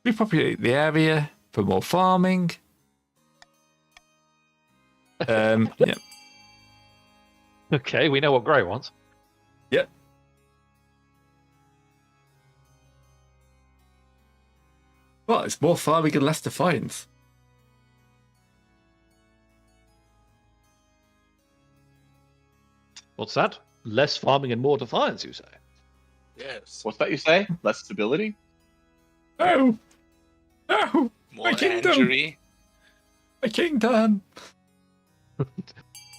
Speaker 4: Repopulate the area for more farming. Yeah.
Speaker 1: Okay, we know what Grey wants.
Speaker 4: Yep. Well, it's more farming and less defiance.
Speaker 1: What's that? Less farming and more defiance, you say?
Speaker 3: Yes.
Speaker 6: What's that you say? Less stability?
Speaker 4: No! No!
Speaker 3: More
Speaker 4: My kingdom.
Speaker 3: injury.
Speaker 4: My kingdom!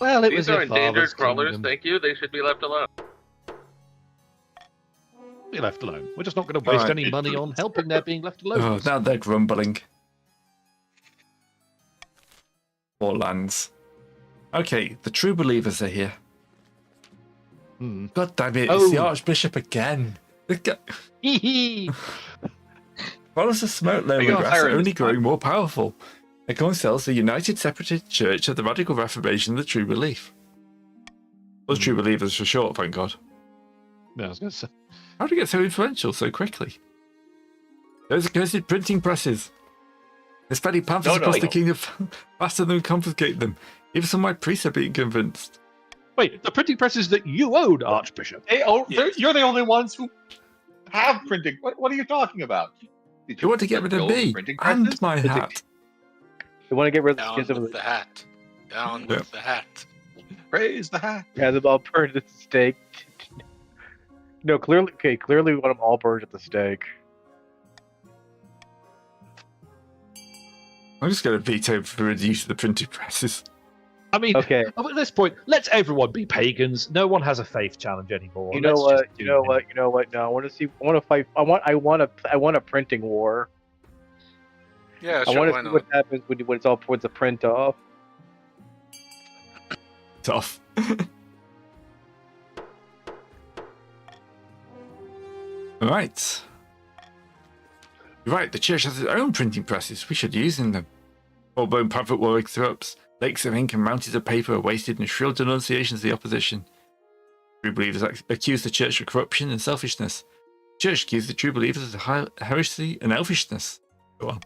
Speaker 1: Well, it
Speaker 5: These
Speaker 1: was
Speaker 5: are
Speaker 1: your
Speaker 5: endangered
Speaker 1: father's
Speaker 5: crawlers,
Speaker 1: kingdom.
Speaker 5: thank you. They should be left alone.
Speaker 1: Be left alone. We're just not going to waste
Speaker 4: Alright.
Speaker 1: any money on helping their being left alone.
Speaker 4: Oh, now they're grumbling. More lands. Okay, the true believers are here.
Speaker 1: Hmm.
Speaker 4: God damn it, it's the
Speaker 1: Oh.
Speaker 4: Archbishop again. The guy-
Speaker 1: Hee hee.
Speaker 4: Follows the smoke low
Speaker 6: Are you
Speaker 4: and
Speaker 6: gonna
Speaker 4: grass
Speaker 6: fire
Speaker 4: are
Speaker 6: in
Speaker 4: only
Speaker 6: this
Speaker 4: growing
Speaker 6: time?
Speaker 4: more powerful. It coincides the United Separatist Church of the Radical Reformation of the True Belief. Those True Believers for short, thank God.
Speaker 1: Yeah, I was going to say.
Speaker 4: How did it get so influential so quickly? Those accursed printing presses. They spreading pamphlets across the kingdom faster than we confiscate them. Even some of my priests are being convinced.
Speaker 1: Wait, the printing presses that you own, Archbishop.
Speaker 6: Hey, you're the only ones who have printing. What are you talking about? Did
Speaker 4: You want to get rid of
Speaker 6: build
Speaker 4: me
Speaker 6: printing
Speaker 4: and
Speaker 6: presses?
Speaker 4: my hat.
Speaker 2: They want to get rid of the
Speaker 3: Down
Speaker 2: schism of
Speaker 3: with
Speaker 2: the
Speaker 3: the hat. Down with the hat.
Speaker 6: Praise the hat.
Speaker 2: Had them all burned at the stake. No, clearly we want them all burned at the stake.
Speaker 4: I'm just going to veto for the use of the printing presses.
Speaker 1: I mean,
Speaker 2: Okay.
Speaker 1: at this point, let's everyone be pagans. No one has a faith challenge anymore.
Speaker 2: You know
Speaker 1: Let's
Speaker 2: what?
Speaker 1: just
Speaker 2: You
Speaker 1: do
Speaker 2: know
Speaker 1: it.
Speaker 2: what? You know what? No, I want to see. I want to fight. I want a printing war.
Speaker 3: Yeah,
Speaker 2: I
Speaker 3: sure,
Speaker 2: want
Speaker 3: why
Speaker 2: to see
Speaker 3: not?
Speaker 2: what happens when it's all towards the print off.
Speaker 4: Tough. Right. You're right, the church has its own printing presses. We should use them. Full-blown pamphlet war erupts. Lakes of ink and mountains of paper are wasted in shrill denunciations of the opposition. True believers accuse the church of corruption and selfishness. The church accused the true believers of heresy and elfishness. Go on.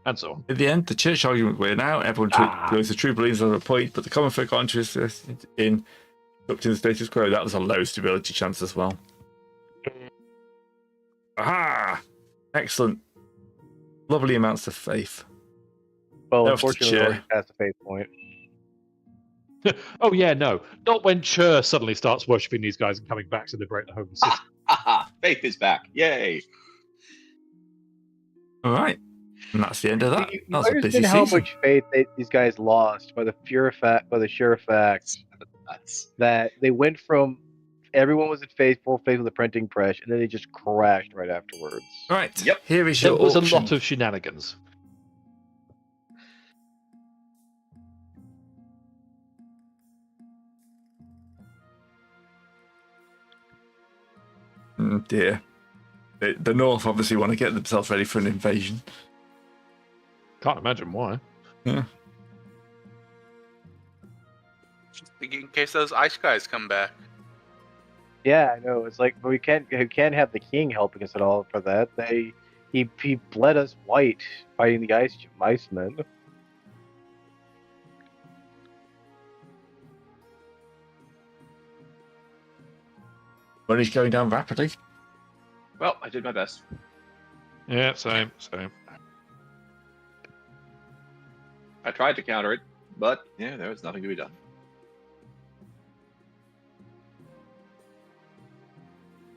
Speaker 1: And so on.
Speaker 4: In the end, the church argument were now everyone knows the true believers are a point, but the common folk aren't interested in corrupting the status quo. That was a low stability chance as well. Aha! Excellent. Lovely amounts of faith.
Speaker 2: Well,
Speaker 4: Off to
Speaker 2: unfortunately, we're
Speaker 4: chair.
Speaker 2: already past the faith point.
Speaker 1: Oh yeah, no, not when Chur suddenly starts worshipping these guys and coming back to liberate the holy city.
Speaker 6: Haha, faith is back. Yay.
Speaker 4: All right. And that's the end of that.
Speaker 2: You
Speaker 4: That was a busy
Speaker 2: understand how
Speaker 4: season.
Speaker 2: much faith these guys lost by the sheer fact
Speaker 6: That's
Speaker 2: that they went from everyone was in full faith with the printing press, and then they just crashed right afterwards.
Speaker 4: Right.
Speaker 6: Yep.
Speaker 4: Here is
Speaker 1: There
Speaker 4: your
Speaker 1: was
Speaker 4: auction.
Speaker 1: a lot of shenanigans.
Speaker 4: Dear. The North obviously want to get themselves ready for an invasion.
Speaker 1: Can't imagine why.
Speaker 4: Yeah.
Speaker 3: Just in case those ice guys come back.
Speaker 2: Yeah, I know. It's like we can't have the king helping us at all for that. He bled us white fighting the Icemen.
Speaker 4: Money's going down rapidly.
Speaker 6: well, I did my best.
Speaker 1: Yeah, same.
Speaker 6: I tried to counter it, but yeah, there was nothing to be done.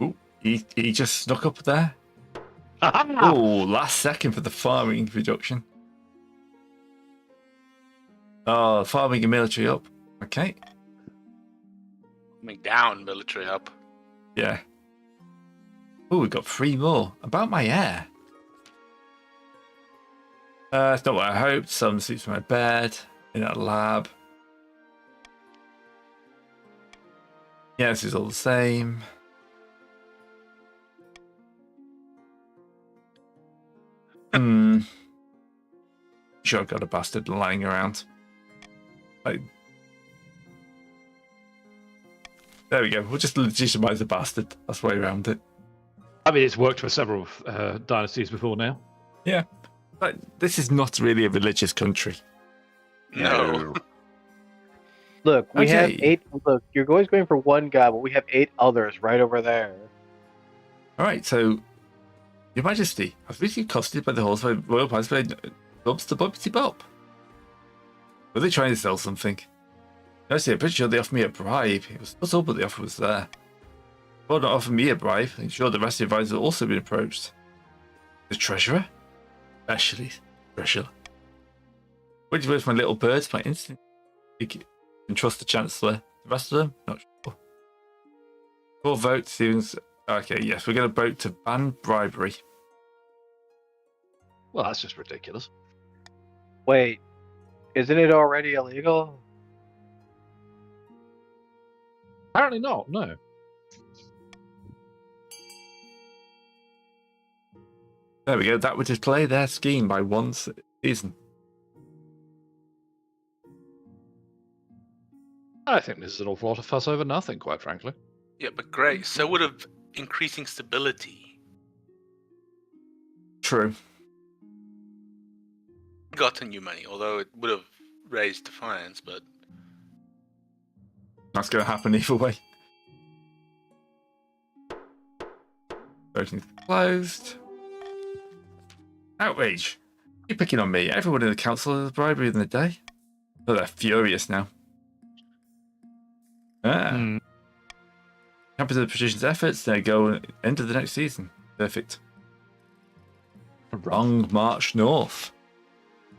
Speaker 4: Ooh, he just snuck up there. Oh, last second for the farming reduction. Oh, farming and military up. Okay.
Speaker 3: Coming down, military up.
Speaker 4: Yeah. Oh, we got 3 more. About my heir. It's not what I hoped. Some sleeps in my bed. In a lab. Yeah, this is all the same. Sure, I've got a bastard lying around. There we go. We'll just legitimize the bastard. That's the way around it.
Speaker 1: I mean, it's worked for several dynasties before now.
Speaker 4: Yeah. But this is not really a religious country.
Speaker 3: No.
Speaker 2: Look, we have
Speaker 4: Okay.
Speaker 2: 8. Look, you're always going for one guy, but we have 8 others right over there.
Speaker 4: All right, so, Your Majesty, I've recently accosted by the halls by royal prize by Bob's the Bobbity Bob. Were they trying to sell something? No, see, I'm pretty sure they offered me a bribe. It was not all, but the offer was there. Well, not offer me a bribe. I'm sure the rest of the advisors have also been approached. The treasurer? Especially treasurer. What do you do with my little birds? My instinct. You can trust the Chancellor. The rest of them? Not sure. 4 votes seems... Okay, yes, we're going to vote to ban bribery.
Speaker 1: Well, that's just ridiculous.
Speaker 2: Wait, isn't it already illegal?
Speaker 1: Apparently not, no.
Speaker 4: There we go. That would display their scheme by one season.
Speaker 1: I think this is an awful lot of fuss over nothing, quite frankly.
Speaker 3: Yeah, but great. So would have increasing stability.
Speaker 4: True.
Speaker 3: Gotten new money, although it would have raised defiance, but
Speaker 4: That's going to happen either way. Voting's closed. Outrage. You're picking on me. Everyone in the council has bribery in the day. But they're furious now. Happy to the patricians' efforts. They go end of the next season. Perfect. Wrong march north.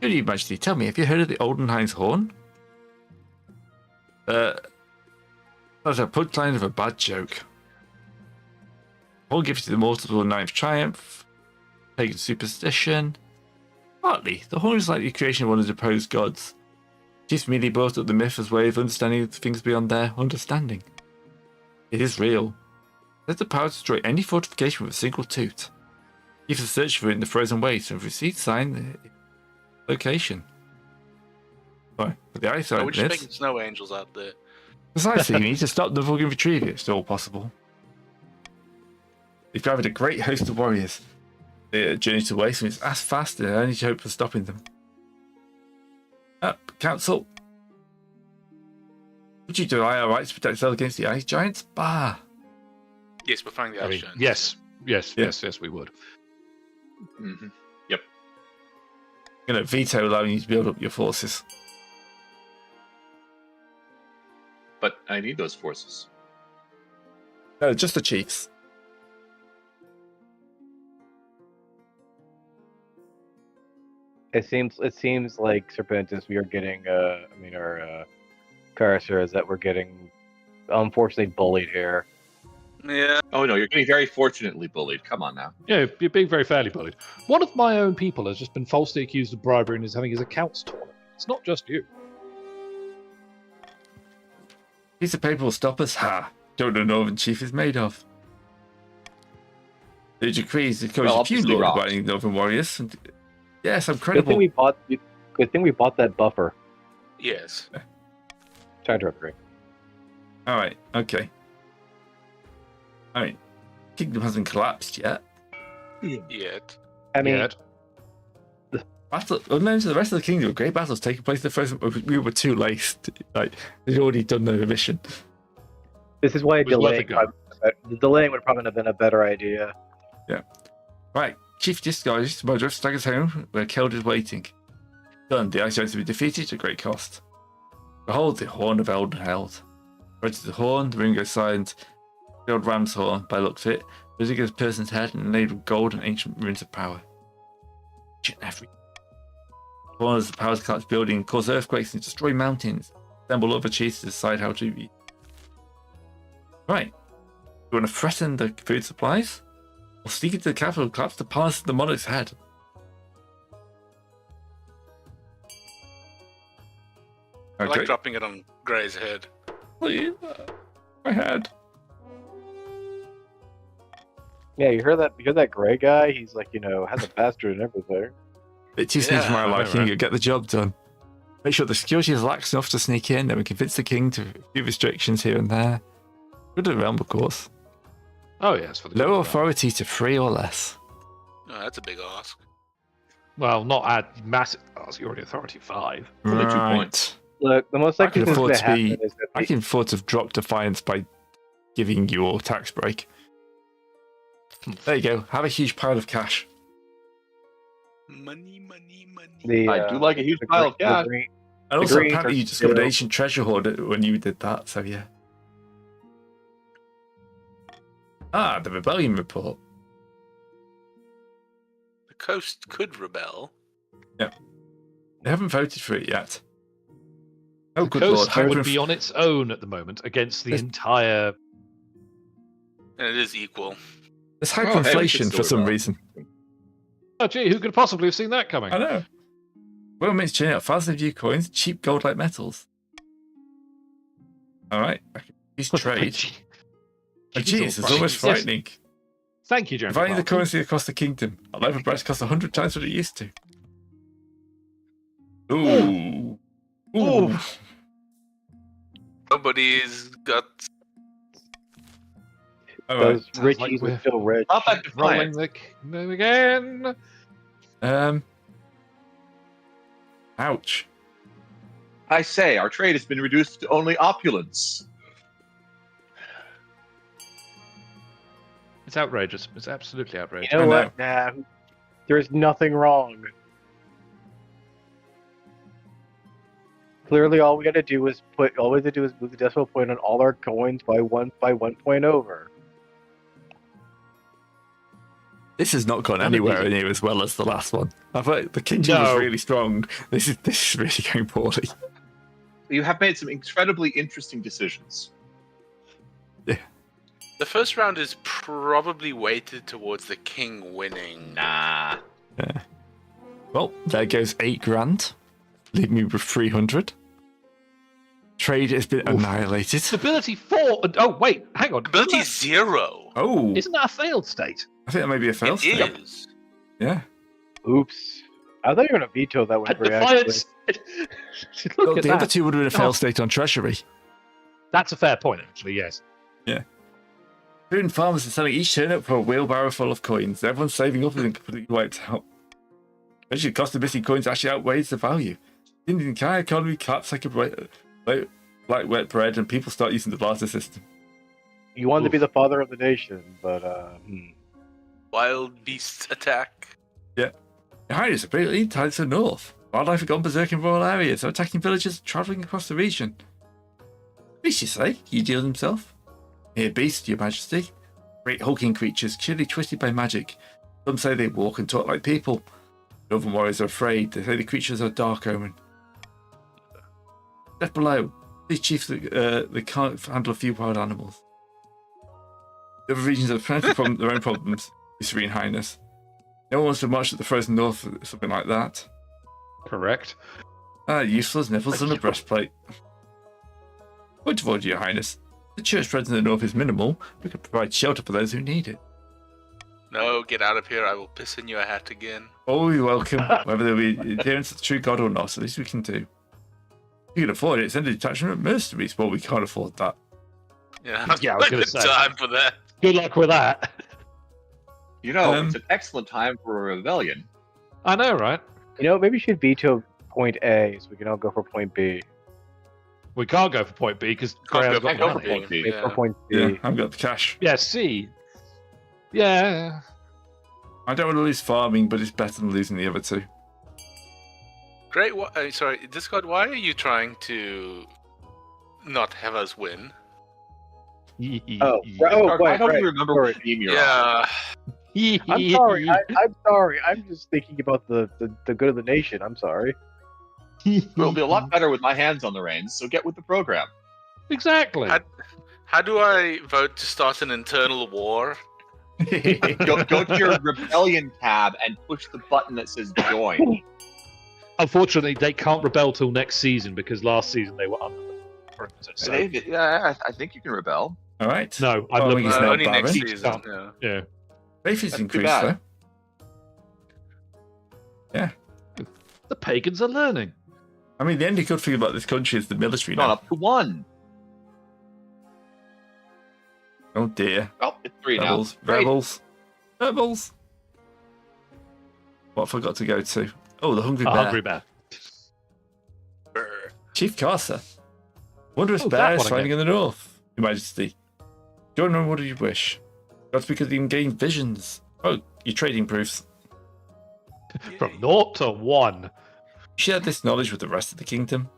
Speaker 4: Good, Your Majesty. Tell me, have you heard of the Oldenhein's Horn? That's a punchline of a bad joke. Horn gives you the mortal ninth triumph. Pagan superstition. Partly, the horn is like the creation of one of the deposed gods. Chiefs merely brought up the myth as a way of understanding things beyond their understanding. It is real. It has the power to destroy any fortification with a single toot. Chiefs have searched for it in the frozen waste and have received sign location. Sorry, but the eyesight
Speaker 3: we're just making snow angels out there.
Speaker 4: Precisely, you need to stop the fucking retrieve it, if it's all possible. They've gathered a great host of warriors. They journey to waste and it's ass fast and only hope for stopping them. Up, council. Would you deny our rights to protect ourselves against the ice giants? Bah!
Speaker 3: Yes, we're finding the ice giants.
Speaker 1: Yes, we would.
Speaker 6: Mm-hmm.
Speaker 4: I'm going to veto allowing you to build up your forces.
Speaker 6: But I need those forces.
Speaker 4: No, just the chiefs.
Speaker 2: It seems like Serpentis, we are getting our Cursor is that we're getting unfortunately bullied here.
Speaker 3: Yeah.
Speaker 6: Oh no, you're getting very fortunately bullied. Come on now.
Speaker 1: Yeah, you're being very fairly bullied. One of my own people has just been falsely accused of bribery and is having his accounts torn. It's not just you.
Speaker 4: Piece of paper will stop us. Ha! Don't know what Northern Chief is made of. The decrees encourage a few law-abiding Northern warriors. And yes, I'm credible.
Speaker 2: Good thing we bought that buffer.
Speaker 3: Yes.
Speaker 2: Time to upgrade.
Speaker 4: All right. Okay. All right. Kingdom hasn't collapsed yet.
Speaker 3: Yet.
Speaker 2: I mean,
Speaker 1: Yet.
Speaker 4: Battle. Unknown to the rest of the kingdom, great battles taking place in the frozen. We were too late. Like they'd already done their mission.
Speaker 2: this is why
Speaker 1: It was worth a go.
Speaker 2: the delaying would probably have been a better idea.
Speaker 4: Yeah. Right. Chief disguised, Modriff staggers home where Keld is waiting. Done. The ice giants have been defeated at great cost. Behold the horn of Elden held. Right to the horn, the ring goes silent. The old ram's horn, by the looks of it, busy as a person's head and laid with gold and ancient runes of power. Every horn as the powers collapse building, cause earthquakes and destroy mountains. Assemble other chiefs to decide how to be. Right. You want to threaten the food supplies? Or sneak into the capital and collapse the palace of the monarch's head?
Speaker 3: I like dropping it on Grey's head.
Speaker 4: Please, my head.
Speaker 2: Yeah, you heard that gray guy? He's like, has a bastard and everything.
Speaker 4: Bit too sneaky for my liking.
Speaker 1: right.
Speaker 4: You'll get the job done. Make sure the security is lax enough to sneak in, then we convince the king to a few restrictions here and there. Good at the realm, of course.
Speaker 1: Oh yes, for the
Speaker 4: Low
Speaker 1: good.
Speaker 4: authority to 3 or less.
Speaker 3: Oh, that's a big ask.
Speaker 1: Well, not add massive. Oh, so you're already authority 5.
Speaker 6: Only 2 points.
Speaker 2: Look, the most
Speaker 4: I
Speaker 2: likely
Speaker 4: can
Speaker 2: thing
Speaker 4: afford
Speaker 2: to
Speaker 4: to be.
Speaker 2: happen is that
Speaker 4: I can afford to drop defiance by giving you a tax break. There you go. Have a huge pile of cash.
Speaker 3: Money, money, money.
Speaker 2: the,
Speaker 6: I do like a huge
Speaker 2: the
Speaker 6: pile of
Speaker 2: green-
Speaker 6: cash.
Speaker 2: the green-
Speaker 4: And also,
Speaker 2: Greens
Speaker 4: apparently,
Speaker 2: are
Speaker 4: you discovered
Speaker 2: still-
Speaker 4: ancient treasure hoard when you did that. So yeah. Ah, the rebellion report.
Speaker 3: The coast could rebel.
Speaker 4: They haven't voted for it yet. Oh,
Speaker 1: The
Speaker 4: good lord!
Speaker 1: coast would be on its own at the moment against the
Speaker 4: There's-
Speaker 1: entire.
Speaker 3: And it is equal.
Speaker 4: There's
Speaker 6: Oh, hey, we should
Speaker 4: hyperinflation
Speaker 6: still
Speaker 4: for some
Speaker 6: rebel.
Speaker 4: reason.
Speaker 1: Oh gee, who could possibly have seen that coming?
Speaker 4: I know. Well, it's churning out thousands of new coins, cheap gold-like metals. All right, he's trade.
Speaker 1: Gee,
Speaker 4: Oh, geez, it's
Speaker 1: right.
Speaker 4: almost
Speaker 1: Yes.
Speaker 4: frightening.
Speaker 1: Thank you, Jeremy.
Speaker 4: Dividing the
Speaker 1: Clarkson.
Speaker 4: currency across the kingdom. A loaf of bread costs 100 times what it used to. Ooh. Ooh.
Speaker 3: Nobody's got.
Speaker 4: All right.
Speaker 2: Those richies
Speaker 1: like
Speaker 2: are
Speaker 1: we're-
Speaker 2: still rich.
Speaker 6: Not that
Speaker 1: Rolling
Speaker 6: defiant.
Speaker 1: the kingdom again.
Speaker 4: Ouch.
Speaker 6: I say, our trade has been reduced to only opulence.
Speaker 1: It's outrageous. It's absolutely
Speaker 2: You
Speaker 1: outrageous.
Speaker 2: know
Speaker 4: I
Speaker 2: what? Nah, there's nothing wrong. Clearly, all we got to do is move the decimal point on all our coins by one point over.
Speaker 4: This has not gone
Speaker 1: None of
Speaker 4: anywhere
Speaker 1: these-
Speaker 4: near as well as the last one. I thought the kingdom was
Speaker 1: No.
Speaker 4: really strong. This is really going poorly.
Speaker 6: You have made some incredibly interesting decisions.
Speaker 3: The first round is probably weighted towards the king winning.
Speaker 6: Nah.
Speaker 4: Well, there goes 8 grand. Leave me with 300. Trade has been annihilated.
Speaker 1: Stability 4. Oh, wait. Hang on.
Speaker 3: Ability 0.
Speaker 4: Oh,
Speaker 1: Isn't that a failed state?
Speaker 4: I think that may be a fail
Speaker 3: It
Speaker 4: state.
Speaker 3: is.
Speaker 4: Yeah.
Speaker 2: Oops. I thought you were going to veto that one,
Speaker 1: A
Speaker 2: Bray, actually.
Speaker 1: defiance. Look
Speaker 4: Well,
Speaker 1: at
Speaker 4: the
Speaker 1: that.
Speaker 4: other two would have been a fail
Speaker 1: Oh.
Speaker 4: state on treasury.
Speaker 1: That's a fair point, actually, yes.
Speaker 4: Food and farmers are selling each turnip for a wheelbarrow full of coins. Everyone's saving up and completely wiped out. Actually, the cost of missing coins actually outweighs the value. The Indian entire economy collapsed like wet bread, and people start using the barter system.
Speaker 2: You wanted to be the father of the nation, but
Speaker 3: Wild beasts attack.
Speaker 4: Your Highness, apparently tied to the north. Wildlife have gone berserk in rural areas, so attacking villagers travelling across the region. Beast, you say? He dealed himself? Here, beast, your majesty. Great hulking creatures, clearly twisted by magic. Some say they walk and talk like people. Northern warriors are afraid. They say the creatures are dark omen. Step below. These chiefs, they can't handle a few wild animals. The other regions have plenty of their own problems, Your Serene Highness. No one wants to march to the frozen north or something like that.
Speaker 1: Correct.
Speaker 4: Useless nipples on the breastplate. Point of order, Your Highness. The church presence in the north is minimal. We can provide shelter for those who need it.
Speaker 3: No, get out of here. I will piss in your hat again.
Speaker 4: Oh, you're welcome. Whether there be adherence to the true God or not, at least we can do. If you can afford it, send a detachment of mercenaries, but we can't afford that.
Speaker 3: Yeah,
Speaker 1: Yeah, I was gonna
Speaker 3: good
Speaker 1: say.
Speaker 3: time for that.
Speaker 1: Good luck with that.
Speaker 6: You know,
Speaker 4: Um,
Speaker 6: it's an excellent time for a rebellion.
Speaker 1: I know, right?
Speaker 2: you know, maybe you should veto point A so we can all go for point B.
Speaker 1: We can't go for point B because
Speaker 3: Can't
Speaker 1: Graham's
Speaker 3: go
Speaker 1: got
Speaker 3: for
Speaker 1: the
Speaker 3: point
Speaker 1: money.
Speaker 3: B.
Speaker 2: Wait for
Speaker 3: Yeah.
Speaker 2: point B.
Speaker 4: Yeah, I've got the cash.
Speaker 1: Yeah, C. Yeah.
Speaker 4: I don't want to lose farming, but it's better than losing the other two.
Speaker 3: Great. Sorry, Discord. Why are you trying to not have us win?
Speaker 2: Oh, right,
Speaker 6: I don't even remember
Speaker 2: sorry.
Speaker 6: what team you're on.
Speaker 3: Yeah.
Speaker 2: I'm sorry. I'm sorry. I'm just thinking about the good of the nation. I'm sorry.
Speaker 6: It'll be a lot better with my hands on the reins, so get with the program.
Speaker 1: Exactly.
Speaker 3: How do I vote to start an internal war?
Speaker 6: Go to your rebellion tab and push the button that says join.
Speaker 1: Unfortunately, they can't rebel till next season because last season they were under the perimeter. So,
Speaker 6: Yeah, I think you can rebel.
Speaker 4: All right.
Speaker 1: no, I'm
Speaker 4: Farming
Speaker 1: looking
Speaker 4: is
Speaker 1: at
Speaker 4: now
Speaker 3: Only next
Speaker 4: barren.
Speaker 3: season.
Speaker 1: Can't.
Speaker 3: Yeah.
Speaker 1: Yeah.
Speaker 4: Faith is
Speaker 6: That's too
Speaker 4: increased,
Speaker 6: bad.
Speaker 4: though.
Speaker 1: The pagans are learning.
Speaker 4: I mean, the only good thing about this country is the military
Speaker 6: Not
Speaker 4: now.
Speaker 6: up to 1.
Speaker 4: Oh dear.
Speaker 6: Oh, it's 3 now.
Speaker 4: Rebels.
Speaker 6: Great.
Speaker 4: Rebels. Rebels. What have I got to go to? Oh, the Hungry
Speaker 1: A
Speaker 4: Bear.
Speaker 1: hungry bear.
Speaker 3: Brr.
Speaker 4: Chief Carcer. Wondrous
Speaker 1: Oh, that
Speaker 4: bear is
Speaker 1: one
Speaker 4: fighting in the north, Your Majesty. Join them, what do you wish? That's because you can gain visions. Oh, your trading proofs.
Speaker 1: From 0 to 1.
Speaker 4: Share this knowledge with the rest of the kingdom.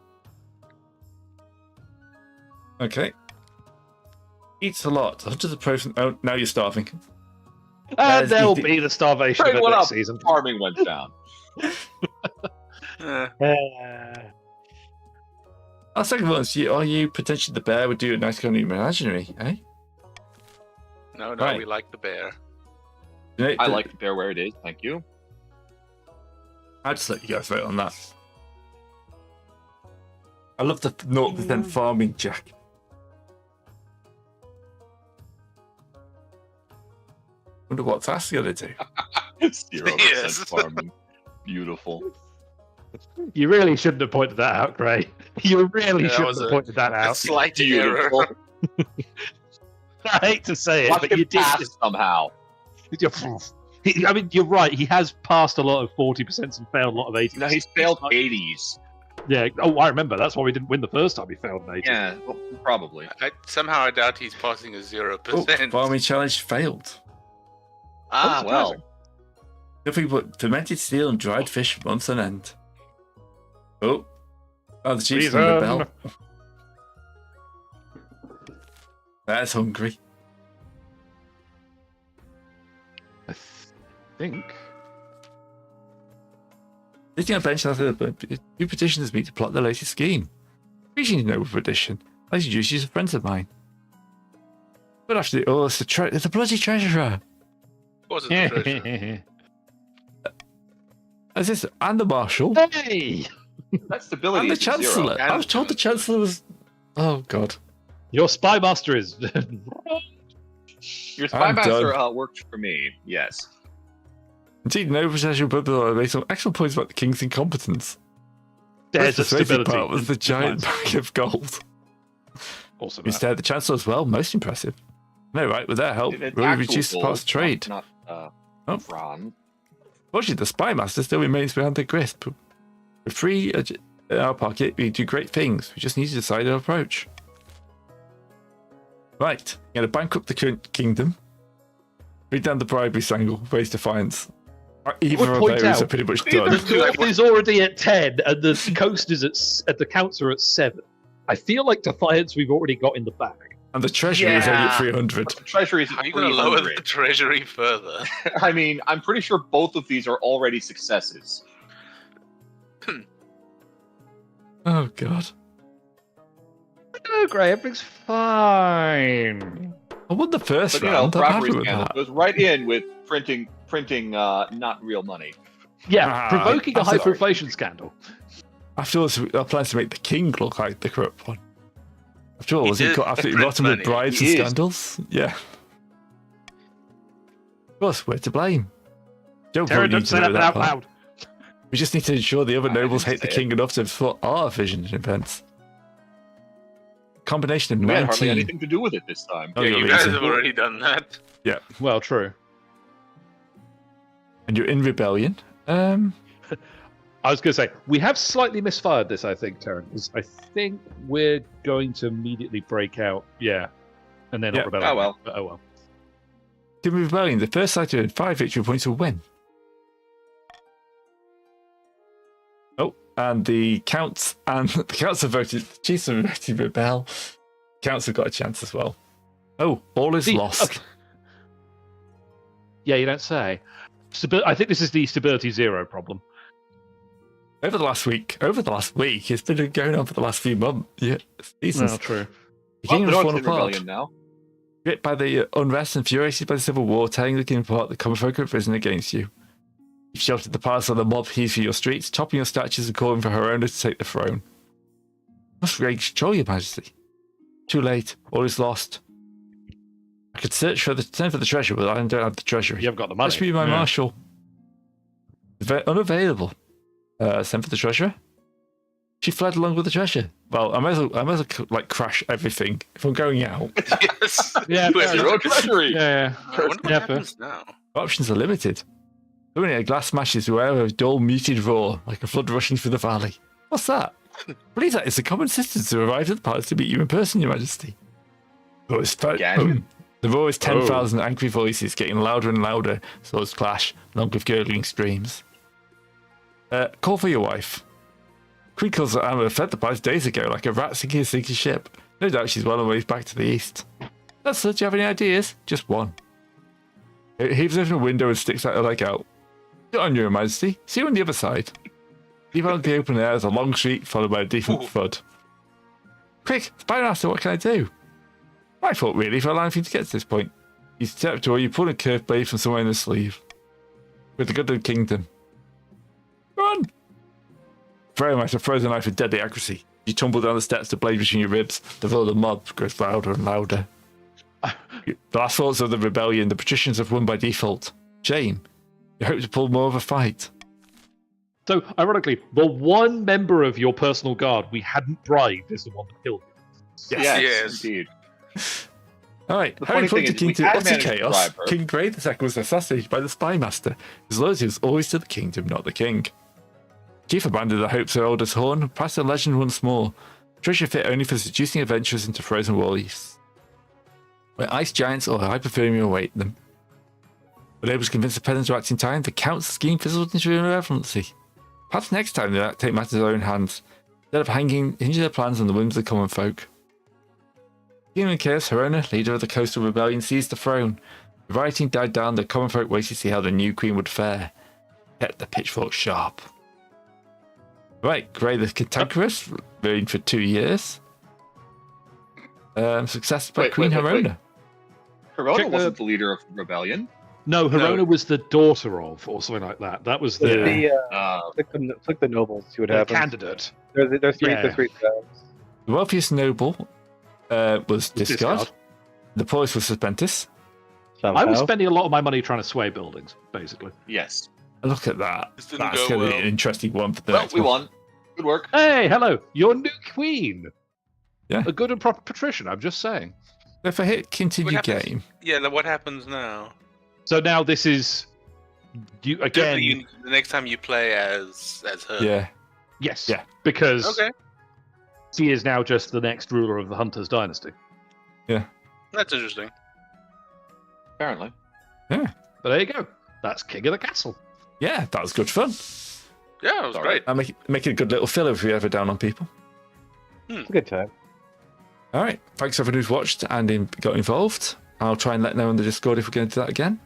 Speaker 4: Okay. Eats a lot. Hundreds of person. Oh, now you're starving.
Speaker 1: And
Speaker 4: There's
Speaker 1: there'll
Speaker 4: the-
Speaker 1: be the starvation
Speaker 6: Trade
Speaker 1: of
Speaker 6: went
Speaker 1: next
Speaker 6: up.
Speaker 1: season.
Speaker 6: Farming went down.
Speaker 4: Our second one is are you potentially the bear would do a nice kind of imaginary, eh?
Speaker 3: No,
Speaker 4: Right.
Speaker 3: we like the bear.
Speaker 6: I like the bear where it is, thank you.
Speaker 4: I'll just let you guys vote on that. I love the 0% farming, Jack. Wonder what that's going to do.
Speaker 6: 0%
Speaker 3: Yes.
Speaker 6: farming. Beautiful.
Speaker 1: You really shouldn't have pointed that out, Gray. You really
Speaker 3: That
Speaker 1: shouldn't
Speaker 3: was
Speaker 1: have
Speaker 3: a-
Speaker 1: pointed that
Speaker 3: A
Speaker 1: out.
Speaker 3: slight error.
Speaker 6: Beautiful.
Speaker 1: I hate to say it,
Speaker 6: Watch
Speaker 1: but
Speaker 6: him
Speaker 1: you did.
Speaker 6: pass somehow.
Speaker 1: I mean, you're right. He has passed a lot of 40% and failed a lot of 80s.
Speaker 6: No, he's failed 80s.
Speaker 1: Yeah. Oh, I remember. That's why we didn't win the first time he failed an 80.
Speaker 6: Yeah, well, probably.
Speaker 3: Somehow I doubt he's passing a 0%.
Speaker 4: Oh, farming challenge failed.
Speaker 6: Ah, well.
Speaker 4: Nothing but fermented steel and dried fish for months on end. Oh, the chief's
Speaker 1: Reason.
Speaker 4: rebel. That's hungry.
Speaker 1: I think.
Speaker 4: Sitting on bench after the two petitioners meet to plot the latest scheme. Reaching a noble tradition, I introduce you to friends of mine. But after it's the bloody treasurer.
Speaker 3: Of course it's the treasure.
Speaker 4: As this and the marshal
Speaker 1: Hey!
Speaker 6: That stability
Speaker 4: and the
Speaker 6: is zero.
Speaker 4: chancellor. I was told the chancellor was. Oh God.
Speaker 1: Your spy master is.
Speaker 6: Your spy
Speaker 4: I'm
Speaker 6: master
Speaker 4: done.
Speaker 6: worked for me, yes.
Speaker 4: Indeed, no possession but made some excellent points about the king's incompetence.
Speaker 1: There's
Speaker 4: the
Speaker 1: a stability.
Speaker 4: part was the giant bag of gold.
Speaker 1: Awesome.
Speaker 4: Instead, the chancellor as well, most impressive. No, right, with their help,
Speaker 6: It's
Speaker 4: we
Speaker 6: actual
Speaker 4: reduced the
Speaker 6: gold,
Speaker 4: parts of trade.
Speaker 6: Not
Speaker 4: Oh.
Speaker 6: bronze.
Speaker 4: Fortunately, the spy master still remains behind the grist. With free in our pocket, we do great things. We just need to decide our approach. Right, you're going to bankrupt the kingdom. Read down the bribery strangle, raise defiance. Either of
Speaker 1: point
Speaker 4: those
Speaker 1: out,
Speaker 4: are pretty much
Speaker 1: The
Speaker 4: done.
Speaker 1: north is already at 10, and the coast is at the counts are at 7. I feel like defiance we've already got in the bag.
Speaker 4: And the treasury is only at
Speaker 6: Yeah.
Speaker 4: 300.
Speaker 6: But the treasury is
Speaker 3: How are
Speaker 6: at
Speaker 3: you going to lower the
Speaker 6: 300.
Speaker 3: treasury further?
Speaker 6: I mean, I'm pretty sure both of these are already successes.
Speaker 4: Oh God.
Speaker 1: No, Gray, everything's fine.
Speaker 4: I won the first
Speaker 6: But you know,
Speaker 4: round. I'm happy
Speaker 6: bribery
Speaker 4: with
Speaker 6: scandal
Speaker 4: that.
Speaker 6: goes right in with printing not real money.
Speaker 1: Yeah, provoking a
Speaker 4: I'm sorry.
Speaker 1: hyperinflation scandal.
Speaker 4: After all, our plans to make the king look like the corrupt one. After all,
Speaker 3: He
Speaker 4: was he
Speaker 3: did
Speaker 4: got absolutely
Speaker 3: print
Speaker 4: rotten with
Speaker 3: money.
Speaker 4: bribes
Speaker 6: He
Speaker 4: and
Speaker 6: is.
Speaker 4: scandals? Yeah. Of course, we're to blame. Don't
Speaker 1: Terran,
Speaker 4: probably
Speaker 1: don't
Speaker 4: need to
Speaker 1: say
Speaker 4: know
Speaker 1: that out
Speaker 4: part.
Speaker 1: loud.
Speaker 4: We just need to ensure the other
Speaker 6: I
Speaker 4: nobles
Speaker 6: didn't
Speaker 4: hate the
Speaker 6: say
Speaker 4: king enough to support our vision and events. Combination of
Speaker 6: We had hardly
Speaker 4: 19.
Speaker 6: anything to do with it this time.
Speaker 4: Oh,
Speaker 3: Yeah,
Speaker 4: you're
Speaker 3: you guys
Speaker 4: easy.
Speaker 3: have already done that.
Speaker 1: Well, true.
Speaker 4: And you're in rebellion.
Speaker 1: I was going to say, we have slightly misfired this, I think, Terran. 'Cause I think we're going to immediately break out. Yeah. And then
Speaker 4: Yeah.
Speaker 1: not rebel.
Speaker 6: Oh, well.
Speaker 1: But, oh, well.
Speaker 4: In rebellion, the first side to earn 5 victory points will win. Oh, and the counts have voted. The chiefs have voted to rebel. Counts have got a chance as well. Oh, all is lost.
Speaker 1: Okay. Yeah, you don't say. I think this is the stability 0 problem.
Speaker 4: Over the last week, it's been going on for the last few months. Yeah, seasons.
Speaker 1: Well, true.
Speaker 4: The
Speaker 6: Well,
Speaker 4: kingdom
Speaker 6: no,
Speaker 4: has
Speaker 6: it's
Speaker 4: fallen
Speaker 6: in
Speaker 4: apart.
Speaker 6: rebellion now.
Speaker 4: Gripped by the unrest and infuriated by the civil war, tearing the kingdom apart, the common folk have risen against you. You've sheltered the palace of the mob heaves for your streets, topping your statues and calling for her owner to take the throne. You must rage control, your majesty. Too late, all is lost. I could send for the treasure, but I don't have the treasury.
Speaker 1: You haven't got the money.
Speaker 4: That should be my
Speaker 1: Yeah.
Speaker 4: marshal. Unavailable. Send for the treasurer. She fled along with the treasure. Well, I might as well like crash everything if I'm going out.
Speaker 3: Yes.
Speaker 1: Yeah,
Speaker 3: You
Speaker 1: fair
Speaker 3: have
Speaker 6: Your own treasury.
Speaker 1: Yeah.
Speaker 3: I wonder what
Speaker 1: Yeah,
Speaker 3: happens now.
Speaker 4: Options are limited. Only a glass smashes wherever a dull, muted roar, like a flood rushing through the valley. What's that? Believe that it's the common citizens who arrived at the palace to meet you in person, your majesty. Oh, it's
Speaker 6: Again?
Speaker 4: The roar is 10,000 angry voices getting louder and louder, swords clash, along with gurgling screams. Call for your wife. Queen calls that Amma fled the palace days ago like a rat sinking a sinking ship. No doubt she's well on her way back to the east. That's it. Do you have any ideas? Just one. It heaves open a window and sticks out her leg out. Get on, your majesty. See you on the other side. Leave out the open air as a long street followed by a deep thud. Quick, Spymaster, what can I do? My fault, really, for allowing you to get to this point. You step toward you pull a curved blade from somewhere in the sleeve. With the good of the kingdom. Run! Very much a frozen knife with deadly accuracy. You tumble down the steps, the blade between your ribs. The roar of the mob grows louder and louder. The last thoughts of the rebellion, the patricians have won by default. Shame. You hope to pull more of a fight.
Speaker 1: So, ironically, the one member of your personal guard we hadn't bribed is the one that killed you.
Speaker 3: Yes.
Speaker 6: indeed.
Speaker 4: All right.
Speaker 6: The
Speaker 4: Harry
Speaker 6: funny thing
Speaker 4: pointed
Speaker 6: is, we
Speaker 4: King to
Speaker 6: had
Speaker 4: utter
Speaker 6: managed to
Speaker 4: chaos.
Speaker 6: bribe her.
Speaker 4: King Grey II was assassinated by the spy master. His loyalty was always to the kingdom, not the king. Chief abandoned the hopes of Eldest Horn, passed the legend once more. Treasure fit only for seducing adventurers into frozen wall reefs, where ice giants or hypothermia await them. But able to convince the peasants to act in time, the Count's scheme fizzled into irrelevancy. Perhaps next time they'll take matters in their own hands, instead of hinging their plans on the whims of the common folk. Beginning in chaos, Herona, leader of the coastal rebellion, seized the throne. The rioting died down, the common folk waited to see how the new queen would fare. Kept the pitchfork sharp. Right, Grey the Cantankerous, reigned for 2 years. Success by Queen Herona.
Speaker 6: Herona
Speaker 1: Check
Speaker 6: wasn't the leader of the rebellion.
Speaker 1: No, Herona was the daughter of, or something like that. That was the
Speaker 2: Click the nobles, see what happens.
Speaker 1: candidate.
Speaker 2: There's three.
Speaker 1: Yeah.
Speaker 2: There's three tabs.
Speaker 4: The wealthiest noble was Discard.
Speaker 1: Discard.
Speaker 4: The poorest was Serpentis.
Speaker 2: Somehow.
Speaker 1: I was spending a lot of my money trying to sway buildings, basically.
Speaker 6: Yes.
Speaker 4: Look at that.
Speaker 3: This didn't
Speaker 4: That's
Speaker 3: go
Speaker 4: going to be
Speaker 3: well.
Speaker 4: an interesting one for the
Speaker 6: Well,
Speaker 4: next
Speaker 6: we
Speaker 4: one.
Speaker 6: won. Good work.
Speaker 1: Hey, hello, your new queen.
Speaker 4: Yeah.
Speaker 1: A good and proper patrician, I'm just saying.
Speaker 4: If I hit continue
Speaker 3: What happens?
Speaker 4: game,
Speaker 3: Yeah, then what happens now?
Speaker 1: So now this is you again.
Speaker 3: Definitely the next time you play as her.
Speaker 4: yeah.
Speaker 1: Yes.
Speaker 4: Yeah.
Speaker 1: Because
Speaker 3: Okay,
Speaker 1: she is now just the next ruler of the Hunters dynasty.
Speaker 3: that's interesting.
Speaker 6: Apparently.
Speaker 1: But there you go. That's King of the Castle.
Speaker 4: Yeah, that was good fun.
Speaker 3: Yeah, it was
Speaker 6: All
Speaker 3: great.
Speaker 4: And make it a good little filler if you're ever down on people.
Speaker 2: It's a good time.
Speaker 4: All right. Thanks everyone who's watched and got involved. I'll try and let know on the Discord if we're going to do that again.